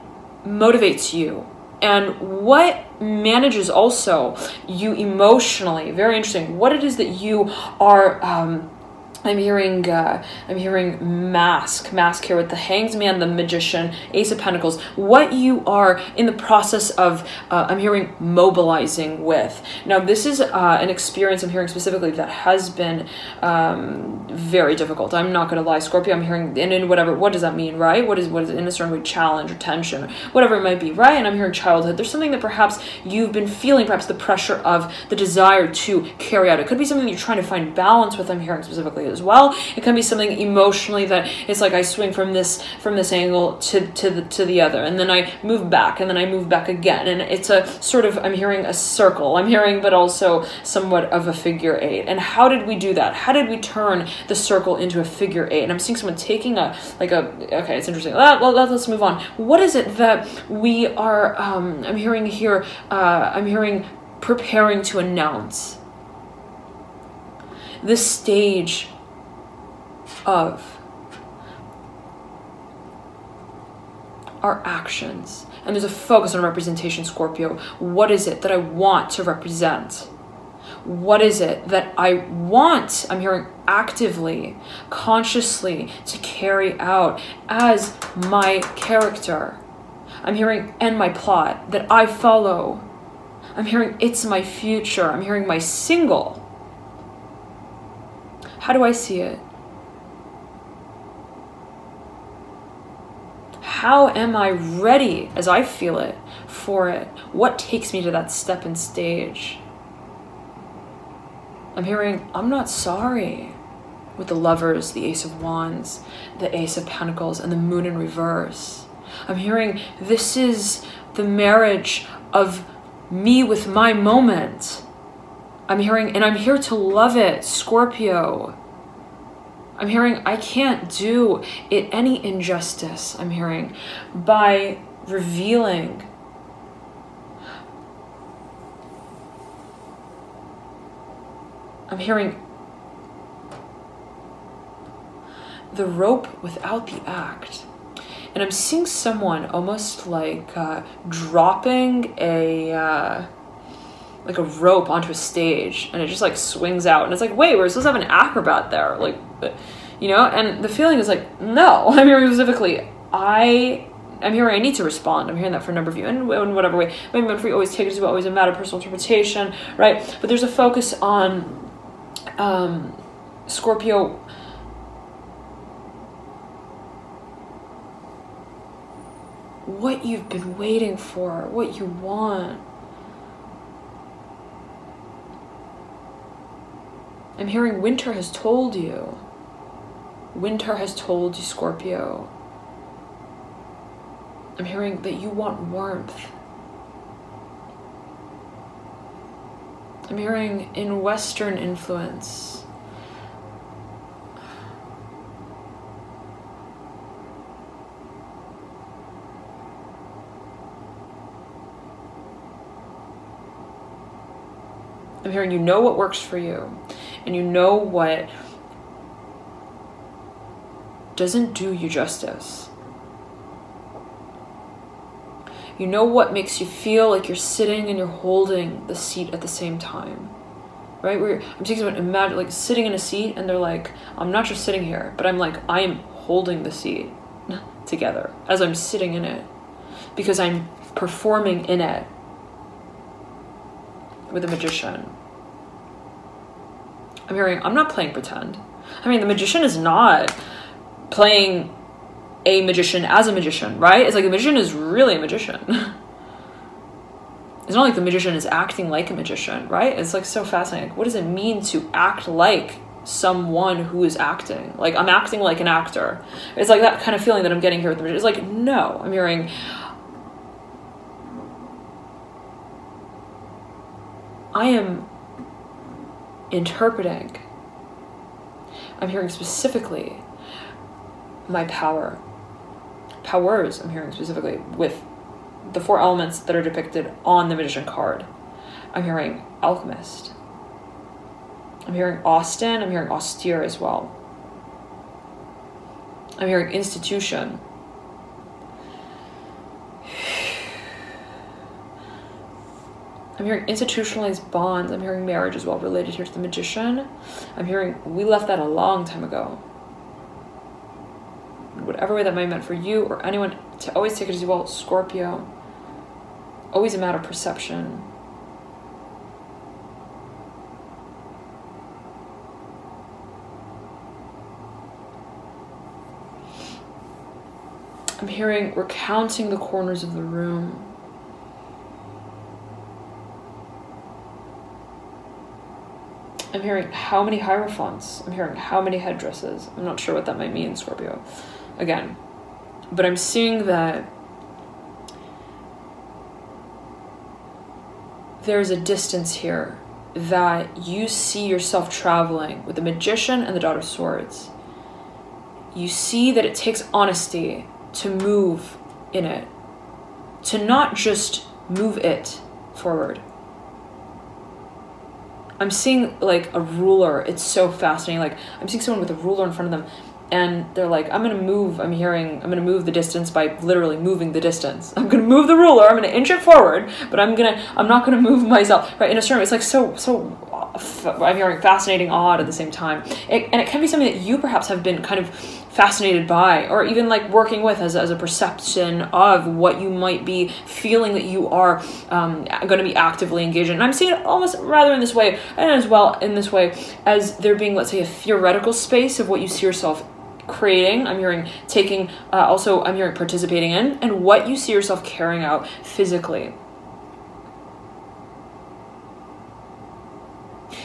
A: motivates you and what manages also you emotionally. Very interesting. What it is that you are, I'm hearing mask here with the Hanged Man, the Magician, Ace of Pentacles. What you are in the process of, I'm hearing mobilizing with. Now, this is an experience I'm hearing specifically that has been very difficult. I'm not going to lie, Scorpio. I'm hearing, and in whatever, what does that mean, right? What is in a certain way challenge or tension, or whatever it might be, right? And I'm hearing childhood. There's something that perhaps you've been feeling, perhaps the pressure of the desire to carry out. It could be something that you're trying to find balance with. I'm hearing specifically as well. It can be something emotionally that it's like I swing from this angle to the other, and then I move back, and then I move back again, and it's a sort of, I'm hearing a circle. I'm hearing, but also somewhat of a figure eight. And how did we do that? How did we turn the circle into a figure eight? And I'm seeing someone taking okay, it's interesting. Let's move on. What is it that we are? I'm hearing here. I'm hearing preparing to announce this stage of our actions. And there's a focus on representation, Scorpio. What is it that I want to represent? What is it that I want, I'm hearing actively, consciously, to carry out as my character? I'm hearing, and my plot that I follow. I'm hearing it's my future. I'm hearing my single. How do I see it? How am I ready as I feel it for it? What takes me to that step and stage? I'm hearing, I'm not sorry, with the Lovers, the Ace of Wands, the Ace of Pentacles, and the Moon in reverse. I'm hearing, this is the marriage of me with my moment. I'm hearing, and I'm here to love it, Scorpio. I'm hearing, I can't do it any injustice, I'm hearing, by revealing I'm hearing the rope without the act. And I'm seeing someone almost like dropping a rope onto a stage, and it just like swings out, and it's like, wait, we're supposed to have an acrobat there, like, you know. And the feeling is like, no. I'm hearing specifically, I'm hearing I need to respond. I'm hearing that for a number of you, and in whatever way. Maybe for you, always take it as always a matter of personal interpretation, right? But there's a focus on Scorpio. What you've been waiting for, what you want. I'm hearing winter has told you. Winter has told you, Scorpio. I'm hearing that you want warmth. I'm hearing in Western influence. I'm hearing you know what works for you, and you know what doesn't do you justice. You know what makes you feel like you're sitting and you're holding the seat at the same time, right? I'm taking someone, imagine like sitting in a seat and they're like, I'm not just sitting here, but I'm like, I am holding the seat together as I'm sitting in it, because I'm performing in it with a magician. I'm hearing, I'm not playing pretend. I mean, the magician is not playing a magician as a magician, right? It's like the magician is really a magician. It's not like the magician is acting like a magician, right? It's like so fascinating. What does it mean to act like someone who is acting? Like, I'm acting like an actor. It's like that kind of feeling that I'm getting here with the magician. It's like, no, I'm hearing, I am interpreting. I'm hearing specifically my powers. I'm hearing specifically with the 4 elements that are depicted on the magician card. I'm hearing alchemist. I'm hearing Austin. I'm hearing austere as well. I'm hearing institution. I'm hearing institutionalized bonds. I'm hearing marriage as well, related here to the magician. I'm hearing we left that a long time ago. Whatever way that might have meant for you or anyone, to always take it as well, Scorpio. Always a matter of perception. I'm hearing we're counting the corners of the room. I'm hearing how many hierophants. I'm hearing how many headdresses. I'm not sure what that might mean, Scorpio. Again. But I'm seeing that there's a distance here that you see yourself traveling with the magician and the Daughter of Swords. You see that it takes honesty to move in it. To not just move it forward. I'm seeing like a ruler. It's so fascinating. Like I'm seeing someone with a ruler in front of them and they're like, I'm going to move. I'm going to move the distance by literally moving the distance. I'm going to move the ruler. I'm going to inch it forward, but I'm not going to move myself. Right. In a certain way, it's like I'm hearing fascinating, odd at the same time. And it can be something that you perhaps have been kind of fascinated by, or even like working with as a perception of what you might be feeling that you are going to be actively engaged in. And I'm seeing it almost rather in this way, and as well in this way as there being, let's say, a theoretical space of what you see yourself creating. I'm hearing taking, also I'm hearing participating in, and what you see yourself carrying out physically.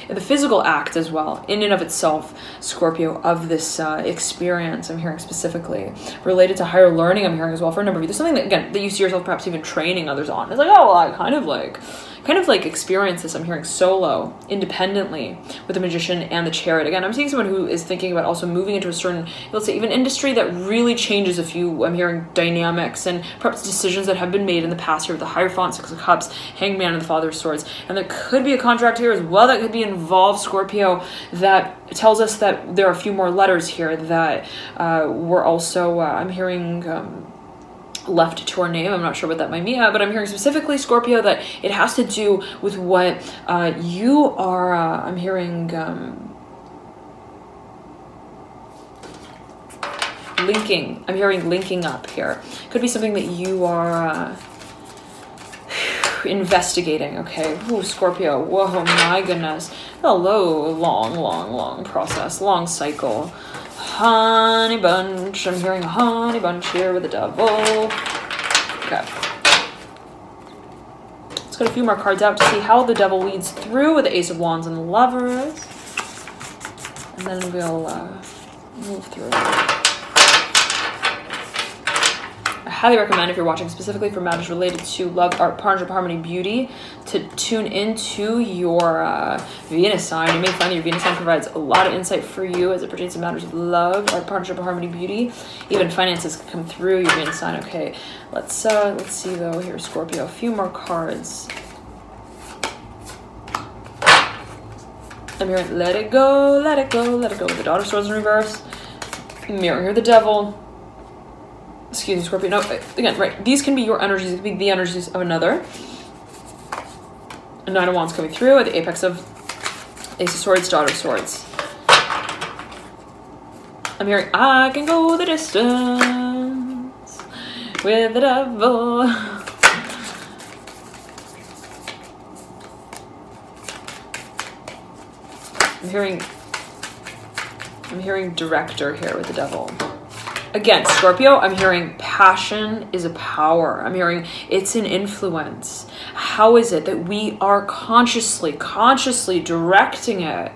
A: The physical act as well, in and of itself, Scorpio, of this experience, I'm hearing specifically related to higher learning. I'm hearing as well for a number of you. There's something that, again, that you see yourself perhaps even training others on. It's like, oh, well, I kind of like experience this. I'm hearing solo, independently, with the magician and the chariot. Again, I'm seeing someone who is thinking about also moving into a certain, let's say, even industry that really changes a few, I'm hearing dynamics and perhaps decisions that have been made in the past here with the Hierophant, 6 of Cups, Hangman, and the Father of Swords. And there could be a contract here as well that could be involved, Scorpio, that tells us that there are a few more letters here that were also, I'm hearing, left to our name. I'm not sure what that might mean, but I'm hearing specifically, Scorpio, that it has to do with what you are, I'm hearing linking. I'm hearing linking up here. Could be something that you are investigating, okay? Ooh, Scorpio. Whoa, my goodness. Hello, long process, long cycle. Honey bunch. I'm hearing a honey bunch here with the devil. Okay. Let's get a few more cards out to see how the devil leads through with the Ace of Wands and the Lovers. And then we'll move through. I highly recommend, if you're watching specifically for matters related to love, art, partnership, harmony, beauty, to tune into your Venus sign. You may find that your Venus sign provides a lot of insight for you as it pertains to matters of love, art, partnership, harmony, beauty. Even finances can come through your Venus sign. Okay, let's see though here, Scorpio. A few more cards. I'm hearing let it go, let it go, let it go. The Daughter of Swords in reverse. Mirror here, the Devil. Excuse me, Scorpio. No, again, right. These can be your energies. It could be the energies of another. A Nine of Wands coming through at the apex of Ace of Swords, Daughter of Swords. I'm hearing I can go the distance with the devil. I'm hearing director here with the Devil. Again, Scorpio, I'm hearing passion is a power. I'm hearing it's an influence. How is it that we are consciously directing it?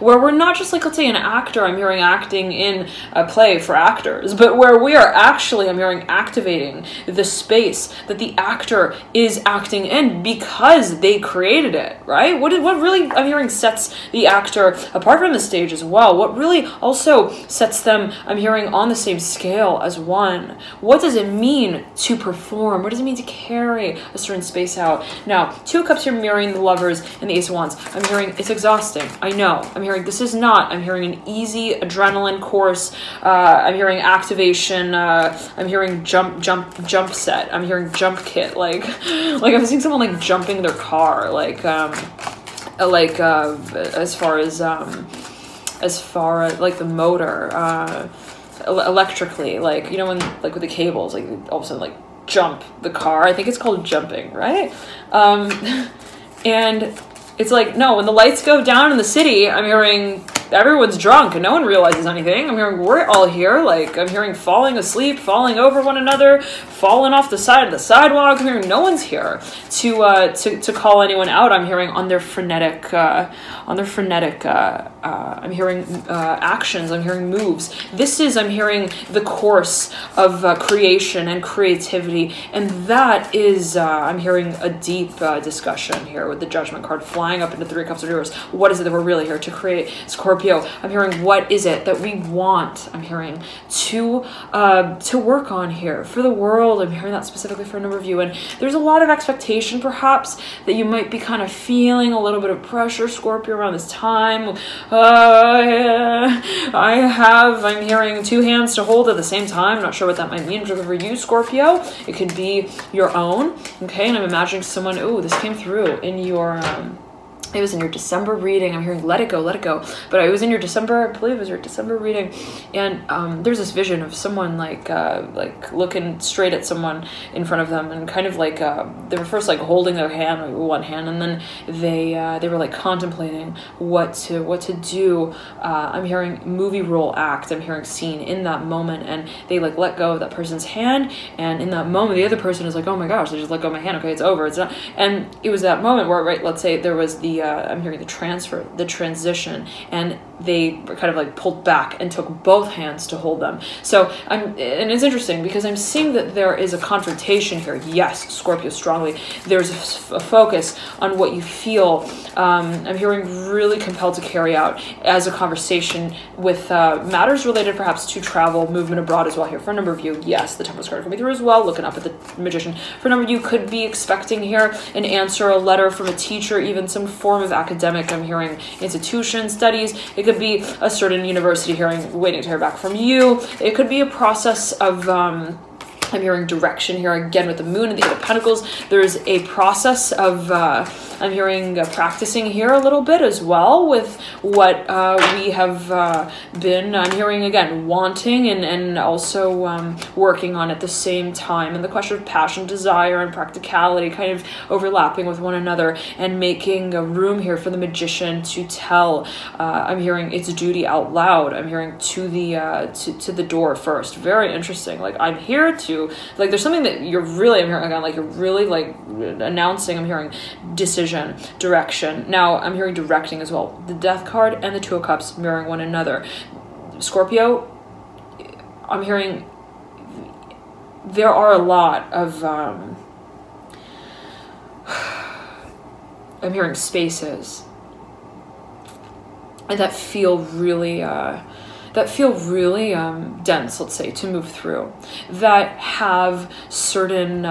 A: Where we're not just like, let's say an actor, I'm hearing acting in a play for actors, but where we are actually, I'm hearing activating the space that the actor is acting in because they created it, right? What really, I'm hearing, sets the actor apart from the stage as well? What really also sets them, I'm hearing, on the same scale as one? What does it mean to perform? What does it mean to carry a certain space out? Now, Two of Cups here mirroring the Lovers and the Ace of Wands. I'm hearing it's exhausting. I know. I'm hearing this is not. I'm hearing an easy adrenaline course. I'm hearing activation. I'm hearing jump set. I'm hearing jump kit. Like I'm seeing someone like jumping their car. As far as like the motor, electrically. Like, you know, when like with the cables, like all of a sudden like jump the car. I think it's called jumping, right? And it's like, no, when the lights go down in the city, I'm hearing everyone's drunk and no one realizes anything. I'm hearing we're all here. Like, I'm hearing falling asleep, falling over one another, falling off the side of the sidewalk. I'm hearing no one's here to call anyone out. I'm hearing on their frenetic, I'm hearing actions. I'm hearing moves. This is, I'm hearing the course of creation and creativity. And that is, I'm hearing a deep discussion here with the Judgment card flying up into Three of Cups of reverse. What is it that we're really here to create? Scorpio, I'm hearing what is it that we want, I'm hearing, to work on here for the world. I'm hearing that specifically for a number of you. And there's a lot of expectation, perhaps, that you might be kind of feeling a little bit of pressure, Scorpio, around this time. I'm hearing two hands to hold at the same time. I'm not sure what that might mean for you, Scorpio. It could be your own, okay? And I'm imagining someone, oh, this came through in your, it was in your December reading. I'm hearing let it go, but it was in your December, I believe it was your December reading, and there's this vision of someone like looking straight at someone in front of them, and kind of like they were first like holding their hand, like one hand, and then they were like contemplating what to do. I'm hearing movie role act. I'm hearing scene in that moment, and they like let go of that person's hand, and in that moment the other person is like, oh my gosh, they just let go of my hand. Okay, it's over. It's not. And it was that moment where, right, let's say there was the I'm hearing the transition, and they were kind of like pulled back and took both hands to hold them. So and it's interesting because I'm seeing that there is a confrontation here. Yes, Scorpio, strongly. There's a focus on what you feel. I'm hearing really compelled to carry out as a conversation with matters related perhaps to travel, movement abroad as well here. For a number of you, yes, the Temperance card coming through as well, looking up at the Magician. For a number of you, could be expecting here an answer, a letter from a teacher, even some form of academic, I'm hearing institution, studies. It could be a certain university waiting to hear back from you. It could be a process of I'm hearing direction here again with the Moon and the Eight of Pentacles. There's a process of I'm hearing practicing here a little bit as well with what we have been, I'm hearing again, wanting and also working on at the same time. And the question of passion, desire, and practicality kind of overlapping with one another, and making a room here for the Magician to tell, I'm hearing its duty out loud. I'm hearing to the door first. Very interesting. Like, I'm here to, like, there's something that you're really, I'm hearing again, like, you're really like announcing. I'm hearing decision, direction. Now I'm hearing directing as well. The Death card and the Two of Cups mirroring one another. Scorpio, I'm hearing there are a lot of I'm hearing spaces that feel really that feel really dense, let's say, to move through, that have certain,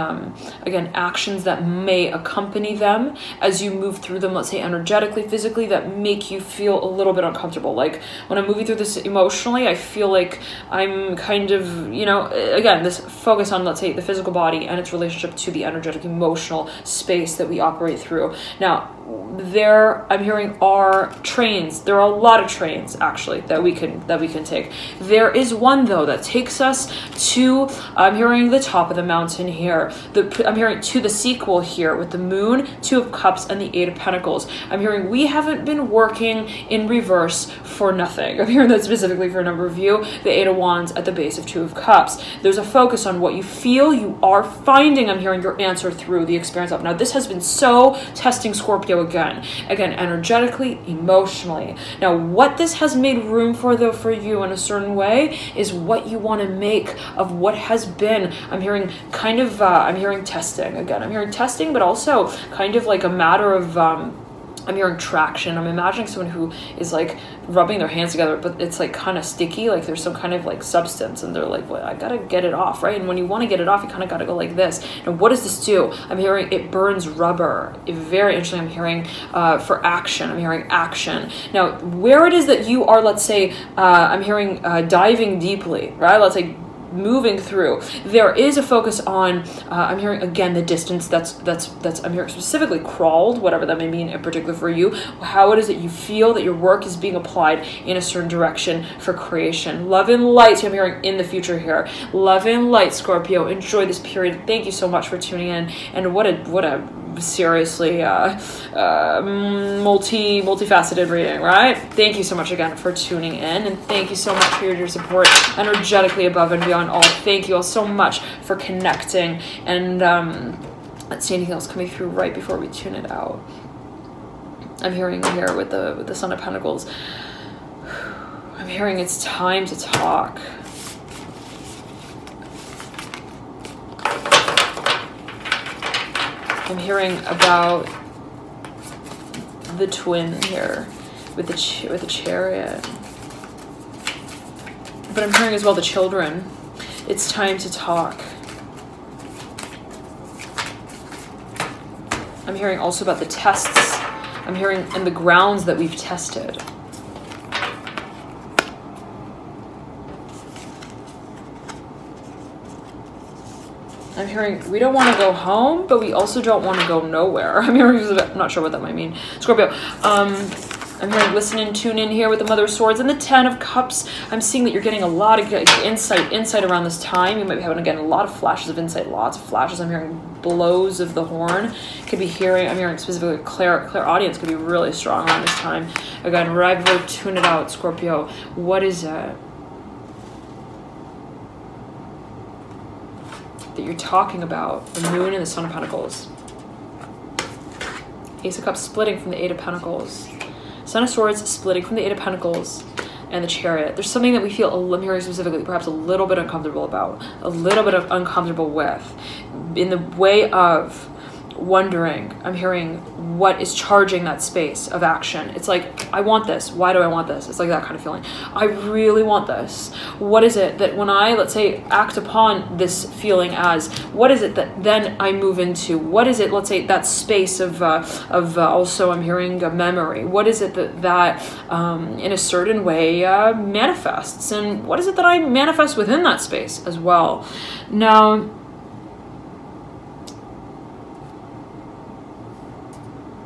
A: again, actions that may accompany them as you move through them, let's say energetically, physically, that make you feel a little bit uncomfortable. Like when I'm moving through this emotionally, I feel like I'm kind of, you know, again, this focus on, let's say, the physical body and its relationship to the energetic, emotional space that we operate through. Now, I'm hearing are trains. There are a lot of trains actually that we can take. There is one though that takes us to, I'm hearing the top of the mountain here. I'm hearing to the sequel here with the Moon, Two of Cups, and the Eight of Pentacles. I'm hearing we haven't been working in reverse for nothing. I'm hearing that specifically for a number of you. The Eight of Wands at the base of Two of Cups. There's a focus on what you feel. You are finding, I'm hearing, your answer through the experience of. Now this has been so testing Scorpio again, energetically, emotionally. Now, what this has made room for, though, for you in a certain way is what you want to make of what has been, I'm hearing kind of, I'm hearing testing again. I'm hearing testing, but also kind of like a matter of, I'm hearing traction. I'm imagining someone who is like rubbing their hands together, but it's like kind of sticky, like there's some kind of like substance, and they're like, well, I gotta get it off, right? And when you want to get it off, you kind of gotta go like this. And what does this do? I'm hearing it burns rubber. Very interesting. I'm hearing for action. I'm hearing action. Now, where it is that you are, let's say, I'm hearing diving deeply, right? Let's say moving through, there is a focus on I'm hearing again the distance that's I'm hearing specifically crawled, whatever that may mean in particular for you, how it is that you feel that your work is being applied in a certain direction for creation. Love and light, I'm hearing in the future here. Love and light, Scorpio. Enjoy this period. Thank you so much for tuning in, and what a seriously multifaceted reading, right? Thank you so much again for tuning in, and thank you so much for your support energetically above and beyond all. Thank you all so much for connecting, and let's see anything else coming through right before we tune it out. I'm hearing here with the Son of Pentacles, I'm hearing it's time to talk. I'm hearing about the twin here with the Chariot, but I'm hearing as well the children. It's time to talk. I'm hearing also about the tests. I'm hearing and the grounds that we've tested. I'm hearing we don't want to go home, but we also don't want to go nowhere. I'm hearing, I'm not sure what that might mean. Scorpio, I'm hearing listen and tune in here with the Mother of Swords and the Ten of Cups. I'm seeing that you're getting a lot of insight around this time. You might be having, again, a lot of flashes of insight, lots of flashes. I'm hearing blows of the horn. Could be hearing, I'm hearing specifically clairaudience could be really strong around this time. Again, right before tune it out, Scorpio. What is that you're talking about? The Moon and the Son of Pentacles. Ace of Cups splitting from the Eight of Pentacles. Son of Swords splitting from the Eight of Pentacles and the Chariot. There's something that we feel, I'm hearing specifically, perhaps a little bit uncomfortable about, a little bit of uncomfortable with, in the way of wondering, I'm hearing what is charging that space of action. It's like, I want this. Why do I want this? It's like that kind of feeling. I really want this. What is it that when I, let's say, act upon this feeling as, what is it that then I move into? What is it, let's say, that space of also I'm hearing a memory. What is it that in a certain way manifests? And what is it that I manifest within that space as well? Now,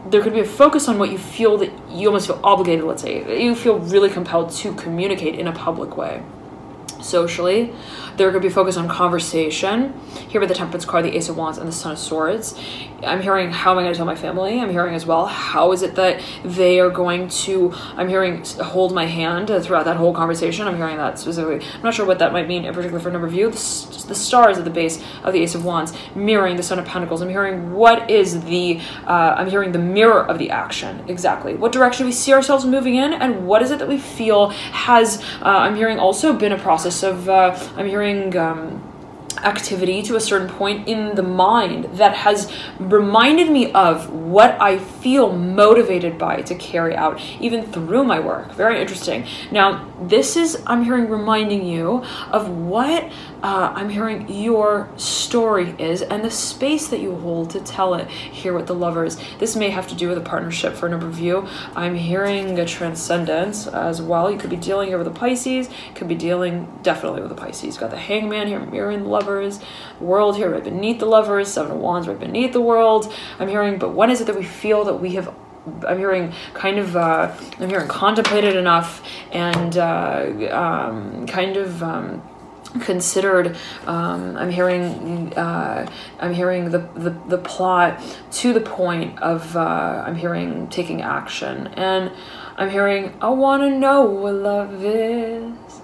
A: there could be a focus on what you feel that you almost feel obligated, let's say. You feel really compelled to communicate in a public way. Socially, there could be a focus on conversation. Here with the Temperance card, the Ace of Wands, and the Son of Swords. I'm hearing, how am I going to tell my family? I'm hearing as well, how is it that they are going to, I'm hearing, hold my hand throughout that whole conversation. I'm hearing that specifically. I'm not sure what that might mean in particular for a number of you. The stars at the base of the Ace of Wands, mirroring the Son of Pentacles. I'm hearing what is the, I'm hearing the mirror of the action. Exactly. What direction we see ourselves moving in, and what is it that we feel has, I'm hearing also been a process of, I'm hearing, activity to a certain point in the mind that has reminded me of what I feel motivated by to carry out, even through my work. Very interesting. Now, this is, I'm hearing, reminding you of what I'm hearing your story is and the space that you hold to tell it here with the Lovers. This may have to do with a partnership for a number of you. I'm hearing a transcendence as well. You could be dealing here with a Pisces, could be dealing definitely with a Pisces. Got the Hangman here mirroring the Lovers, World here right beneath the Lovers, Seven of Wands right beneath the World. I'm hearing, but when is it that we feel that we have, I'm hearing kind of, I'm hearing contemplated enough and considered, I'm hearing the plot to the point of, I'm hearing taking action, and I'm hearing, I want to know what love is,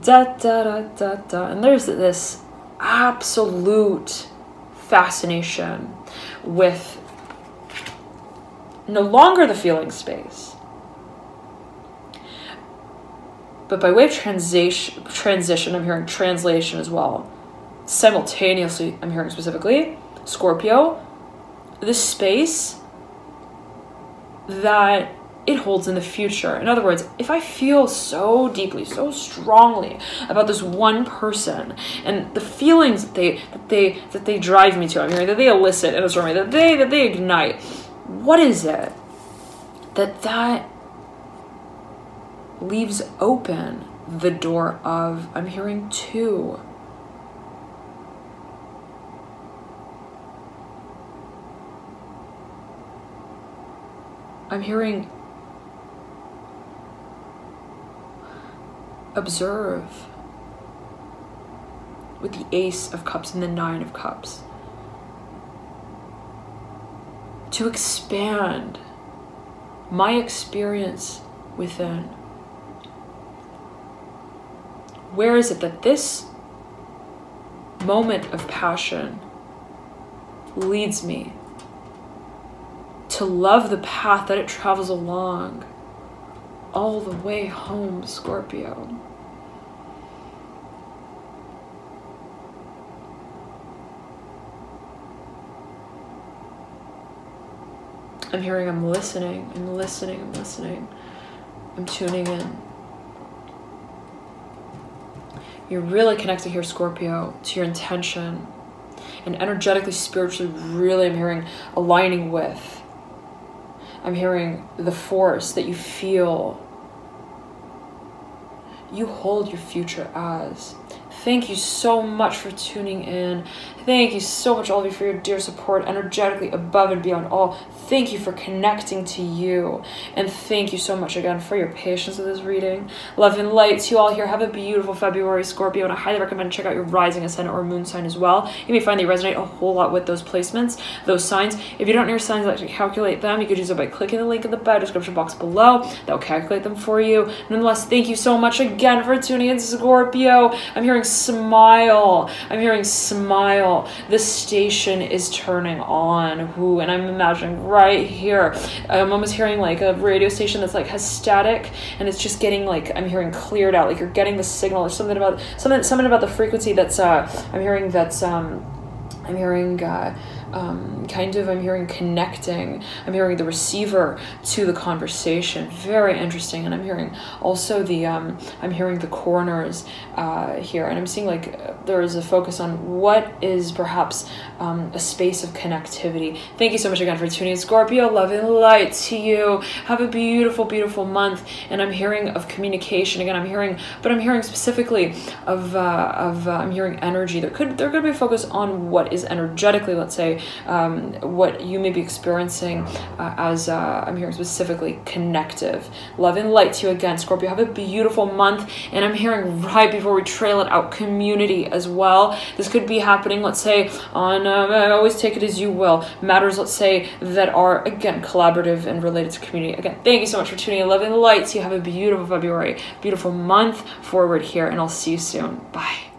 A: da da da da da, and there's this absolute fascination with no longer the feeling space, but by way of transition, I'm hearing translation as well. Simultaneously, I'm hearing specifically, Scorpio, this space that it holds in the future. In other words, if I feel so deeply, so strongly about this one person and the feelings that they drive me to, I'm hearing that they elicit in a certain way, that they ignite, what is it that leaves open the door of, I'm hearing two. I'm hearing observe with the Ace of Cups and the Nine of Cups. To expand my experience within. Where is it that this moment of passion leads me to love the path that it travels along all the way home, Scorpio? I'm hearing, I'm listening, I'm listening, I'm listening. I'm tuning in. You're really connected here, Scorpio, to your intention. And energetically, spiritually, really I'm hearing aligning with. I'm hearing the force that you feel. You hold your future as. Thank you so much for tuning in. Thank you so much, all of you, for your dear support, energetically, above and beyond all. Thank you for connecting to you. And thank you so much again for your patience with this reading. Love and light to you all here. Have a beautiful February, Scorpio, and I highly recommend check out your rising, ascendant, or moon sign as well. You may find they resonate a whole lot with those placements, those signs. If you don't know your signs, actually calculate them. You could do so by clicking the link in the bio description box below. That will calculate them for you. Nonetheless, thank you so much again for tuning in, Scorpio. I'm hearing smile. I'm hearing smile. The station is turning on. Ooh, and I'm imagining right here. I'm almost hearing like a radio station that's like has static, and it's just getting like, I'm hearing cleared out. Like you're getting the signal. There's something about the frequency that's I'm hearing that's I'm hearing I'm hearing connecting. I'm hearing the receiver to the conversation. Very interesting. And I'm hearing also the I'm hearing the corners here, and I'm seeing like there is a focus on what is perhaps a space of connectivity. Thank you so much again for tuning in, Scorpio. Love and light to you. Have a beautiful, beautiful month. And I'm hearing of communication again. I'm hearing specifically of I'm hearing energy. There could be a focus on what is energetically, let's say, what you may be experiencing as I'm hearing specifically connective. Love and light to you again, Scorpio. Have a beautiful month. And I'm hearing right before we trail it out, community as well. This could be happening, let's say, on always take it as you will, matters, let's say, that are again collaborative and related to community. Again, thank you so much for tuning in. Love and light to you. Have a beautiful February, beautiful month forward here, and I'll see you soon. Bye.